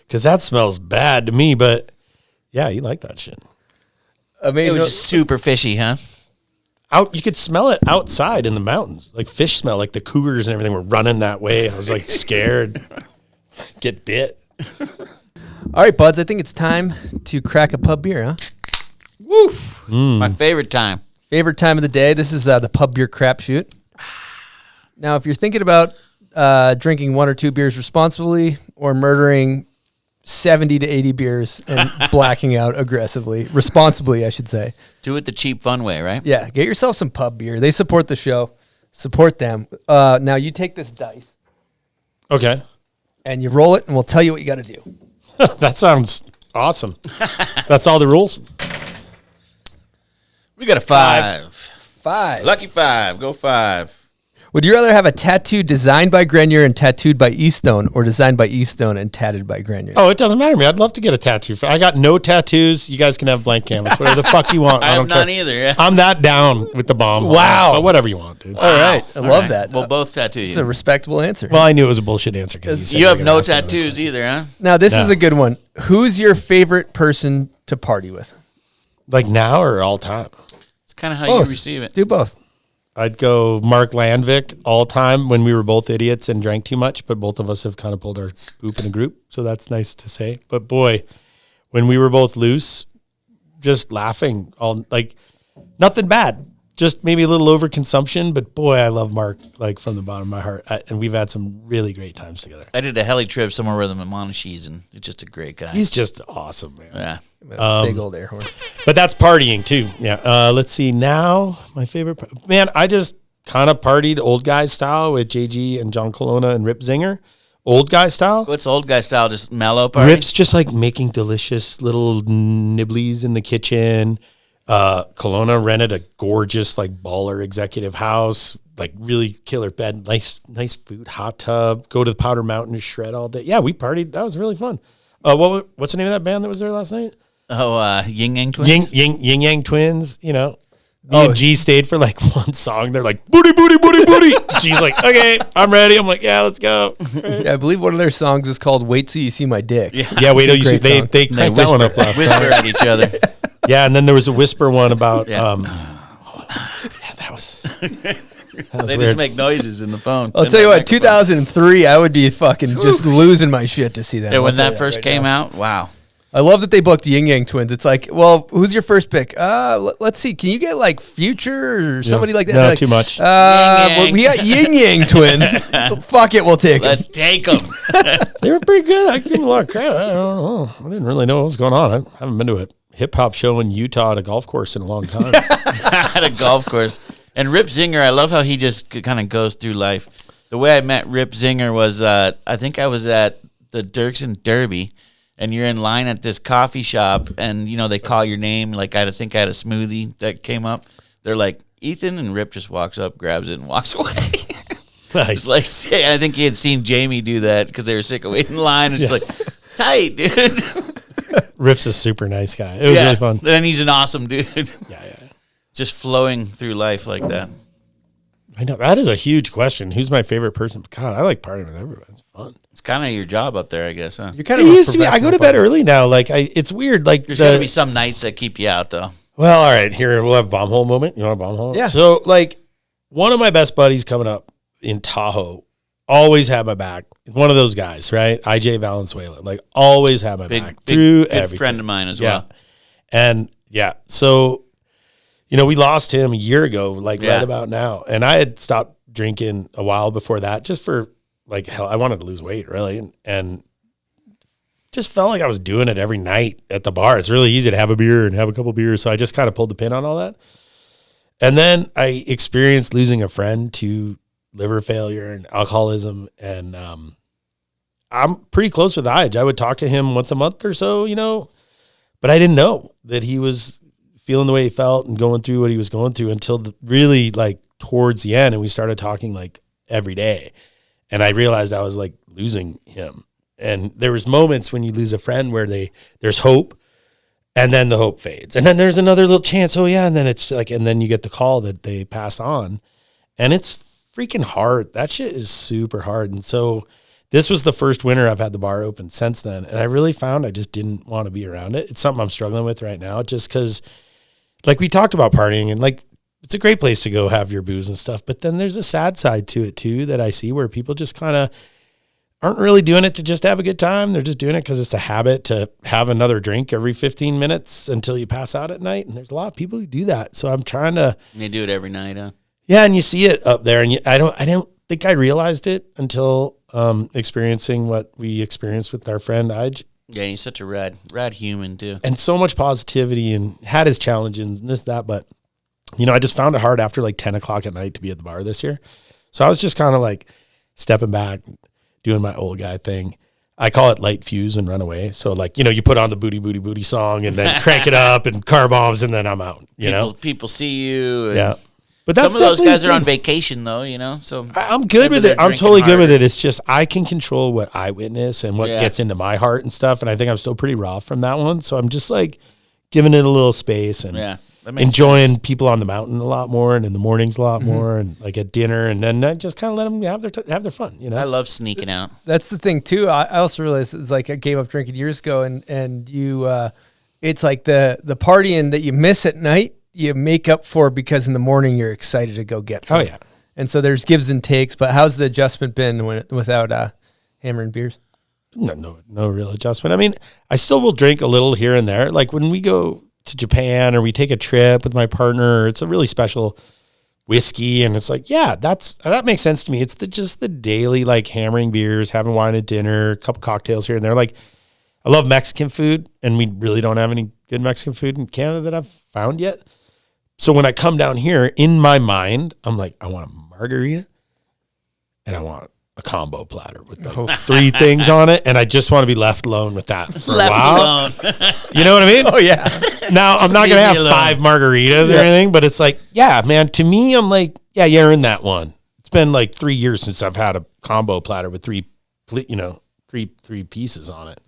Because that smells bad to me, but yeah, you like that shit. It Amazing. was just super fishy, huh? Out, you could smell it outside in the mountains, like fish smell, like the cougars and everything were running that way. I was like scared, get bit. All right, buds, I think it's time to crack a pub beer, huh? Woo! My favorite time. Favorite time of the day. This is the pub beer crapshoot. Now, if you're thinking about drinking 1 or 2 beers responsibly or murdering 70 to 80 beers and blacking out responsibly, I should say. Do it the cheap, fun way, right? Yeah, get yourself some pub beer. They support the show. Support them. Now, you take this dice Okay. and you roll it, and we'll tell you what you got to do. That sounds awesome. That's all the rules? We got a 5. 5. Lucky 5. Go 5. Would you rather have a tattoo designed by Grenier and tattooed by Eastone, or designed by Eastone and tatted by Grenier? Oh, it doesn't matter to me. I'd love to get a tattoo. I got no tattoos. You guys can have blank canvas. Whatever the fuck you want. I don't have none care. either, yeah. I'm that down with the bomb. Wow. But whatever you want, dude. All right. I love that. We'll both tattoo It's you. a respectable answer. Well, I knew it was a bullshit answer because You have no tattoos either, huh? Now, this No. is a good one. Who's your favorite person to party with? Like now or all time? It's kind of how Both. you receive it. Do both. I'd go Mark Landvik all time when we were both idiots and drank too much, but both of us have kind of pulled our poop in a group. So that's nice to say. But boy, when we were both loose, just laughing, all like nothing bad, just maybe a little overconsumption. But boy, I love Mark like from the bottom of my heart. And we've had some really great times together. I did a heli trip somewhere with him in Monashees, and it's just a great guy. He's just awesome, man. yeah. Big old air horn. But that's partying too. Yeah. Let's see. Now, my favorite man. I just kind of partied old guy style with JG and John Colonna and Rip Zinger. Old guy style. What's old guy style? Just mellow party? Rip's just like making delicious little nibblies in the kitchen. Kelowna rented a gorgeous like baller executive house, like really killer bed, nice food, hot tub. Go to the Powder Mountain to shred all day. Yeah, we partied. That was really fun. What's the name of that band that was there last night? Oh, Yin Yang Twins? Yin Yang Twins. You know, me and G stayed for like one song. They're like booty booty booty booty. G's like, okay, I'm ready. I'm like, yeah, let's go. Yeah, I believe one of their songs is called "Wait Till You See My Dick." Yeah, wait till you see. They cranked that one up last Whisper time. at each other. Yeah, and then there was a whisper one about. Yeah. That was They weird. just make noises in the phone. I'll in tell you the what, microphone. 2003, I would be fucking just losing my shit to see that. Yeah, I'll when tell that you first right came now. out, wow. I love that they booked Yin Yang Twins. It's like, well, who's your first pick? Let's see. Can you get like Future or somebody like that? No, They're like, too much. Well, we got Yin Yang Twins. Fuck it, we'll take them. Let's take them. They were pretty good. I gave them a lot of credit. I don't know. I didn't really know what was going on. I haven't been to a hip hop show in Utah at a golf course in a long time. At a golf course. And Rip Zinger, I love how he just kind of goes through life. The way I met Rip Zinger was, I think I was at the Dirksen Derby, and you're in line at this coffee shop, and, you know, they call your name. Like, I think I had a smoothie that came up. They're like, Ethan, and Rip just walks up, grabs it, and walks away. Nice. It's like, I think he had seen Jamie do that because they were sick of waiting in line. It's like, tight, dude. Rip's a super nice guy. It was really fun. And he's an awesome dude. Yeah. Just flowing through life like that. I know that is a huge question. Who's my favorite person? God, I like partying with everybody. It's fun. It's kind of your job up there, I guess, huh? You're kind It of a used to be. I go to bed professional early now. Like it's weird. Like There's got to be some nights that keep you out, though. Well, all right. Here we'll have a bomb hole moment. You want a bomb hole? Yeah. So like one of my best buddies coming up in Tahoe always had my back. One of those guys, right? IJ Valenzuela, like always had my back through good everything. friend of mine as Yeah. well. And yeah, so, you know, we lost him a year ago, like Yeah. right about now. And I had stopped drinking a while before that, just for like hell. I wanted to lose weight really, and just felt like I was doing it every night at the bar. It's really easy to have a beer and have a couple beers, so I just kind of pulled the pin on all that. And then I experienced losing a friend to liver failure and alcoholism, and I'm pretty close with Ige. I would talk to him once a month or so, but I didn't know that he was feeling the way he felt and going through what he was going through until really like towards the end, and we started talking like every day, and I realized I was like losing him. And there was moments when you lose a friend where there's hope, and then the hope fades, and then there's another little chance. Oh yeah, and then it's like, and then you get the call that they pass on, and it's freaking hard. That shit is super hard. And so this was the first winter I've had the bar open since then, and I really found I just didn't want to be around it. It's something I'm struggling with right now, just because, like we talked about partying, and like it's a great place to go have your booze and stuff, but then there's a sad side to it too that I see where people just kind of aren't really doing it to just have a good time. They're just doing it because it's a habit to have another drink every 15 minutes until you pass out at night. And there's a lot of people who do that. So I'm trying to. They do it every night, huh? Yeah, and you see it up there, and I don't think I realized it until experiencing what we experienced with our friend Ige. Yeah, he's such a rad human too, and so much positivity, and had his challenges and this that. But I just found it hard after like 10 o'clock at night to be at the bar this year. So I was just kind of like stepping back, doing my old guy thing. I call it light fuse and run away. So like, you put on the booty, booty, booty song and then crank it up and car bombs, and then I'm out, People see you. Yeah. But that's some of those guys are on vacation though, so. I'm good with it. I'm totally good with it. It's just, I can control what I witness and what gets into my heart and stuff. And I think I'm still pretty raw from that one. So I'm just like giving it a little space and enjoying people on the mountain a lot more, and in the mornings a lot more, and like at dinner, and then I just kind of let them have their fun. I love sneaking out. That's the thing too. I also realized it's like I gave up drinking years ago, and you, it's like the partying that you miss at night, you make up for because in the morning you're excited to go get some. Oh yeah. And so there's gives and takes. But how's the adjustment been without hammering beers? No real adjustment. I mean, I still will drink a little here and there. Like when we go to Japan or we take a trip with my partner, it's a really special whiskey, and it's like, yeah, that makes sense to me. It's just the daily like hammering beers, having wine at dinner, a couple cocktails here and there. Like I love Mexican food, and we really don't have any good Mexican food in Canada that I've found yet. So when I come down here, in my mind, I'm like, I want a margarita and I want a combo platter with like 3 things on it, and I just want to be left alone with that for a while. Alone. You know what I mean? Oh yeah. Now I'm not gonna have 5 margaritas or anything, but it's like, yeah, man. To me, I'm like, yeah, you're in that one. It's been like 3 years since I've had a combo platter with three pieces on it.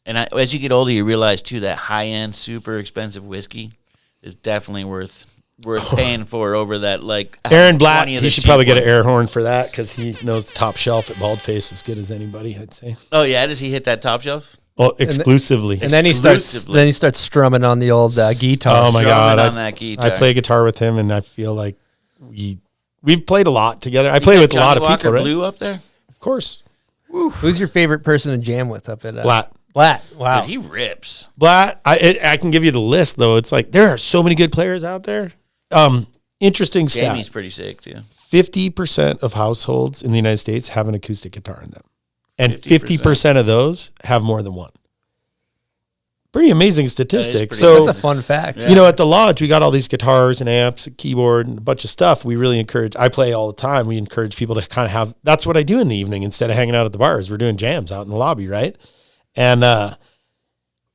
And as you get older, you realize too that high end, super expensive whiskey is definitely worth paying for over that like Aaron Blatt. He should probably get an air horn for that because he knows the top shelf at Baldface as good as anybody, I'd say. Oh yeah, does he hit that top shelf? Well, exclusively. And then he starts strumming on the old guitar. Oh my God, on that guitar. I play guitar with him, and I feel like we've played a lot together. I play with a lot of people. Right? Blue up there, of course. Woo. Who's your favorite person to jam with up at Blatt? Wow, dude, he rips. Blatt. I can give you the list though. It's like there are so many good players out there. Interesting stat. Jamie's pretty sick too. 50% of households in the United States have an acoustic guitar in them, and 50% of those have more than one. Pretty amazing statistic. So that's a fun fact. Yeah. At the lodge, we got all these guitars and amps, a keyboard, and a bunch of stuff. We really encourage. I play all the time. We encourage people to kind of have. That's what I do in the evening instead of hanging out at the bars. We're doing jams out in the lobby, right? And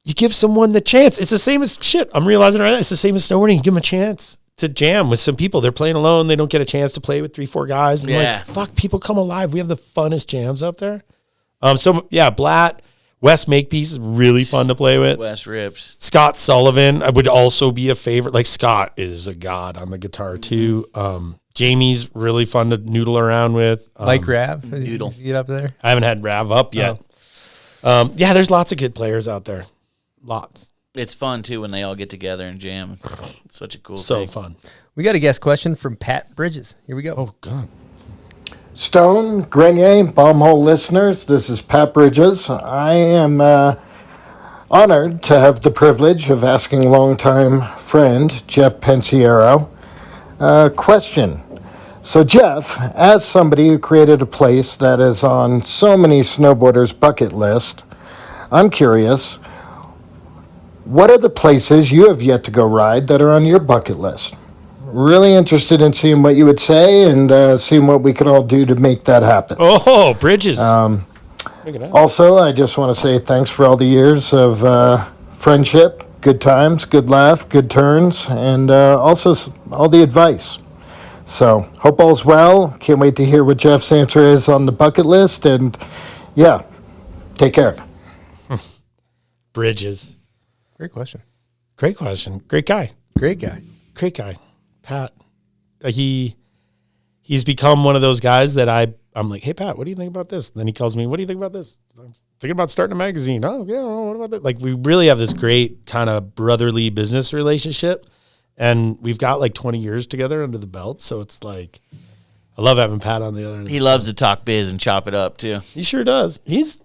you give someone the chance. It's the same as shit. I'm realizing right now. It's the same as snowboarding. You give them a chance to jam with some people. They're playing alone. They don't get a chance to play with 3-4 guys. And like, fuck, people come alive. We have the funnest jams up there. So yeah, Blatt, Wes Makepeace is really fun to play with. Wes rips. Scott Sullivan, I would also be a favorite. Like Scott is a god on the guitar too. Jamie's really fun to noodle around with. Like Rav, noodle. You get up there. I haven't had Rav up yet. Yeah, there's lots of good players out there. Lots. It's fun too when they all get together and jam. It's such a cool thing. So fun. We got a guest question from Pat Bridges. Here we go. Oh God. Stone, Grenier, Bombhole listeners, this is Pat Bridges. I am honored to have the privilege of asking longtime friend Jeff Pensiero a question. So, Jeff, as somebody who created a place that is on so many snowboarders' bucket list, I'm curious, what are the places you have yet to go ride that are on your bucket list? Really interested in seeing what you would say and seeing what we can all do to make that happen. Oh, bridges. Also, I just want to say thanks for all the years of friendship, good times, good laugh, good turns, and also all the advice. So, hope all's well. Can't wait to hear what Jeff's answer is on the bucket list. And yeah, take care. Bridges. Great question. Great question. Great guy. Great guy. Great guy. Pat. He's become one of those guys that I'm like, hey, Pat, what do you think about this? And then he calls me, what do you think about this? I'm thinking about starting a magazine. Oh, yeah, what about that? Like, we really have this great kind of brotherly business relationship. And we've got like 20 years together under the belt. So it's like, I love having Pat on the other end. He loves to talk biz and chop it up too. He sure does. He's a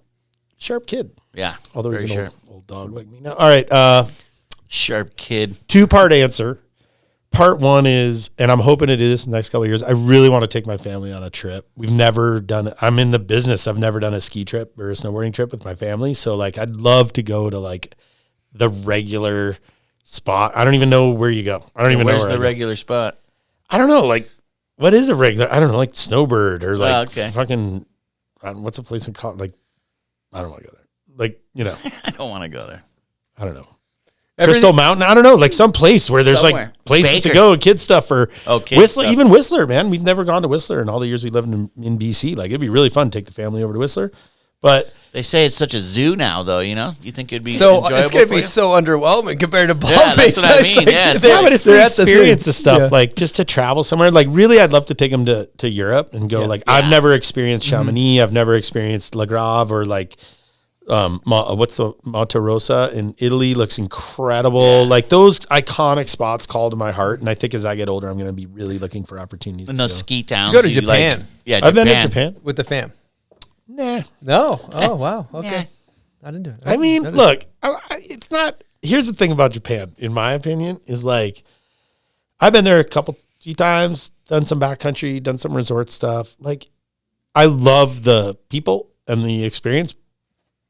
sharp kid. Yeah. Although he's very an sharp. old dog like me now. All right. Sharp kid. 2-part answer. Part one is, and I'm hoping to do this in the next couple of years, I really want to take my family on a trip. We've never done it. I'm in the business. I've never done a ski trip or a snowboarding trip with my family. So like, I'd love to go to like the regular spot. I don't even know where you go. I don't even know where's where the regular spot. I don't know. Like, what is a regular? I don't know. Like Snowbird or like okay. fucking. What's a place in Like, I don't want to go there. Like, you know, I don't want to go there. I don't know. Crystal Mountain. I don't know. Like some place where there's Somewhere. like places Baker. to go and kid stuff or kid Whistler. stuff. Even Whistler, man. We've never gone to Whistler in all the years we lived in BC. Like it'd be really fun to take the family over to Whistler, but. They say it's such a zoo now, though. You know, you think it'd be So enjoyable it's gonna for be you? so underwhelming compared to Baldface. Yeah, that's what I mean. Yeah, it's Yeah, but it's the they're at the experience thing. of stuff, Yeah. like just to travel somewhere. Like really, I'd love to take them to Europe and go. Like I've never experienced Chamonix. I've never experienced La Grave or like what's the Monte Rosa in Italy looks incredible. Like those iconic spots call to my heart. And I think as I get older, I'm going to be really looking for opportunities. And to those go. ski towns. Go to you Japan. Like, yeah, I've been to Japan. with the fam. Nah. No. Oh wow. Okay. I didn't do it. I mean, look, it's not. Here's the thing about Japan, in my opinion, is like I've been there few times, done some backcountry, done some resort stuff. Like I love the people and the experience.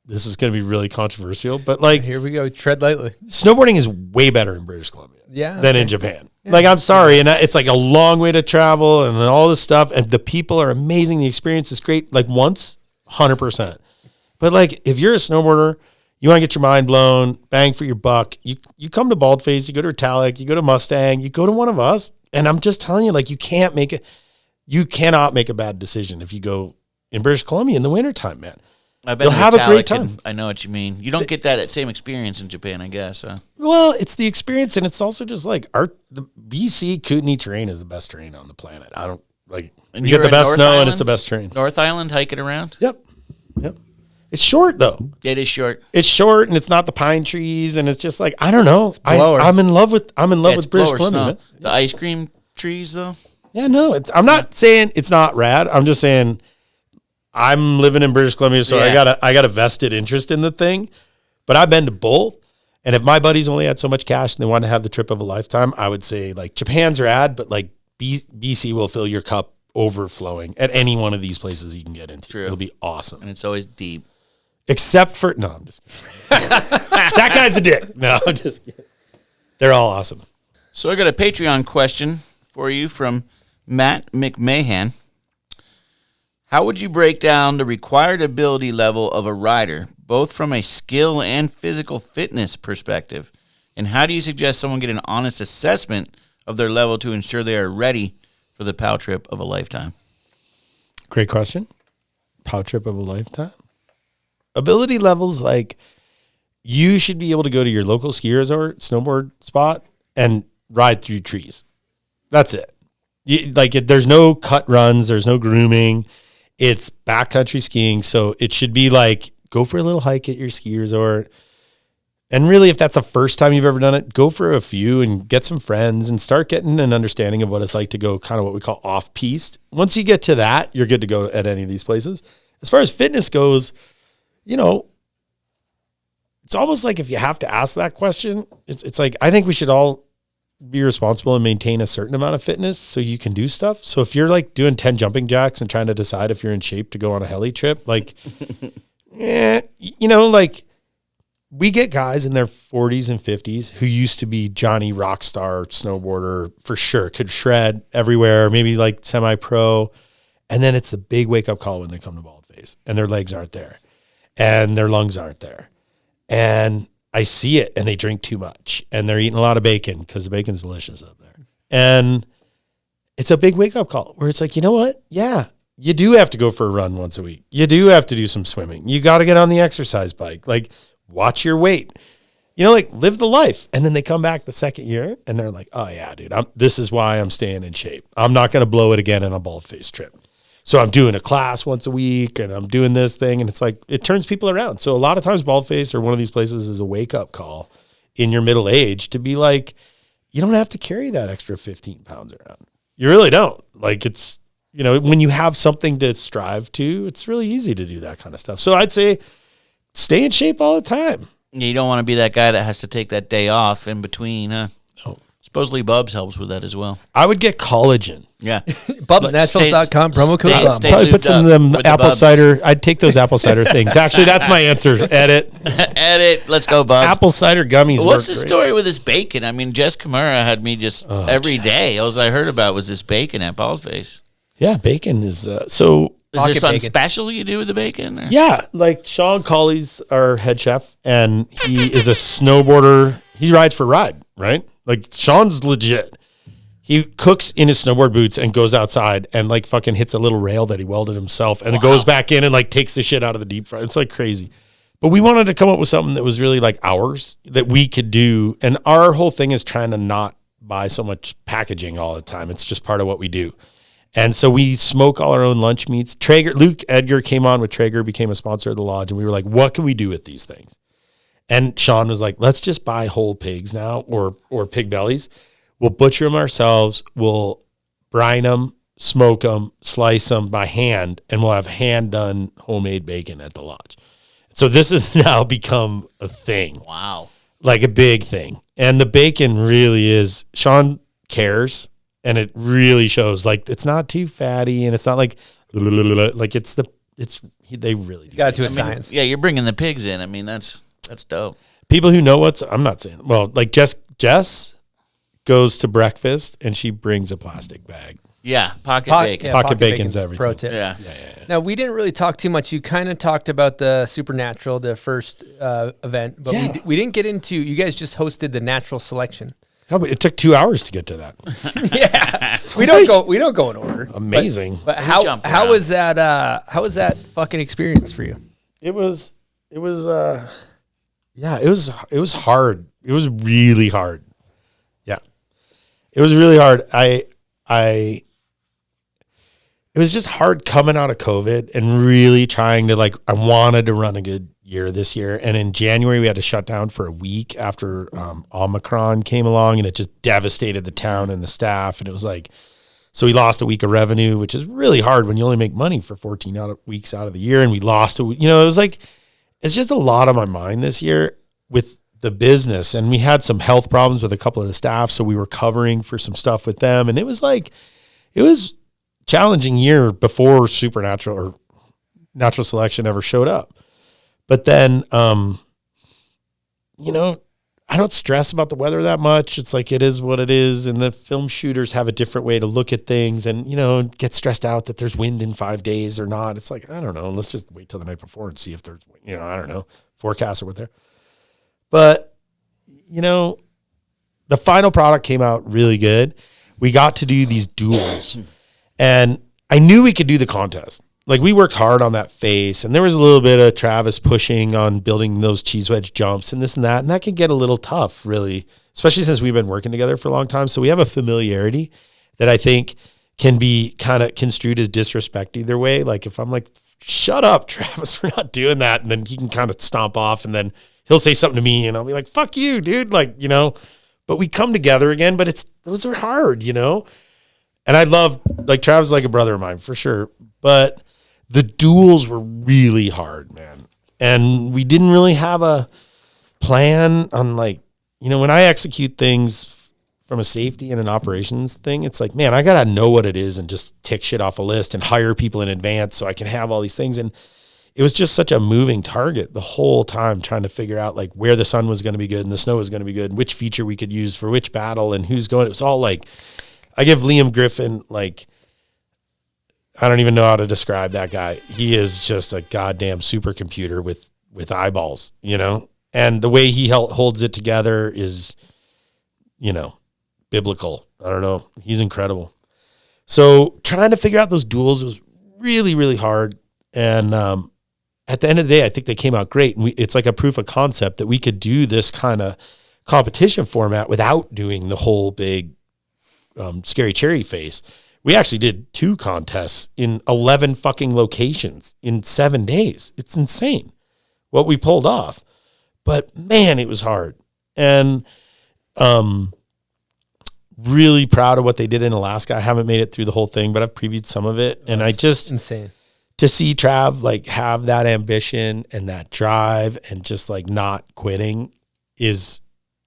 This is going to be really controversial, but like Here we go. Tread lightly. snowboarding is way better in British Columbia than in Japan. Yeah. Like I'm sorry, and it's like a long way to travel and all this stuff, and the people are amazing. The experience is great. Like once, 100%. But like, if you're a snowboarder, you want to get your mind blown, bang for your buck. You come to Baldface, you go to Italic, you go to Mustang, you go to one of us, and I'm just telling you, like, you cannot make a bad decision if you go in British Columbia in the wintertime, man. You'll have a great time. I know what you mean. You don't get that same experience in Japan, I guess. Well, it's the experience, and it's also just like the BC Kootenai terrain is the best terrain on the planet. I don't like. And you get you're the in best North snow, and Island? it's the best terrain. North Island, hiking around. Yep. It's short though. It is short. It's short, and it's not the pine trees, and it's just like I don't know. blower. I'm in love with It's British blower Columbia. snow. Man. The ice cream trees, though. Yeah, no, I'm not saying it's not rad. I'm just saying I'm living in British Columbia, so Yeah. I got a vested interest in the thing. But I've been to both, and if my buddies only had so much cash and they wanted to have the trip of a lifetime, I would say like Japan's rad, but like BC will fill your cup overflowing at any one of these places you can get into. True. It'll be awesome. And it's always deep. Except for no, I'm just kidding. That guy's a dick. No, I'm just kidding. They're all awesome. So I got a Patreon question for you from Matt McMahon. How would you break down the required ability level of a rider, both from a skill and physical fitness perspective? And how do you suggest someone get an honest assessment of their level to ensure they are ready for the POW trip of a lifetime? Great question. POW trip of a lifetime. Ability levels, like you should be able to go to your local ski resort, snowboard spot, and ride through trees. That's it. There's no cut runs. There's no grooming. It's backcountry skiing. So it should be like, go for a little hike at your ski resort. And really, if that's the first time you've ever done it, go for a few and get some friends and start getting an understanding of what it's like to go kind of what we call off-piste. Once you get to that, you're good to go at any of these places. As far as fitness goes, it's almost like if you have to ask that question, it's like, I think we should all be responsible and maintain a certain amount of fitness so you can do stuff. So if you're like doing 10 jumping jacks and trying to decide if you're in shape to go on a heli trip, like, like we get guys in their 40s and 50s who used to be Johnny Rockstar snowboarder for sure, could shred everywhere, maybe like semi-pro. And then it's the big wake up call when they come to Baldface and their legs aren't there and their lungs aren't there. And I see it, and they drink too much, and they're eating a lot of bacon because the bacon's delicious up there. And it's a big wake-up call where it's like, you know what? Yeah, you do have to go for a run once a week. You do have to do some swimming. You got to get on the exercise bike. Like, watch your weight. Like, live the life. And then they come back the second year, and they're like, oh, yeah, dude, this is why I'm staying in shape. I'm not going to blow it again on a Baldface trip. So I'm doing a class once a week and I'm doing this thing. And it's like, it turns people around. So a lot of times Baldface or one of these places is a wake up call in your middle age to be like, you don't have to carry that extra 15 pounds around. You really don't. Like it's, when you have something to strive to, it's really easy to do that kind of stuff. So I'd say stay in shape all the time. You don't want to be that guy that has to take that day off in between, huh? No. Supposedly Bubs helps with that as well. I would get collagen. Yeah. BubsNaturals.com, promo code Bubs. Probably put some of them apple cider. I'd take those apple cider things. Actually, that's my answer. Edit. Let's go, Bubs. Apple cider gummies. What's the story with this bacon? I mean, Jess Kamara had me just every day. All I heard about was this bacon at Baldface. Yeah, bacon is so. Is there something special you do with the bacon? Or? Yeah, like Sean Colley's our head chef, and he is a snowboarder. He rides for Rive, right? Like Sean's legit. He cooks in his snowboard boots and goes outside and like fucking hits a little rail that he welded himself and then goes back in and like takes the shit out of the deep fry. It's like crazy. But we wanted to come up with something that was really like ours that we could do. And our whole thing is trying to not buy so much packaging all the time. It's just part of what we do. And so we smoke all our own lunch meats. Luke Edgar came on with Traeger, became a sponsor of the lodge. And we were like, what can we do with these things? And Sean was like, let's just buy whole pigs now or pig bellies. We'll butcher them ourselves. We'll brine them, smoke them, slice them by hand, and we'll have hand-done homemade bacon at the lodge. So this has now become a thing. Wow. Like a big thing. And the bacon really is, Sean cares, and it really shows. Like, it's not too fatty, and it's not like they really do. Got to a science. Yeah, you're bringing the pigs in. I mean, that's dope. People who know I'm not saying, well, like Jess goes to breakfast and she brings a plastic bag. Yeah, bacon. Yeah, pocket bacon's everything. Pro tip. Yeah. Now, we didn't really talk too much. You kind of talked about the Supernatural, the first event, but we didn't get into, you guys just hosted the natural selection. It took 2 hours to get to that. Yeah. We don't go in order. Amazing. But how was that fucking experience for you? It was hard. It was really hard. Yeah. It was really hard. It was just hard coming out of COVID and really trying to I wanted to run a good year this year. And in January, we had to shut down for a week after Omicron came along, and it just devastated the town and the staff. And it was so we lost a week of revenue, which is really hard when you only make money for 14 weeks out of the year. And we lost it was it's just a lot on my mind this year with the business. And we had some health problems with a couple of the staff. So we were covering for some stuff with them. And it was challenging year before Supernatural or Natural Selection ever showed up. But then, I don't stress about the weather that much. It's it is what it is. And the film shooters have a different way to look at things and, get stressed out that there's wind in 5 days or not. It's I don't know. Let's just wait till the night before and see if there's, I don't know, forecasts or what there. But, the final product came out really good. We got to do these duels and I knew we could do the contest. We worked hard on that face, and there was a little bit of Travis pushing on building those cheese wedge jumps and this and that can get a little tough, really, especially since we've been working together for a long time. So we have a familiarity that I think can be kind of construed as disrespect either way. If I'm shut up, Travis, we're not doing that, and then he can kind of stomp off, and then he'll say something to me, and I'll be like, fuck you, dude, but we come together again, but those are hard, and I love, Travis is like a brother of mine, for sure, but the duels were really hard, man. And we didn't really have a plan on when I execute things from a safety and an operations thing, it's like, man, I got to know what it is and just tick shit off a list and hire people in advance so I can have all these things. And it was just such a moving target the whole time, trying to figure out like where the sun was going to be good and the snow was going to be good, and which feature we could use for which battle and who's going. It was all like, I give Liam Griffin, like, I don't even know how to describe that guy. He is just a goddamn supercomputer with eyeballs, you know? And the way he holds it together is, you know, biblical. I don't know. He's incredible. So trying to figure out those duels was really, really hard. And at the end of the day, I think they came out great. And it's like a proof of concept that we could do this kind of competition format without doing the whole big scary cherry face. We actually did 2 contests in 11 fucking locations in 7 days. It's insane what we pulled off. But man, it was hard. And really proud of what they did in Alaska. I haven't made it through the whole thing, but I've previewed some of it. And I just insane to see Trav like have that ambition and that drive and just like not quitting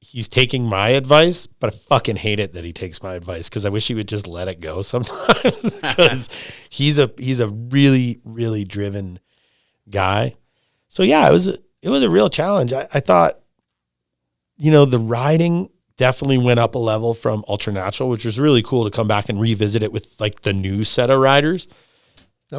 he's taking my advice, but I fucking hate it that he takes my advice because I wish he would just let it go sometimes because he's a really, really driven guy. So yeah, it was a real challenge. I thought, you know, the riding definitely went up a level from Ultra Natural, which was really cool to come back and revisit it with like the new set of riders.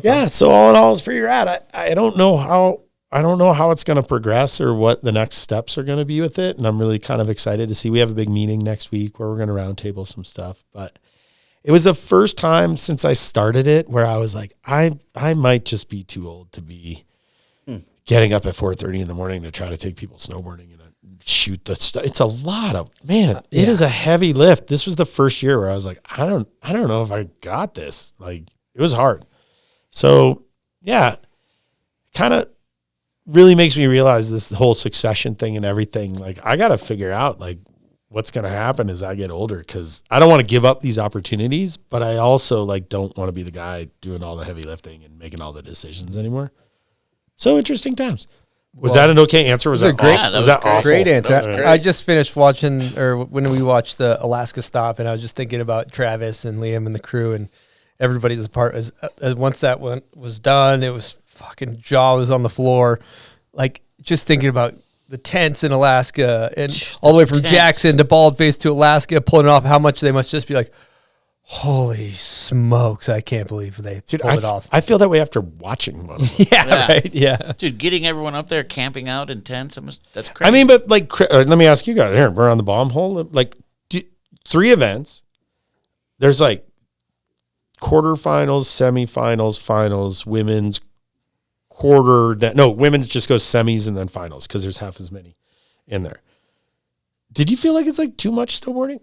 Yeah. So all in all, it's pretty rad. I don't know how it's going to progress or what the next steps are going to be with it. And I'm really kind of excited to see. We have a big meeting next week where we're going to roundtable some stuff, but it was the first time since I started it where I was like, I might just be too old to be getting up at 4:30 in the morning to try to take people snowboarding and shoot the stuff. It's a lot of, man, it is a heavy lift. This was the first year where I was like, I don't know if I got this. Like, it was hard. So yeah, kind of really makes me realize this whole succession thing and everything. Like, I got to figure out like what's going to happen as I get older. Cause I don't want to give up these opportunities, but I also like, don't want to be the guy doing all the heavy lifting and making all the decisions anymore. So interesting times. Was that an okay answer? Was that great? Awful? Was that awful? Great answer. I just finished watching, or when we watched the Alaska stop, and I was just thinking about Travis and Liam and the crew and everybody's part. Once that one was done, it was fucking jaw was on the floor. Like, just thinking about the tents in Alaska and all the way from Jackson to Baldface to Alaska, pulling it off, how much they must just be like, holy smokes, I can't believe they pulled it off. I feel that way after watching one. Yeah, right. Yeah. Dude, getting everyone up there camping out in tents, that's crazy. I mean, but like, let me ask you guys here. We're on the bomb hole. Like, 3 events. There's like quarterfinals, semifinals, finals, women's women's just goes semis and then finals because there's half as many in there. Did you feel like it's like too much snowboarding?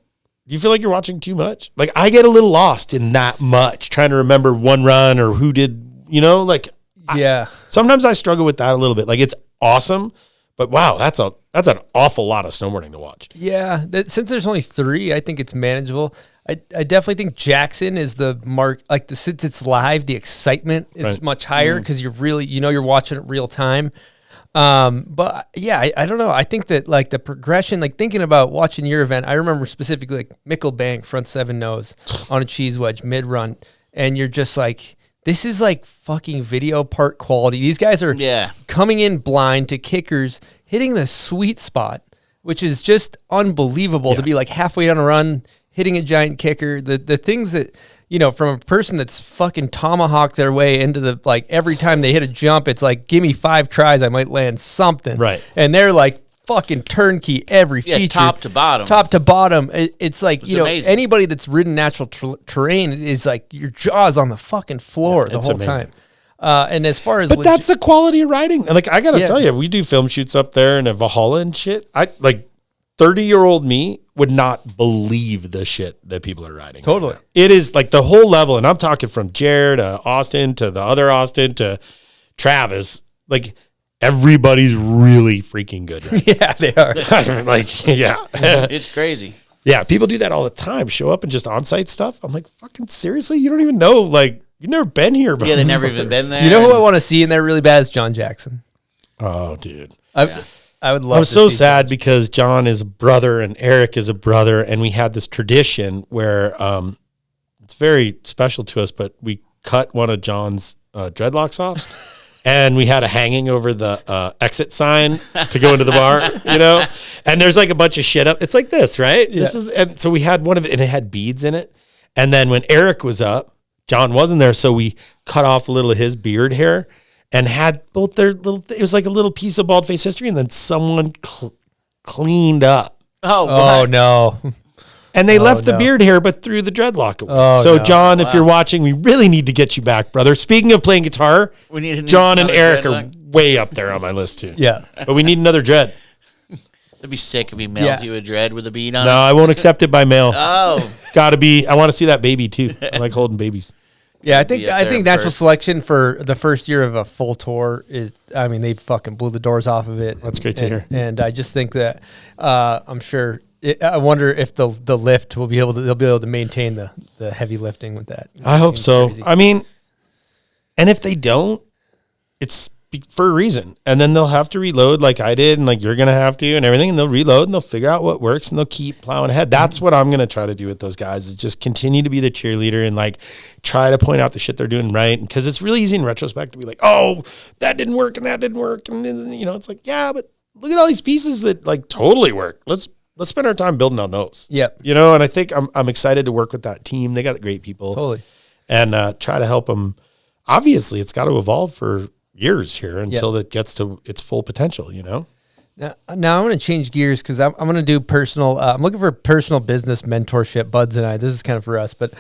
Do you feel like you're watching too much? Like, I get a little lost in that much, trying to remember one run or who did, you know, like, yeah. Sometimes I struggle with that a little bit. Like, it's awesome, but wow, that's an awful lot of snowboarding to watch. Yeah. Since there's only 3, I think it's manageable. I definitely think Jackson is the mark, like since it's live, the excitement is much higher because you're really, you're watching it real time. But yeah, I don't know. I think that like the progression, like thinking about watching your event, I remember specifically like Mickle Bank front 7 nose on a cheese wedge mid run. And you're just like, this is like fucking video part quality. These guys are coming in blind to kickers, hitting the sweet spot, which is just unbelievable to be like halfway down a run, hitting a giant kicker. The things that, from a person that's fucking tomahawked their way into the, like, every time they hit a jump, it's like, give me 5 tries, I might land something. Right. And they're like fucking turnkey every feature. Top to bottom. Top to bottom. It's like, amazing. Anybody that's ridden natural terrain is like, your jaw's on the fucking floor the whole time. And as far as... But that's the quality of riding. Like, I got to tell you, we do film shoots up there in a Valhalla and shit. 30-year-old me would not believe the shit that people are riding. Totally. Right, it is like the whole level, and I'm talking from Jared to Austin to the other Austin to Travis. Like, everybody's really freaking good. Right? Yeah, they are. It's crazy. Yeah, people do that all the time. Show up and just on-site stuff. I'm like, fucking seriously? You don't even know, like, you've never been here before. Yeah, they've never even been there. You know who I want to see in there really bad is John Jackson. Oh, dude. I would love. I was to so see sad Collage. because John is a brother and Eric is a brother, and we had this tradition where it's very special to us. But we cut one of John's dreadlocks off. And we had a hanging over the exit sign to go into the bar, you know? And there's like a bunch of shit up. It's like this, right? Yeah. And so we had one of it, and it had beads in it. And then when Eric was up, John wasn't there. So we cut off a little of his beard hair and had both their little, it was like a little piece of Baldface history. And then someone cleaned up. Oh no. And they left the beard hair, but threw the dreadlock away. So, John, if you're watching, we really need to get you back, brother. Speaking of playing guitar, We need John and another Eric dreadlock. are way up there on my list, too. Yeah. But we need another dread. It'd be sick if he mails you a dread with a bead on No, it. I won't accept it by mail. Oh. Gotta be, I want to see that baby, too. I like holding babies. Yeah, Be up I there think natural first. selection for the first year of a full tour is, I mean, they fucking blew the doors off of it. That's great to hear. And I just think that I'm sure. I wonder if the lift will be able to, they'll be able to maintain the heavy lifting with that. I hope Seems so. crazy. I mean, and if they don't, it's for a reason. And then they'll have to reload like I did, and like you're going to have to, and everything. And they'll reload and they'll figure out what works, and they'll keep plowing ahead. That's what I'm going to try to do with those guys, is just continue to be the cheerleader and like try to point out the shit they're doing right. Because it's really easy in retrospect to be like, oh, that didn't work and that didn't work. And, you know, it's like, yeah, but look at all these pieces that like totally work. Let's spend our time building on those. Yep. You know, and I think I'm excited to work with that team. They got great people. Totally. And try to help them. Obviously, it's got to evolve for years here until it gets to its full potential, you know? Now I'm going to change gears because I'm going to do personal. I'm looking for personal business mentorship. Buds and I, this is kind of for us, but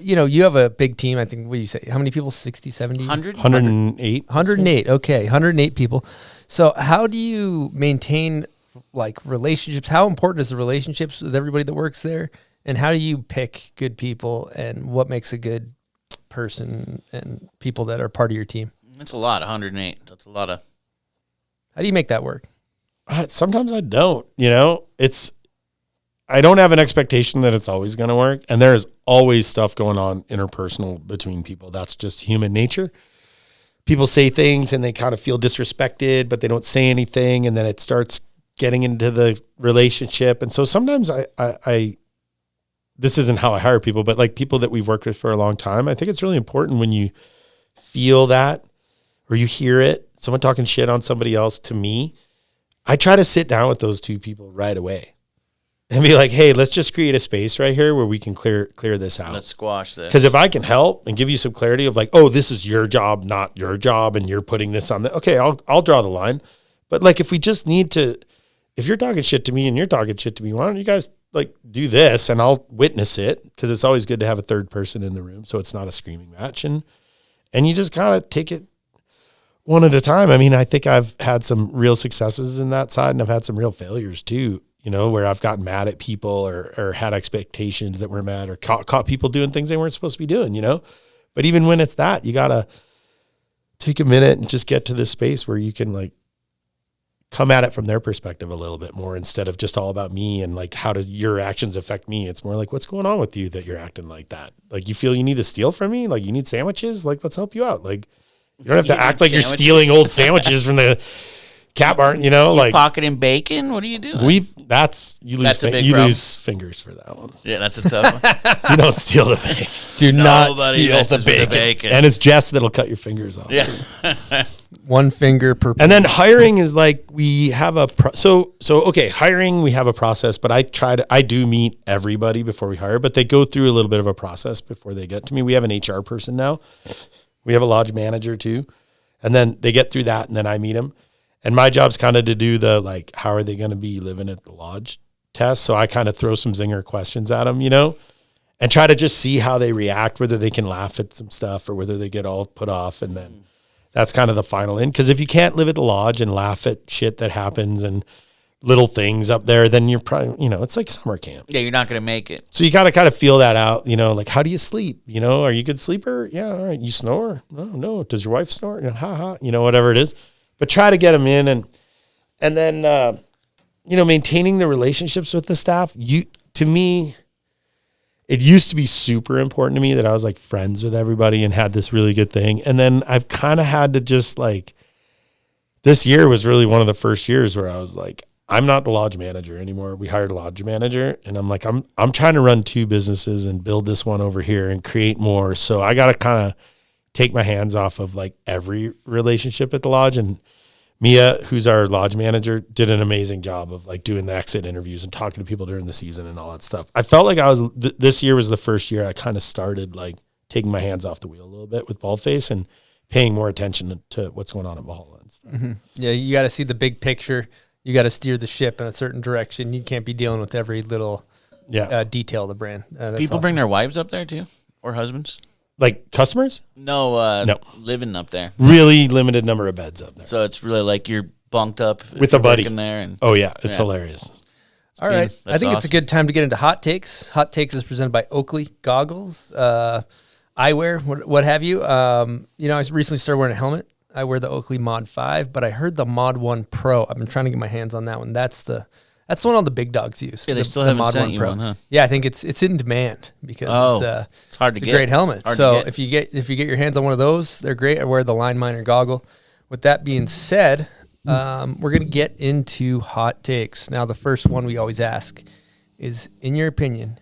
you know, you have a big team. I think, what do you say? How many people? 60, 70? 108. 108. Okay. 108 people. So how do you maintain like relationships? How important is the relationships with everybody that works there? And how do you pick good people, and what makes a good person and people that are part of your team? That's a lot, 108. That's a lot of. How do you make that work? Sometimes I don't, you know, I don't have an expectation that it's always going to work. And there's always stuff going on interpersonal between people. That's just human nature. People say things and they kind of feel disrespected, but they don't say anything. And then it starts getting into the relationship. And so sometimes I this isn't how I hire people, but like people that we've worked with for a long time, I think it's really important when you feel that or you hear it, someone talking shit on somebody else to me, I try to sit down with those two people right away and be like, hey, let's just create a space right here where we can clear this out. Let's squash this. Because if I can help and give you some clarity of like, oh, this is your job, not your job, and you're putting this on okay, I'll draw the line. But like, if we just need to, if you're talking shit to me and you're talking shit to me, why don't you guys like do this and I'll witness it? Because it's always good to have a third person in the room so it's not a screaming match. And you just kind of take it one at a time. I mean, I think I've had some real successes in that side, and I've had some real failures too, you know, where I've gotten mad at people or had expectations that were met or caught people doing things they weren't supposed to be doing, you know? But even when it's that, you got to take a minute and just get to this space where you can like come at it from their perspective a little bit more instead of just all about me and like, how do your actions affect me? It's more like, what's going on with you that you're acting like that? Like, you feel you need to steal from me? Like, you need sandwiches? Like, let's help you out. Like, you don't have to act like you're stealing old sandwiches from the cat barn, you know? Like, pocketing bacon? What are you doing? you That's a big you problem. lose fingers for that one. Yeah, that's a tough one. You don't steal the bacon. Do not Nobody steal messes the with bacon. And it's Jess that'll cut your fingers off. Yeah. One finger per. And then hiring is like, we have a okay, hiring, we have a process, but I do meet everybody before we hire, but they go through a little bit of a process before they get to me. We have an HR person now. We have a lodge manager too. And then they get through that, and then I meet them. And my job's kind of to do the like, how are they going to be living at the lodge test? So I kind of throw some zinger questions at them, you know, and try to just see how they react, whether they can laugh at some stuff or whether they get all put off. And then that's kind of the final end. Because if you can't live at the lodge and laugh at shit that happens and little things up there, then you're probably, you know, it's like summer camp. Yeah, you're not going to make it. So you got to kind of feel that out, you know, like, how do you sleep? You know, are you a good sleeper? Yeah, all right. You snore? No. Does your wife snore? You know, ha ha. You know, whatever it is. But try to get them in, and then you know, maintaining the relationships with the staff. To me, it used to be super important to me that I was like friends with everybody and had this really good thing. And then I've kind of had to just like, this year was really one of the first years where I was like, I'm not the lodge manager anymore. We hired a lodge manager, and I'm like, I'm trying to run 2 businesses and build this one over here and create more. So I got to kind of take my hands off of like every relationship at the lodge. And Mia, who's our lodge manager, did an amazing job of like doing the exit interviews and talking to people during the season and all that stuff. I felt like this year was the first year I kind of started like taking my hands off the wheel a little bit with Baldface and paying more attention to what's going on at Valhalla and stuff. Mm-hmm. Yeah, you got to see the big picture. You got to steer the ship in a certain direction. You can't be dealing with every little detail of the brand. People bring their wives up there too, or husbands? Like customers? No, living up there. Really limited number of beds up there. So it's really like you're bunked up with a buddy in there. And it's hilarious. All right. I think it's a good time to get into Hot Takes. Hot Takes is presented by Oakley Goggles, eyewear, what have you. I recently started wearing a helmet. I wear the Oakley Mod 5, but I heard the Mod 1 Pro. I've been trying to get my hands on that one. That's the one all the big dogs use. Yeah, they still haven't sent you one, huh? Yeah, I think it's in demand because it's hard to get. It's a great helmet. So if you get your hands on one of those, they're great. I wear the Line Miner goggle. With that being said, we're gonna get into Hot Takes. Now, the first one we always ask is, in your opinion,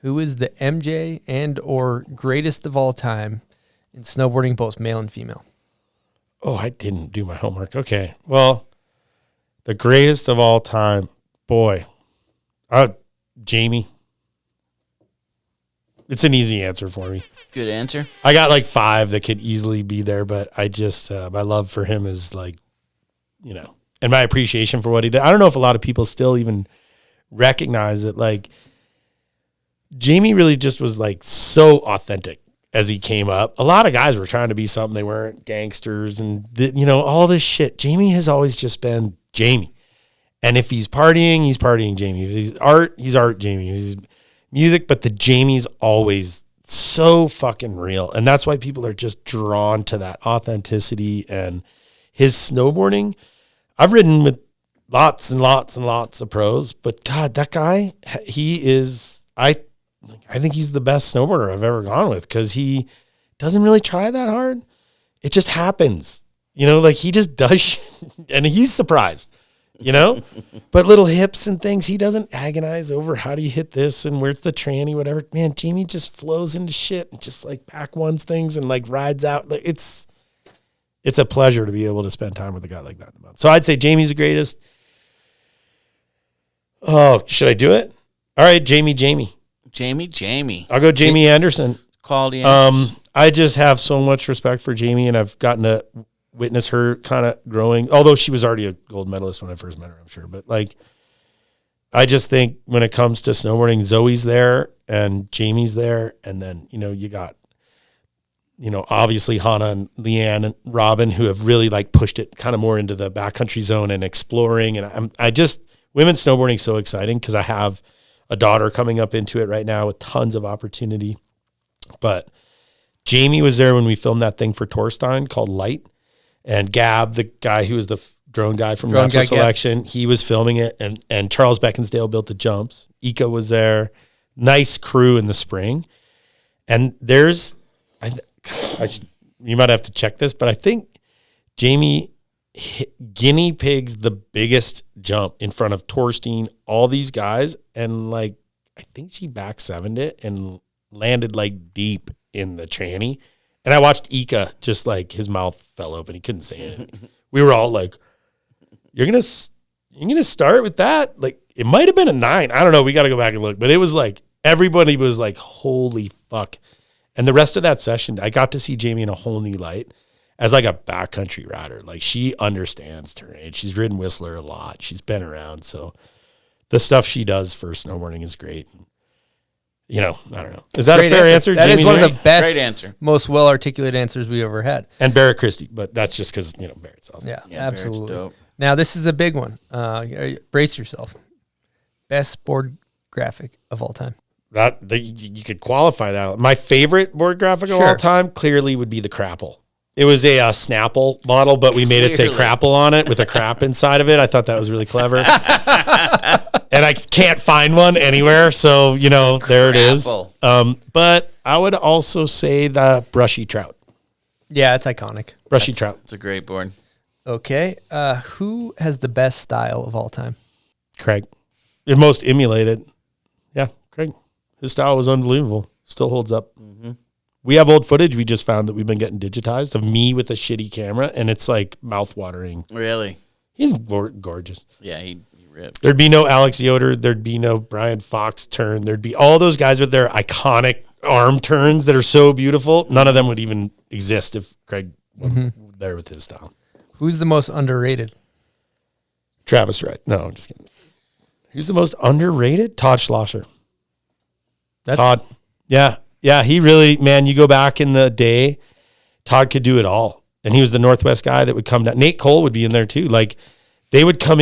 who is the MJ and or greatest of all time in snowboarding, both male and female? Oh, I didn't do my homework. Okay. Well, the greatest of all time, boy, Jamie. It's an easy answer for me. Good answer. I got like 5 that could easily be there, but I just, my love for him is like, and my appreciation for what he did. I don't know if a lot of people still even recognize it. Like, Jamie really just was like so authentic as he came up. A lot of guys were trying to be something they weren't, gangsters and all this shit. Jamie has always just been Jamie. And if he's partying Jamie. If he's art Jamie. If he's music, but the Jamie's always so fucking real. And that's why people are just drawn to that authenticity and his snowboarding. I've ridden with lots and lots and lots of pros, but God, that guy, he is, I think he's the best snowboarder I've ever gone with because he doesn't really try that hard. It just happens, like he just does shit and he's surprised, but little hips and things, he doesn't agonize over how do you hit this and where's the tranny, whatever. Man, Jamie just flows into shit and just like back ones things and like rides out. Like it's a pleasure to be able to spend time with a guy like that. So I'd say Jamie's the greatest. Oh, should I do it? All right, Jamie. I'll go Jamie Anderson. Quality answers. I just have so much respect for Jamie, and I've gotten to witness her kind of growing, although she was already a gold medalist when I first met her, I'm sure. But like, I just think when it comes to snowboarding, Zoe's there and Jamie's there. And then, you got, obviously Hannah and Leanne and Robin who have really like pushed it kind of more into the backcountry zone and exploring. And women's snowboarding is so exciting because I have a daughter coming up into it right now with tons of opportunity. But Jamie was there when we filmed that thing for Torstein called Light. And Gab, the guy who was the drone guy from Natural Selection, he was filming it. And Charles Beckensdale built the jumps. Ika was there. Nice crew in the spring. And there's, you might have to check this, but I think Jamie guinea pigs the biggest jump in front of Torstein, all these guys, and like I think she back sevened it and landed like deep in the tranny. And I watched Ika just like his mouth fell open. He couldn't say anything. We were all like, You're gonna start with that? Like it might have been a 9. I don't know. We got to go back and look. But it was like everybody was like, holy fuck. And the rest of that session, I got to see Jamie in a whole new light as like a backcountry rider. Like she understands terrain. She's ridden Whistler a lot. She's been around. So the stuff she does for snowboarding is great. I don't know. Is that a fair answer? That Jamie is one of the best, great answer, most well-articulated answers we ever had. And Barrett Christie, but that's just because, Barrett's awesome. Yeah, absolutely. Now, this is a big one. Brace yourself. Best board graphic of all time. You could qualify that. My favorite board graphic of all time clearly would be the Crapple. It was a Snapple model, but we made it say Crapple on it with a crap inside of it. I thought that was really clever. And I can't find one anywhere, so, there it is. But I would also say the Brushy Trout. Yeah, it's iconic. Brushy Trout. It's a great board. Okay. Who has the best style of all time? Craig. The most emulated. Yeah, Craig. His style was unbelievable. Still holds up. Mm-hmm. We have old footage we just found that we've been getting digitized of me with a shitty camera, and it's like mouth-watering. Really? He's gorgeous. Yeah, he ripped. There'd be no Alex Yoder. There'd be no Brian Fox turn. There'd be all those guys with their iconic arm turns that are so beautiful. None of them would even exist if Craig wasn't there with his style. Who's the most underrated? Travis Wright. No, I'm just kidding. Who's the most underrated? Todd Schlosser. Todd. Yeah. Yeah, he really, man, you go back in the day, Todd could do it all. And he was the Northwest guy that would come down. Nate Cole would be in there too. Like, they would come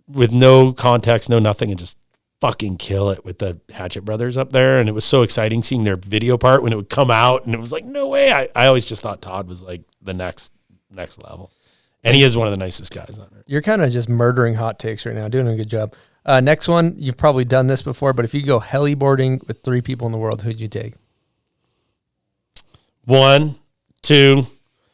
with no context, no nothing, and just fucking kill it with the Hatchet Brothers up there. And it was so exciting seeing their video part when it would come out. And it was like, no way. I always just thought Todd was like the next level. And he is one of the nicest guys on there. You're kind of just murdering hot takes right now, doing a good job. Next one, you've probably done this before, but if you go heliboarding with 3 people in the world, who'd you take? 1, 2,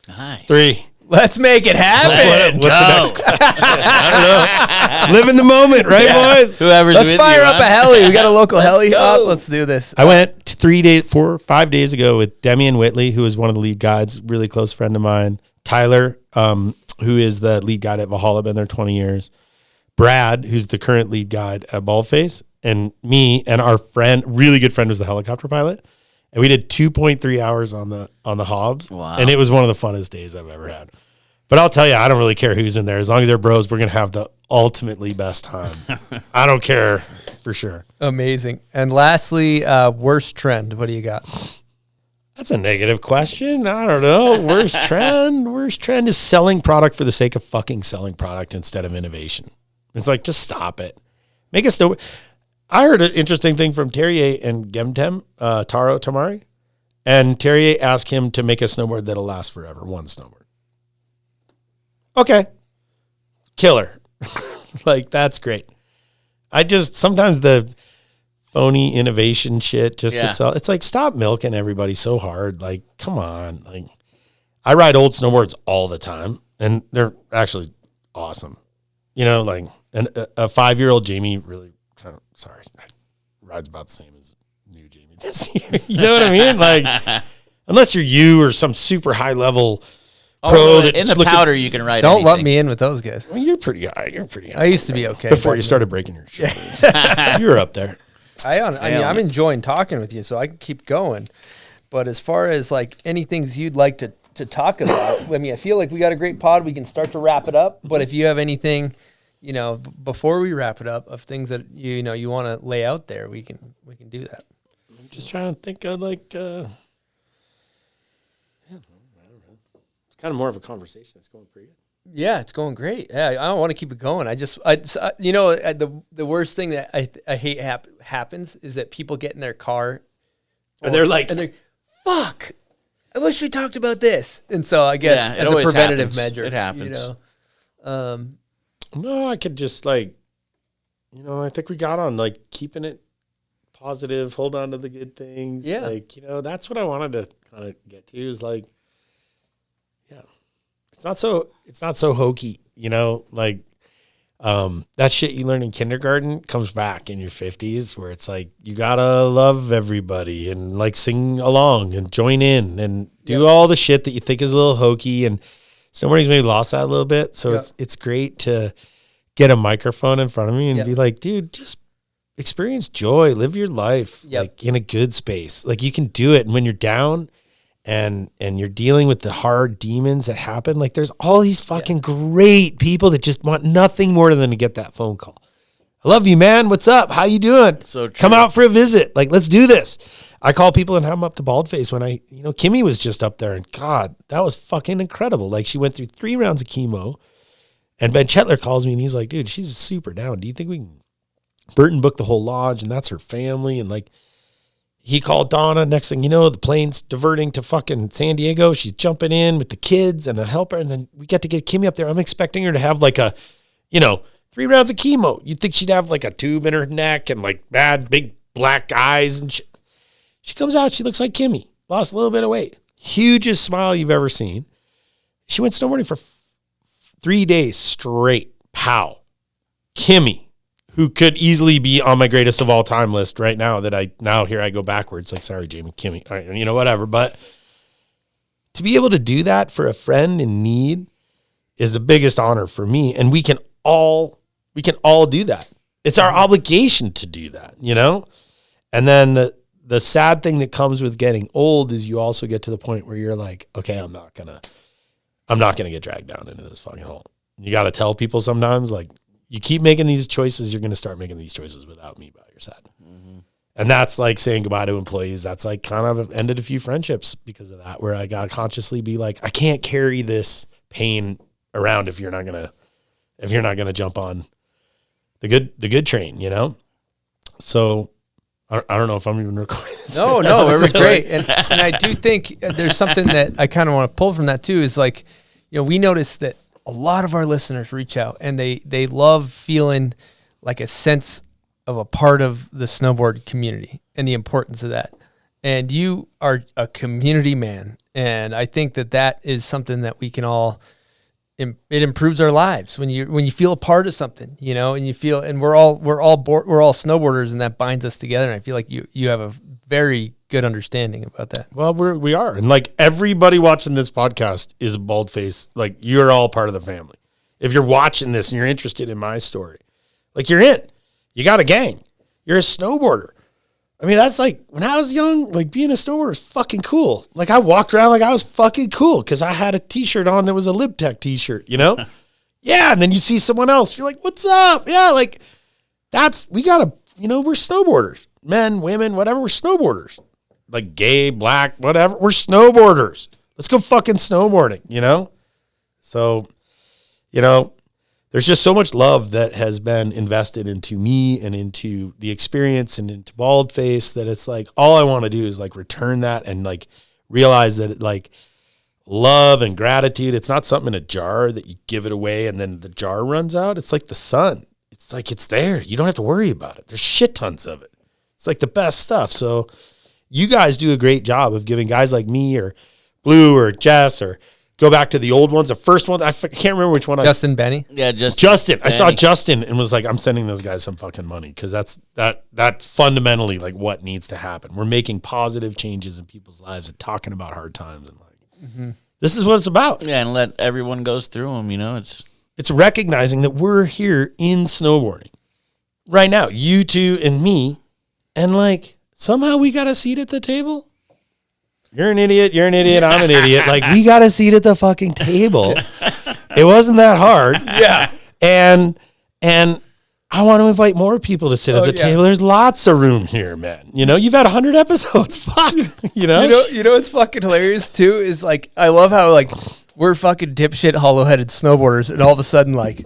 nice. 3. Let's make it happen. What's the next question? I don't know. Live in the moment, right, boys? Whoever's Let's with fire you, up a heli. We got a local heli up. Let's do this. I went 4 or 5 days ago with Demian Whitley, who is one of the lead guides, really close friend of mine. Tyler, who is the lead guide at Valhalla, been there 20 years. Brad, who's the current lead guide at Baldface, and me and our friend, really good friend, was the helicopter pilot. And we did 2.3 hours on the Hobbs. Wow. And it was one of the funnest days I've ever had. But I'll tell you, I don't really care who's in there. As long as they're bros, we're going to have the ultimately best time. I don't care, for sure. Amazing. And lastly, worst trend. What do you got? That's a negative question. I don't know. Worst trend? Worst trend is selling product for the sake of fucking selling product instead of innovation. It's like, just stop it. Make a snowboard. I heard an interesting thing from Terrier and Gemtem, Taro Tamari. And Terrier asked him to make a snowboard that'll last forever. One snowboard. Okay. Killer. Like, that's great. Sometimes the phony innovation shit just to sell. It's like, stop milking everybody so hard. Like, come on. Like, I ride old snowboards all the time, and they're actually awesome. You know, like, and a 5-year-old Jamie really rides about the same as new Jamie this year. You know what I mean? Like, unless you're you or some super high level pro that's in the powder, you can ride. Don't anything. lump me in with those guys. Well, you're pretty high. I used to be okay before you started breaking your shit. You were up there. I mean, I'm enjoying talking with you, so I can keep going. But as far as like anything you'd like to talk about, I mean, I feel like we got a great pod. We can start to wrap it up. But if you have anything, you know, before we wrap it up, of things that you want to lay out there, we can do that. I'm just trying to think of like, it's kind of more of a conversation. It's going pretty good. Yeah, it's going great. Yeah, I don't want to keep it going. The worst thing that I hate happens is that people get in their car and they're fuck, I wish we talked about this. And so I guess as a preventative measure, it happens. You know, no, I could just like, I think we got on like keeping it positive, hold on to the good things. Yeah. Like, that's what I wanted to kind of get to is like, it's not so hokey, like, that shit you learn in kindergarten comes back in your 50s where it's like, you gotta love everybody and like sing along and join in and do all the shit that you think is a little hokey. And somebody's maybe lost that a little bit. So it's great to get a microphone in front of me and be like, dude, just experience joy, live your life like in a good space. Like you can do it. And when you're down and you're dealing with the hard demons that happen, like there's all these fucking great people that just want nothing more than to get that phone call. I love you, man. What's up? How you doing? So true. Come out for a visit. Like, let's do this. I call people and have them up to Baldface when Kimmy was just up there, and God, that was fucking incredible. Like, she went through 3 rounds of chemo, and Ben Chetler calls me and he's like, dude, she's super down. Do you think we can Burton booked the whole lodge and that's her family? And like, he called Donna. Next thing you know, the plane's diverting to fucking San Diego. She's jumping in with the kids and a helper. And then we get to get Kimmy up there. I'm expecting her to have like a, 3 rounds of chemo. You'd think she'd have like a tube in her neck and like bad big black eyes and shit. She comes out. She looks like Kimmy. Lost a little bit of weight. Hugest smile you've ever seen. She went snowboarding for 3 days straight. Pow. Kimmy, who could easily be on my greatest of all time list right now here I go backwards. Like, sorry, Jamie, Kimmy, all right, whatever. But to be able to do that for a friend in need is the biggest honor for me. And we can all do that. It's our obligation to do that, And then the sad thing that comes with getting old is you also get to the point where you're like, okay, I'm not gonna get dragged down into this fucking hole. You got to tell people sometimes, like, you keep making these choices, you're going to start making these choices without me by your side. Mm-hmm. And that's like saying goodbye to employees. That's like kind of ended a few friendships because of that, where I got to consciously be like, I can't carry this pain around if you're not going to jump on the good train, So I don't know if I'm even recording. No, it was great. And I do think there's something that I kind of want to pull from that too, is like, we noticed that a lot of our listeners reach out and they love feeling like a sense of a part of the snowboard community and the importance of that. And you are a community man. And I think that is something that we can all, it improves our lives when you feel a part of something, and you feel, and we're all snowboarders, and that binds us together. And I feel like you have a very good understanding about that. Well, we are. And like everybody watching this podcast is a Baldface. Like, you're all part of the family. If you're watching this and you're interested in my story, like, you're in. You got a gang. You're a snowboarder. I mean, that's like, when I was young, like, being a snowboarder was fucking cool. Like, I walked around like I was fucking cool because I had a t-shirt on that was a LibTech t-shirt, Yeah, and then you see someone else. You're like, what's up? Yeah, like, we're snowboarders. Men, women, whatever, we're snowboarders. Like, gay, black, whatever, we're snowboarders. Let's go fucking snowboarding, So, there's just so much love that has been invested into me and into the experience and into Baldface that it's like, all I want to do is like return that and like realize that like love and gratitude, it's not something in a jar that you give it away and then the jar runs out. It's like the sun. It's like, it's there. You don't have to worry about it. There's shit tons of it. It's like the best stuff. So you guys do a great job of giving guys like me or Blue or Jess, or go back to the old ones. The first one, I can't remember which one. Justin Benny? Yeah, Justin. I saw Justin and was like, I'm sending those guys some fucking money because that's fundamentally like what needs to happen. We're making positive changes in people's lives and talking about hard times and like, this is what it's about. Yeah, and let everyone goes through them. It's recognizing that we're here in snowboarding right now, you two and me, and like somehow we got a seat at the table. You're an idiot, I'm an idiot. Like, we got a seat at the fucking table. It wasn't that hard. Yeah. And I want to invite more people to sit at the table. There's lots of room here, man. You've had 100 episodes. Fuck. You know what's fucking hilarious too is like, I love how like we're fucking dipshit hollow-headed snowboarders and all of a sudden like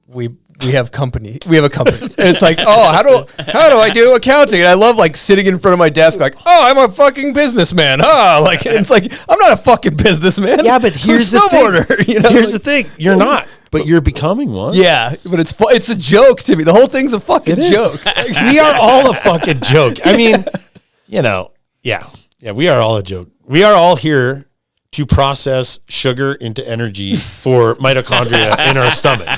we have a company and it's like, oh, how do I do accounting? And I love like sitting in front of my desk like, oh, I'm a fucking businessman, like it's like, I'm not a fucking businessman. Yeah, but here's the thing. Here's the thing, you're not, but you're becoming one. Yeah, but it's a joke to me. The whole thing's a fucking joke. We are all a fucking joke. I mean, yeah, we are all a joke. We are all here to process sugar into energy for mitochondria in our stomach.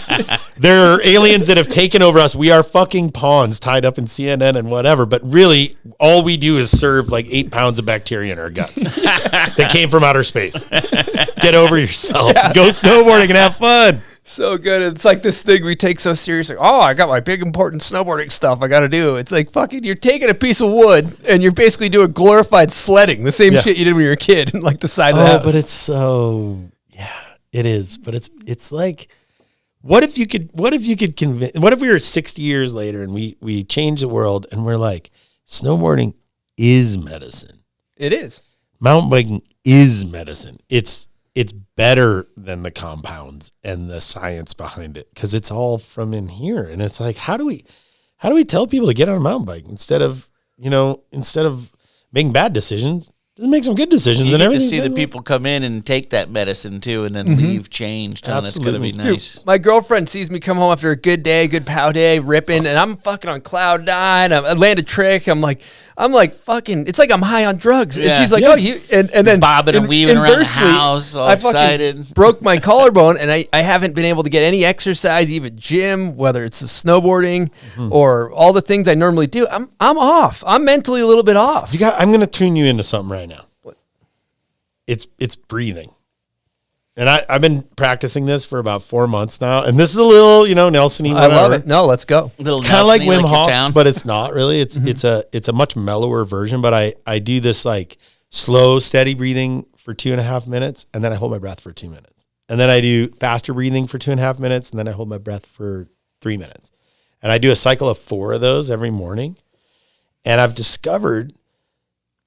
There are aliens that have taken over us. We are fucking pawns tied up in CNN and whatever, but really all we do is serve like 8 pounds of bacteria in our guts that came from outer space. Get over yourself. Yeah. Go snowboarding and have fun. So good. It's like this thing we take so seriously. Oh, I got my big important snowboarding stuff I got to do. It's like fucking, you're taking a piece of wood and you're basically doing glorified sledding, the same shit you did when you were a kid, and like the side of the house. But it's so, it is. But it's like, what if you could convince, what if we were 60 years later and we change the world and we're like, snowboarding is medicine. It is. Mountain biking is medicine. It's better than the compounds and the science behind it because it's all from in here. And it's like, how do we tell people to get on a mountain bike instead of making bad decisions? make some good decisions. You and get to everything. see the people come in and take that medicine too, and then leave changed. And that's gonna be nice. Dude, my girlfriend sees me come home after a good day, good pow day, ripping, and I'm fucking on cloud nine. I land a trick. I'm like fucking. It's like I'm high on drugs. And she's like, oh, you and then bobbing and weaving around the inversely, house, all I fucking excited. broke my collarbone, and I haven't been able to get any exercise, even gym, whether it's the snowboarding or all the things I normally do. I'm off. I'm mentally a little bit off. I'm going to tune you into something right now. What? It's breathing. And I've been practicing this for about 4 months now. And this is a little, Nelson-y. I love it. No, let's go. It's kind of like Wim Hof, but it's not really. It's a much mellower version. But I do this like slow, steady breathing for 2.5 minutes, and then I hold my breath for 2 minutes. And then I do faster breathing for 2.5 minutes, and then I hold my breath for 3 minutes. And I do a cycle of 4 of those every morning. And I've discovered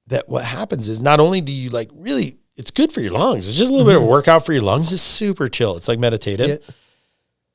that what happens is not only do you like really, it's good for your lungs. It's just a little bit of a workout for your lungs. It's super chill. It's like meditative. Yeah.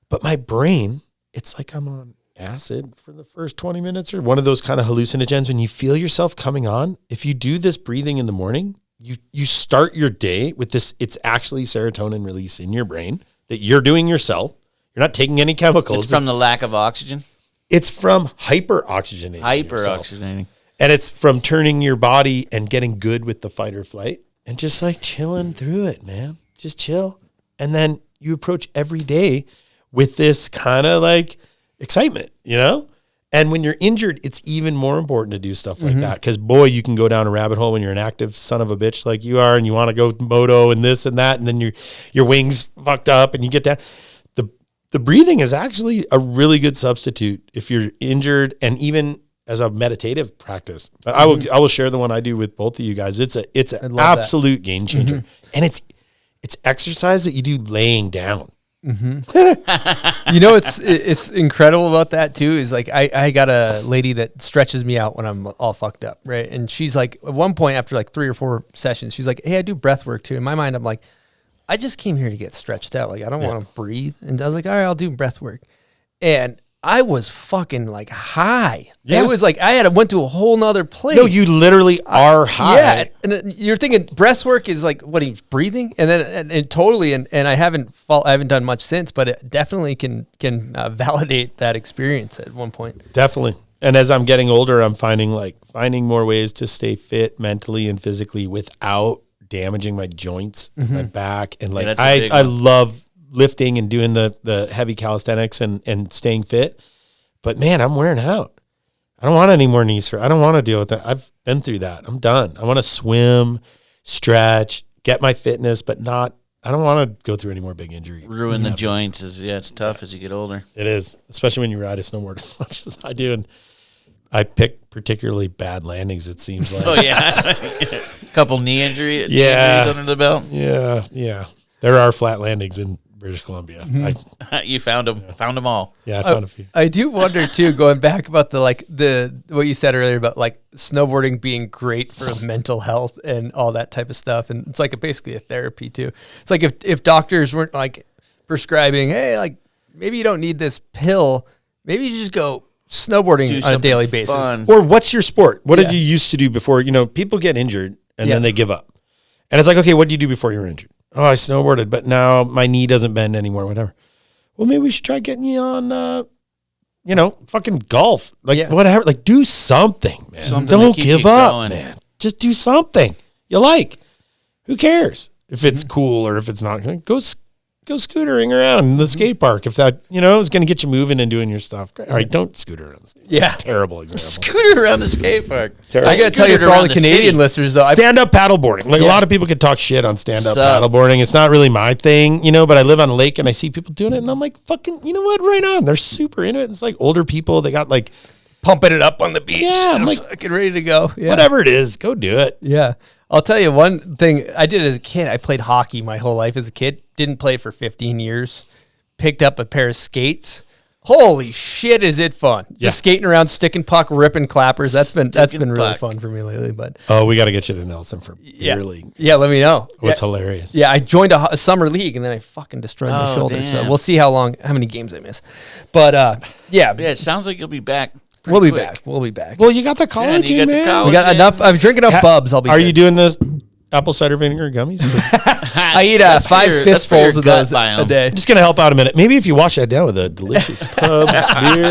But my brain, it's like I'm on acid for the first 20 minutes or one of those kind of hallucinogens. When you feel yourself coming on, if you do this breathing in the morning, you start your day with this. It's actually serotonin release in your brain that you're doing yourself. You're not taking any chemicals. It's from the lack of oxygen? It's from hyper-oxygenating. Hyper-oxygenating. And it's from turning your body and getting good with the fight or flight and just like chilling through it, man. Just chill. And then you approach every day with this kind of like excitement, And when you're injured, it's even more important to do stuff like that. Because boy, you can go down a rabbit hole when you're an active son of a bitch like you are, and you want to go moto and this and that, and then your wings fucked up, and you get that. The breathing is actually a really good substitute if you're injured, and even as a meditative practice. But I will share the one I do with both of you guys. It's an absolute game changer, and it's exercise that you do laying down. It's incredible about that too is like I got a lady that stretches me out when I'm all fucked up, right? And she's like, at one point after like 3 or 4 sessions, she's like, hey, I do breath work too. In my mind, I'm like, I just came here to get stretched out. Like, I don't want to breathe. And I was like, all right, I'll do breath work. And I was fucking like high. Yeah. It was like I went to a whole nother place. No, you literally are high. Yeah, and you're thinking breath work is like what he's breathing, and then and totally. And I haven't done much since, but it definitely can validate that experience at one point. Definitely. And as I'm getting older, I'm finding more ways to stay fit mentally and physically without damaging my joints, my back, and like I love lifting and doing the heavy calisthenics and staying fit. But man, I'm wearing out. I don't want any more knees. I don't want to deal with that. I've been through that. I'm done. I want to swim, stretch, get my fitness, but I don't want to go through any more big injury. Ruin the joints it's tough as you get older. It is, especially when you ride a snowboard as much as I do. And I pick particularly bad landings, it seems like. Oh, yeah. Couple knee injuries under the belt. Yeah. There are flat landings in British Columbia. You found them. Found them all. Yeah, I found a few. I do wonder too, going back about the what you said earlier about like snowboarding being great for mental health and all that type of stuff, and it's like basically a therapy too. It's like if doctors weren't like prescribing, hey, like maybe you don't need this pill, maybe you just go snowboarding on a daily basis. Or what's your sport? What did you used to do before? People get injured and then they give up, and it's like, okay, what did you do before you were injured? Oh, I snowboarded, but now my knee doesn't bend anymore, whatever. Well, maybe we should try getting you on, fucking golf. Like, whatever. Like, do something, man. Don't give up, going. Man. Just do something you like. Who cares if it's cool or if it's not? Go scootering around the skate park if that, is going to get you moving and doing your stuff. All right, don't scooter around the skate park. Yeah. Terrible example. Scooter around the skate park. Terrible. I got to tell you, for all the Canadian listeners, though. Stand-up paddleboarding. Like, a lot of people can talk shit on stand-up paddleboarding. It's not really my thing, but I live on a lake and I see people doing it and I'm like, fucking, you know what? Right on. They're super into it. It's like older people. They got like... pumping it up on the beach. Yeah, I'm like, fucking ready to go. Yeah. Whatever it is, go do it. Yeah. I'll tell you one thing I did as a kid. I played hockey my whole life as a kid. Didn't play for 15 years. Picked up a pair of skates. Holy shit, is it fun. Just skating around, sticking puck, ripping clappers. That's been really fun for me lately. But we got to get you to Nelson for beer league. Yeah, let me know. What's hilarious. Yeah, I joined a summer league and then I fucking destroyed my shoulder. Damn. So we'll see how many games I miss. But yeah, it sounds like you'll be back We'll be quick. back. We'll be back. Well, you got the college you in, got the man. college. We got enough. I'm drinking enough Bubs. I'll be. Are good. you doing this apple cider vinegar gummies? I eat That's for 5 your- that's for fistfuls your of gut those a biome. day. I'm just gonna help out a minute. Maybe if you wash that down with a delicious pub beer,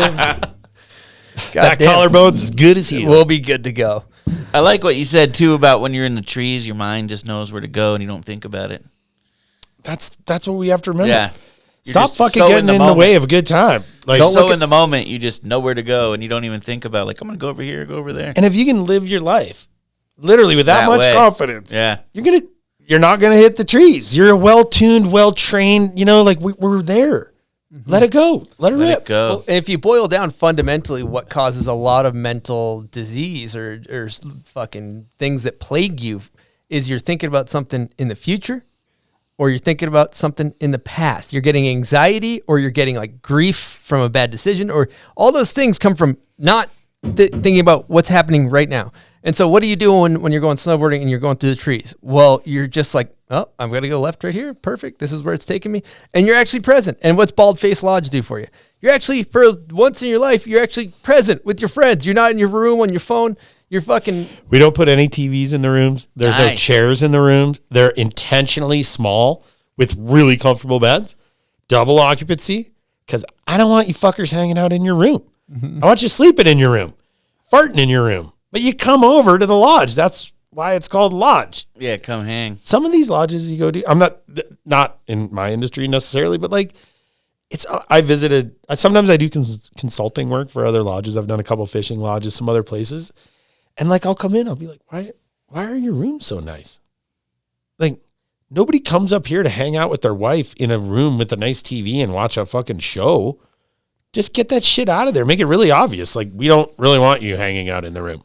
that damn. collarbone's as good as he. We'll be good to go. I like what you said too about when you're in the trees, your mind just knows where to go and you don't think about it. That's what we have to remember. Yeah. You're Stop just fucking so getting in the way of a good time. Like, So in the moment, you just know where to go and you don't even think about like I'm gonna go over here, go over there. and if you can live your life literally with that much way. confidence, Yeah. you're not gonna hit the trees. You're well tuned, well trained. You know, like we're there. Let it go. Let it Let rip. it go. Well, and if you boil down fundamentally what causes a lot of mental disease or fucking things that plague you is you're thinking about something in the future or you're thinking about something in the past. You're getting anxiety or you're getting like grief from a bad decision or all those things come from not thinking about what's happening right now. And so what do you do when you're going snowboarding and you're going through the trees? Well, you're just like, oh, I'm going to go left right here. Perfect. This is where it's taking me. And you're actually present. And what's Baldface Lodge do for you? You're actually, for once in your life, you're actually present with your friends. You're not in your room on your phone. You're fucking... We don't put any TVs in the rooms. There's no Nice. chairs in the rooms. They're intentionally small with really comfortable beds, double occupancy, because I don't want you fuckers hanging out in your room. I want you sleeping in your room, farting in your room. But you come over to the lodge. That's why it's called lodge. Yeah, come hang. Some of these lodges you go to, I'm not in my industry necessarily, but like I visited, sometimes I do consulting work for other lodges. I've done a couple fishing lodges, some other places. And like, I'll come in, I'll be like, why are your rooms so nice? Like nobody comes up here to hang out with their wife in a room with a nice TV and watch a fucking show. Just get that shit out of there. Make it really obvious. Like we don't really want you hanging out in the room.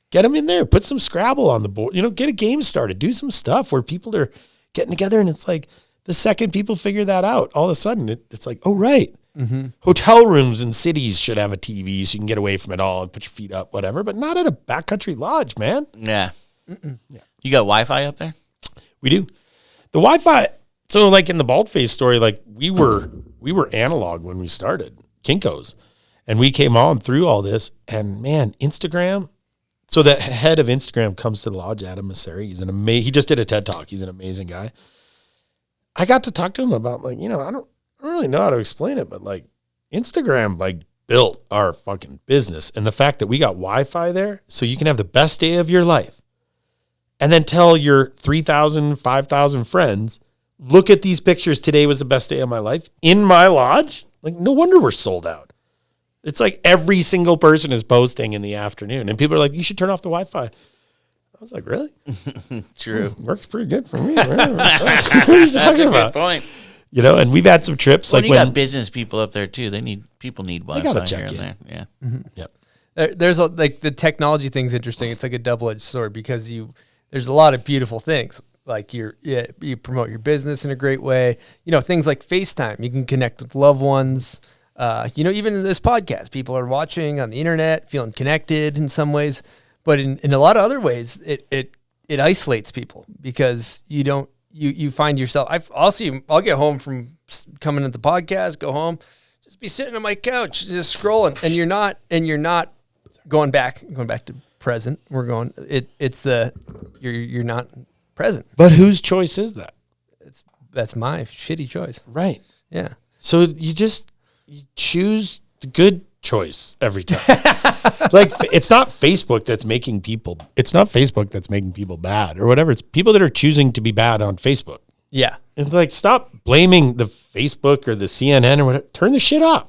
Get them in there. Put some Scrabble on the board. You know, get a game started. Do some stuff where people are getting together and it's like the second people figure that out, all of a sudden it's like, oh, right. Mm-hmm. Hotel rooms in cities should have a TV so you can get away from it all and put your feet up, whatever, but not at a backcountry lodge, man. Yeah. You got Wi-Fi up there? We do. The Wi-Fi, so like in the Baldface story, like we were analog when we started, Kinko's, and we came on through all this and man, Instagram. So the head of Instagram comes to the lodge, Adam Masseri. He's he just did a TED Talk. He's an amazing guy. I got to talk to him about like, you know, I don't really know how to explain it, but like Instagram like built our fucking business. And the fact that we got Wi-Fi there so you can have the best day of your life and then tell your 3,000, 5,000 friends, look at these pictures. Today was the best day of my life in my lodge. Like no wonder we're sold out. It's like every single person is posting in the afternoon and people are like, you should turn off the Wi-Fi. I was like, really? True. Works pretty good for me. What are you talking about? Good point. You know, and we've had some trips. Well, like you when got business people up there too. People need Wi-Fi gotta check here and in. there. Yeah. Yep. There's like the technology thing's interesting. It's like a double-edged sword because there's a lot of beautiful things. Like you promote your business in a great way. You know, things like FaceTime. You can connect with loved ones. You know, even in this podcast, people are watching on the internet, feeling connected in some ways, but in a lot of other ways, it isolates people because you find yourself. I'll get home from coming at the podcast, go home, just be sitting on my couch, just scrolling, and you're not going back to present. We're going. You're not present. But whose choice is that? That's my shitty choice. Right. Yeah. So you choose the good choice every time. Like it's not Facebook that's making people bad or whatever. It's people that are choosing to be bad on Facebook. Yeah. It's like, stop blaming the Facebook or the CNN or whatever. Turn the shit off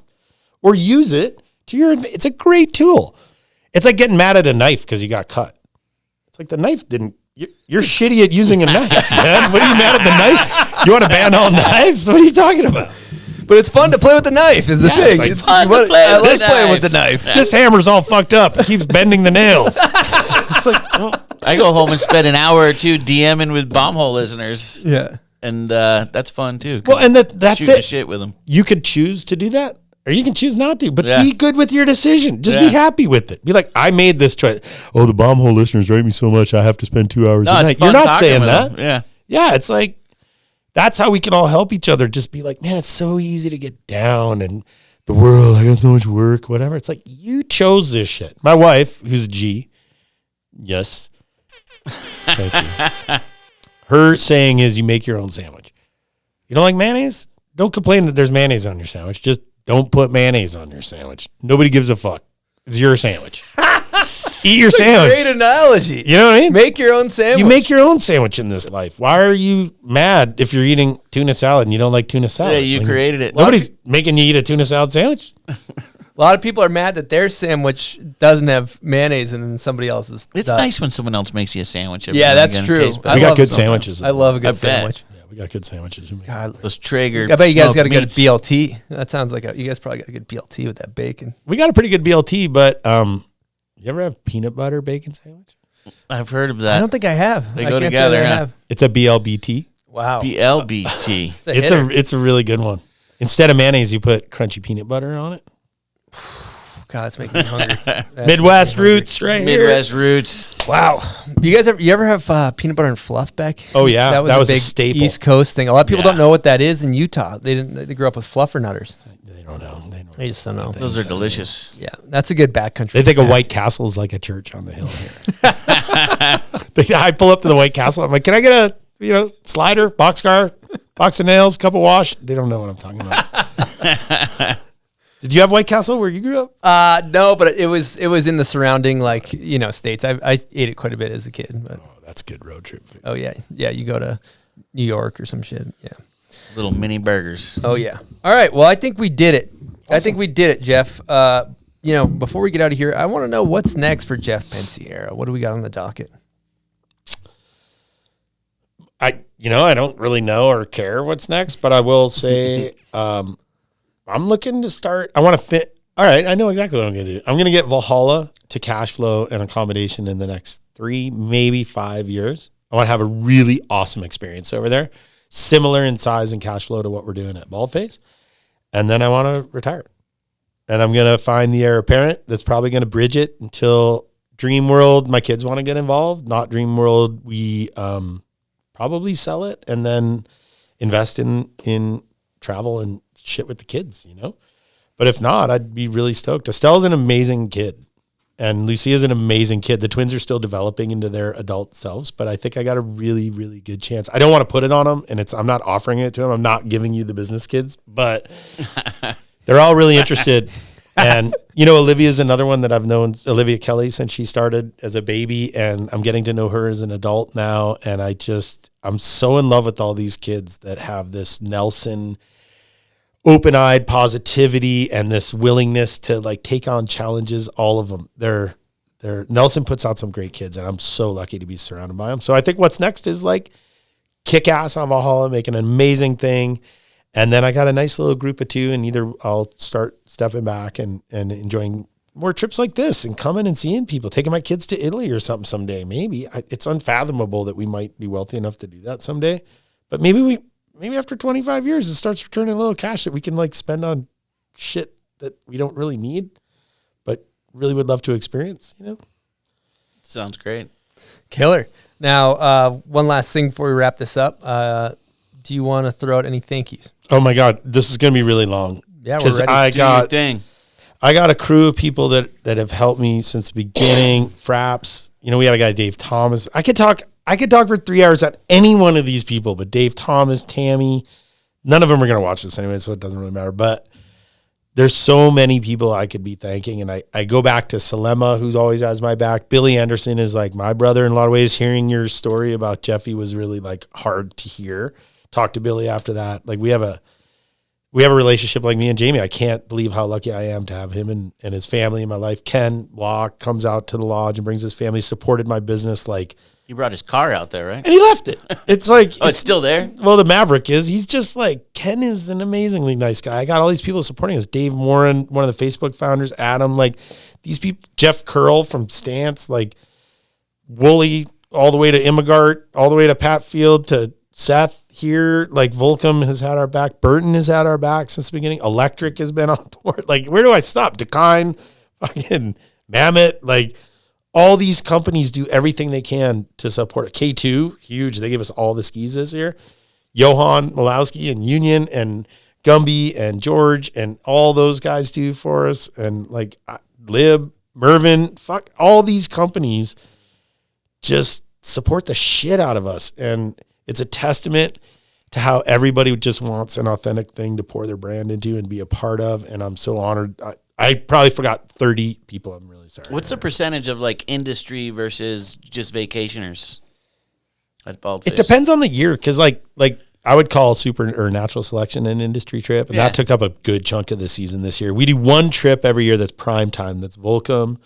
or use it to your advantage. It's a great tool. It's like getting mad at a knife because you got cut. It's like the knife didn't, you're shitty at using a knife, man. What are you mad at the knife? You want to ban all knives? What are you talking about? But it's fun to play with the knife is the thing. It's fun to play I with like the playing knife. with the knife. This hammer's all fucked up. It keeps bending the nails. It's like, well, I go home and spend an hour or two DMing with bombhole listeners. Yeah. And that's fun too. 'Cause well, and that's shooting it. shit with them. You could choose to do that, or you can choose not to. But Yeah. be good with your decision. Just be Yeah. happy with it. Be like, I made this choice. Oh, the bombhole listeners rate me so much, I have to spend 2 hours No, a it's night. fun You're not talking saying with that. them. Yeah. Yeah, it's like that's how we can all help each other. Just be like, man, it's so easy to get down and the world, I got so much work, whatever. It's like, you chose this shit. My wife, who's a G, yes, thank you. Her saying is, you make your own sandwich. You don't like mayonnaise? Don't complain that there's mayonnaise on your sandwich. Just don't put mayonnaise on your sandwich. Nobody gives a fuck. It's your sandwich. Eat your sandwich. Great analogy. You know what I mean? Make your own sandwich. You make your own sandwich in this life. Why are you mad if you're eating tuna salad and you don't like tuna salad? Yeah, you created it. Nobody's making you eat a tuna salad sandwich. A lot of people are mad that their sandwich doesn't have mayonnaise and then somebody else's. It's does. nice when someone else makes you a sandwich. every Yeah, now and that's again. It true. tastes better. We got good sandwiches. I love a I good bet. sandwich. Yeah, we got good sandwiches. God, Those Traeger. I bet you guys got a good meats. BLT. That sounds like you guys probably got a good BLT with that bacon. We got a pretty good BLT, but you ever have peanut butter bacon sandwich? I've heard of that. I don't think I have. They I go can't say together, that I huh? have. It's a BLBT. Wow. BLBT. It's a really good one. Instead of mayonnaise, you put crunchy peanut butter on it. God, it's making me hungry. That's Midwest making me hungry. roots, right Midwest roots. Wow. You ever have peanut butter and fluff back? Oh, yeah. That was That was a big staple. East Coast thing. A lot of people Yeah. don't know what that is in Utah. They grew up with fluffernutters. They don't know. They just don't know. Those are delicious. Yeah, that's a good backcountry. They think snack. a White Castle is like a church on the hill here. I pull up to the White Castle. I'm like, can I get a slider, boxcar, box of nails, cup of wash? They don't know what I'm talking about. Did you have White Castle where you grew up? No, but it was in the surrounding states. I ate it quite a bit as a kid. But that's good road trip food. Oh yeah, you go to New York or some shit. Yeah, Little mini burgers. Oh yeah. All right. Well, I think we did it. Awesome. I think we did it, Jeff. Before we get out of here, I want to know what's next for Jeff Pensiero. What do we got on the docket? I don't really know or care what's next, but I will say I'm looking to start. I want to fit. All right, I know exactly what I'm going to do. I'm going to get Valhalla to cash flow and accommodation in the next 3, maybe 5 years. I want to have a really awesome experience over there, similar in size and cash flow to what we're doing at Baldface. And then I want to retire. And I'm going to find the heir apparent that's probably going to bridge it until Dream World, my kids want to get involved. Not Dream World, we probably sell it and then invest in travel and shit with the kids, But if not, I'd be really stoked. Estelle's an amazing kid. And Lucia's an amazing kid. The twins are still developing into their adult selves, but I think I got a really, really good chance. I don't want to put it on them, and I'm not offering it to them. I'm not giving you the business kids, but they're all really interested. And, Olivia's another one that I've known, Olivia Kelly, since she started as a baby, and I'm getting to know her as an adult now. And I'm so in love with all these kids that have this Nelson open-eyed positivity and this willingness to take on challenges. All of them. Nelson puts out some great kids, and I'm so lucky to be surrounded by them. So I think what's next is kick ass on Valhalla, make an amazing thing. And then I got a nice little group of 2, and either I'll start stepping back and enjoying more trips like this and coming and seeing people, taking my kids to Italy or something someday. Maybe it's unfathomable that we might be wealthy enough to do that someday, but maybe after 25 years, it starts returning a little cash that we can spend on shit that we don't really need, but really would love to experience, Sounds great. Killer. Now, one last thing before we wrap this up. Do you want to throw out any thank yous? Oh my God, this is going to be really long. Yeah, we're ready. I got a crew of people that have helped me since the beginning. Fraps, we had a guy, Dave Thomas. I could talk for 3 hours on any one of these people, but Dave Thomas, Tammy, none of them are going to watch this anyway, so it doesn't really matter. But there's so many people I could be thanking. And I go back to Salema, who's always has my back. Billy Anderson is my brother in a lot of ways. Hearing your story about Jeffy was really hard to hear. Talk to Billy after that. We have a relationship like me and Jamie. I can't believe how lucky I am to have him and his family in my life. Ken Block comes out to the lodge and brings his family, supported my business. He brought his car out there, right? And he left it. It's it's still there? Well, the Maverick is. He's just Ken is an amazingly nice guy. I got all these people supporting us. Dave Morin, one of the Facebook founders, Adam, these people, Jeff Curl from Stance, Wooly, all the way to Immigart, all the way to Pat Field to Seth here. Volcom has had our back. Burton has had our back since the beginning. Electric has been on board. Where do I stop? Decline, fucking Mammoth. All these companies do everything they can to support it. K2, huge. They give us all the skis this year. Johan Malowski and Union and Gumby and George and all those guys do for us, and like Lib, Mervin, fuck, all these companies just support the shit out of us. And it's a testament to how everybody just wants an authentic thing to pour their brand into and be a part of. And I'm so honored. I probably forgot 30 people. I'm really sorry. What's the percentage of like industry versus just vacationers at Baldface? It depends on the year. Cause like I would call super or natural selection an industry trip. And that took up a good chunk of the season this year. We do one trip every year that's prime time. That's Volcom,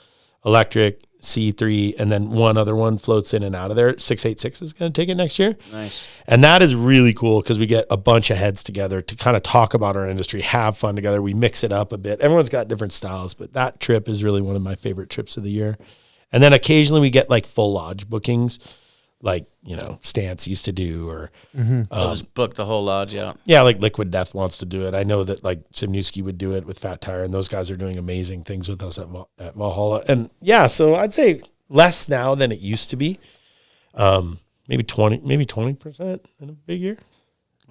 Electric, C3, and then one other one floats in and out of there. 686 is going to take it next year. Nice. And that is really cool because we get a bunch of heads together to kind of talk about our industry, have fun together. We mix it up a bit. Everyone's got different styles, but that trip is really one of my favorite trips of the year. And then occasionally we get like full lodge bookings, like, Stance used to do, or I'll just book the whole lodge out. Yeah, like Liquid Death wants to do it. I know that like Simnewski would do it with Fat Tire, and those guys are doing amazing things with us at Valhalla. And yeah, so I'd say less now than it used to be. Maybe 20% in a big year.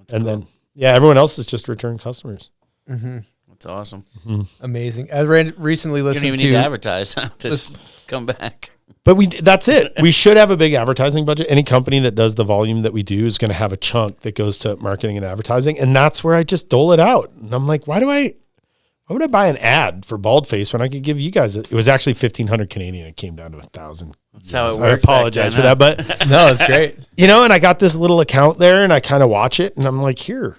Then everyone else is just return customers. Mm-hmm. That's awesome. Mm-hmm. Amazing. I recently listened You don't even need to advertise. Just come back. But that's it. We should have a big advertising budget. Any company that does the volume that we do is going to have a chunk that goes to marketing and advertising. And that's where I just dole it out. And I'm like, why would I buy an ad for Baldface when I could give you guys, it was actually 1,500 Canadian. It came down to 1,000. That's how it worked. I apologize for that, but no, it's great. And I got this little account there and I kind of watch it and I'm like, here,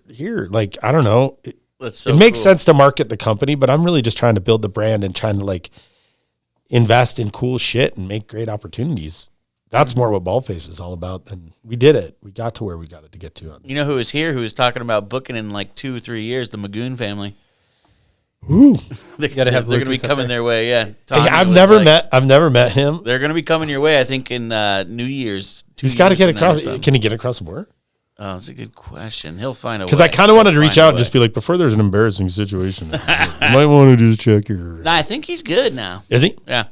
like, I don't know. It makes sense to market the company, but I'm really just trying to build the brand and trying to like invest in cool shit and make great opportunities. That's more what Baldface is all about. And we did it. We got to where we got it to get to. You know who was here who was talking about booking in like 2 or 3 years? The Magoon family. Ooh. They're going to be coming their way, yeah. Hey, I've never met him. They're going to be coming your way, I think, in New Year's. He's got to get across. Can he get across the border? Oh, that's a good question. He'll find a way. Because I kind of wanted to reach out and just be like, before there's an embarrassing situation, you might want to just check your... No, I think he's good now. Is he? Yeah.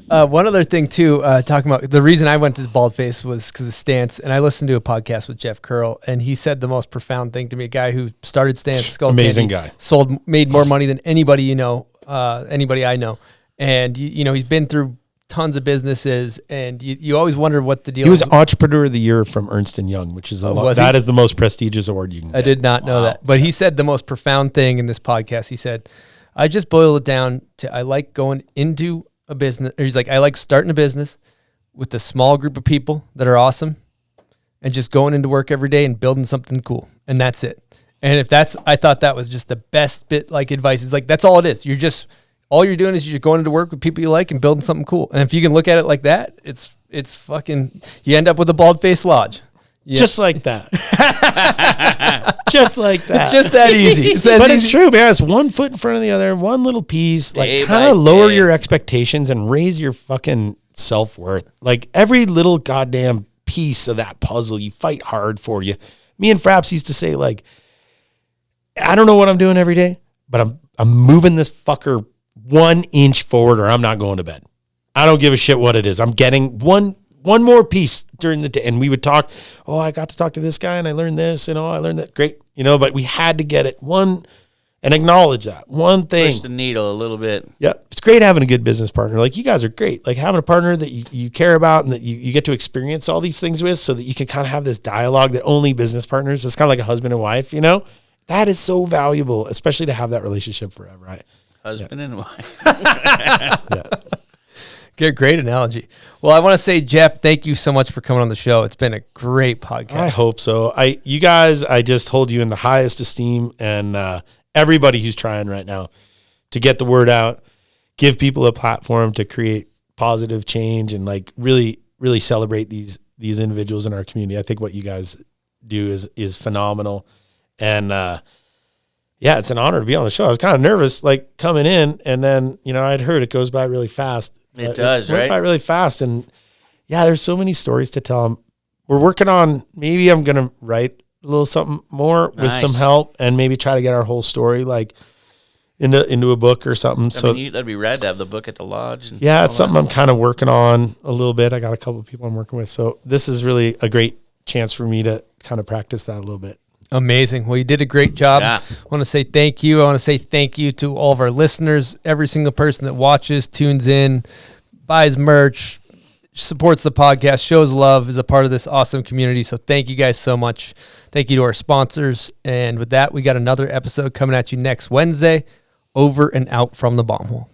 One other thing, too, talking about the reason I went to Baldface was because of Stance, and I listened to a podcast with Jeff Curl, and he said the most profound thing to me. A guy who started Stance, Skull amazing Candy, guy, made more money than anybody anybody I know, and he's been through tons of businesses, and you always wonder what the deal. He was Entrepreneur of the Year from Ernst & Young, which is that is the most prestigious award you can get. I did not know that, but he said the most profound thing in this podcast. He said, "I just boiled it down to I like going into a business." Or he's like, "I like starting a business with a small group of people that are awesome, and just going into work every day and building something cool, and that's it." And I thought that was just the best bit like advice. It's like that's all it is. All you're doing is you're going into work with people you like and building something cool. And if you can look at it like that, it's fucking, you end up with a Baldface Lodge. Yeah. Just like that. Just like that. It's just that easy. It's true, man. It's one foot in front of the other, one little piece. Like, kind of lower your expectations and raise your fucking self-worth. Like, every little goddamn piece of that puzzle, you fight hard for you. Me and Fraps used to say, like, I don't know what I'm doing every day, but I'm moving this fucker 1 inch forward or I'm not going to bed. I don't give a shit what it is. I'm getting one more piece during the day. And we would talk, I got to talk to this guy and I learned this and I learned that. Great. But we had to get it one and acknowledge that one thing. Push the needle a little bit. Yeah. It's great having a good business partner. Like, you guys are great. Like, having a partner that you care about and that you get to experience all these things with, so that you can kind of have this dialogue that only business partners, it's kind of like a husband and wife, that is so valuable, especially to have that relationship forever. Right? Husband and wife. Great analogy. Well, I want to say, Jeff, thank you so much for coming on the show. It's been a great podcast. I hope so. You guys, I just hold you in the highest esteem, and everybody who's trying right now to get the word out, give people a platform to create positive change, and like really, really celebrate these individuals in our community. I think what you guys do is phenomenal, and yeah, it's an honor to be on the show. I was kind of nervous, like, coming in, and then, I'd heard it goes by really fast. It does, right? It went by really fast, and yeah, there's so many stories to tell. We're working on, maybe I'm going to write a little something more with some help, and maybe try to get our whole story, like, into a book or something. That'd be rad to have the book at the lodge. Yeah, it's something I'm kind of working on a little bit. I got a couple of people I'm working with, so this is really a great chance for me to kind of practice that a little bit. Amazing. Well, you did a great job. Yeah. I want to say thank you. I want to say thank you to all of our listeners, every single person that watches, tunes in, buys merch, supports the podcast, shows love, is a part of this awesome community. So thank you guys so much. Thank you to our sponsors. And with that, we got another episode coming at you next Wednesday. Over and out from the bomb hole.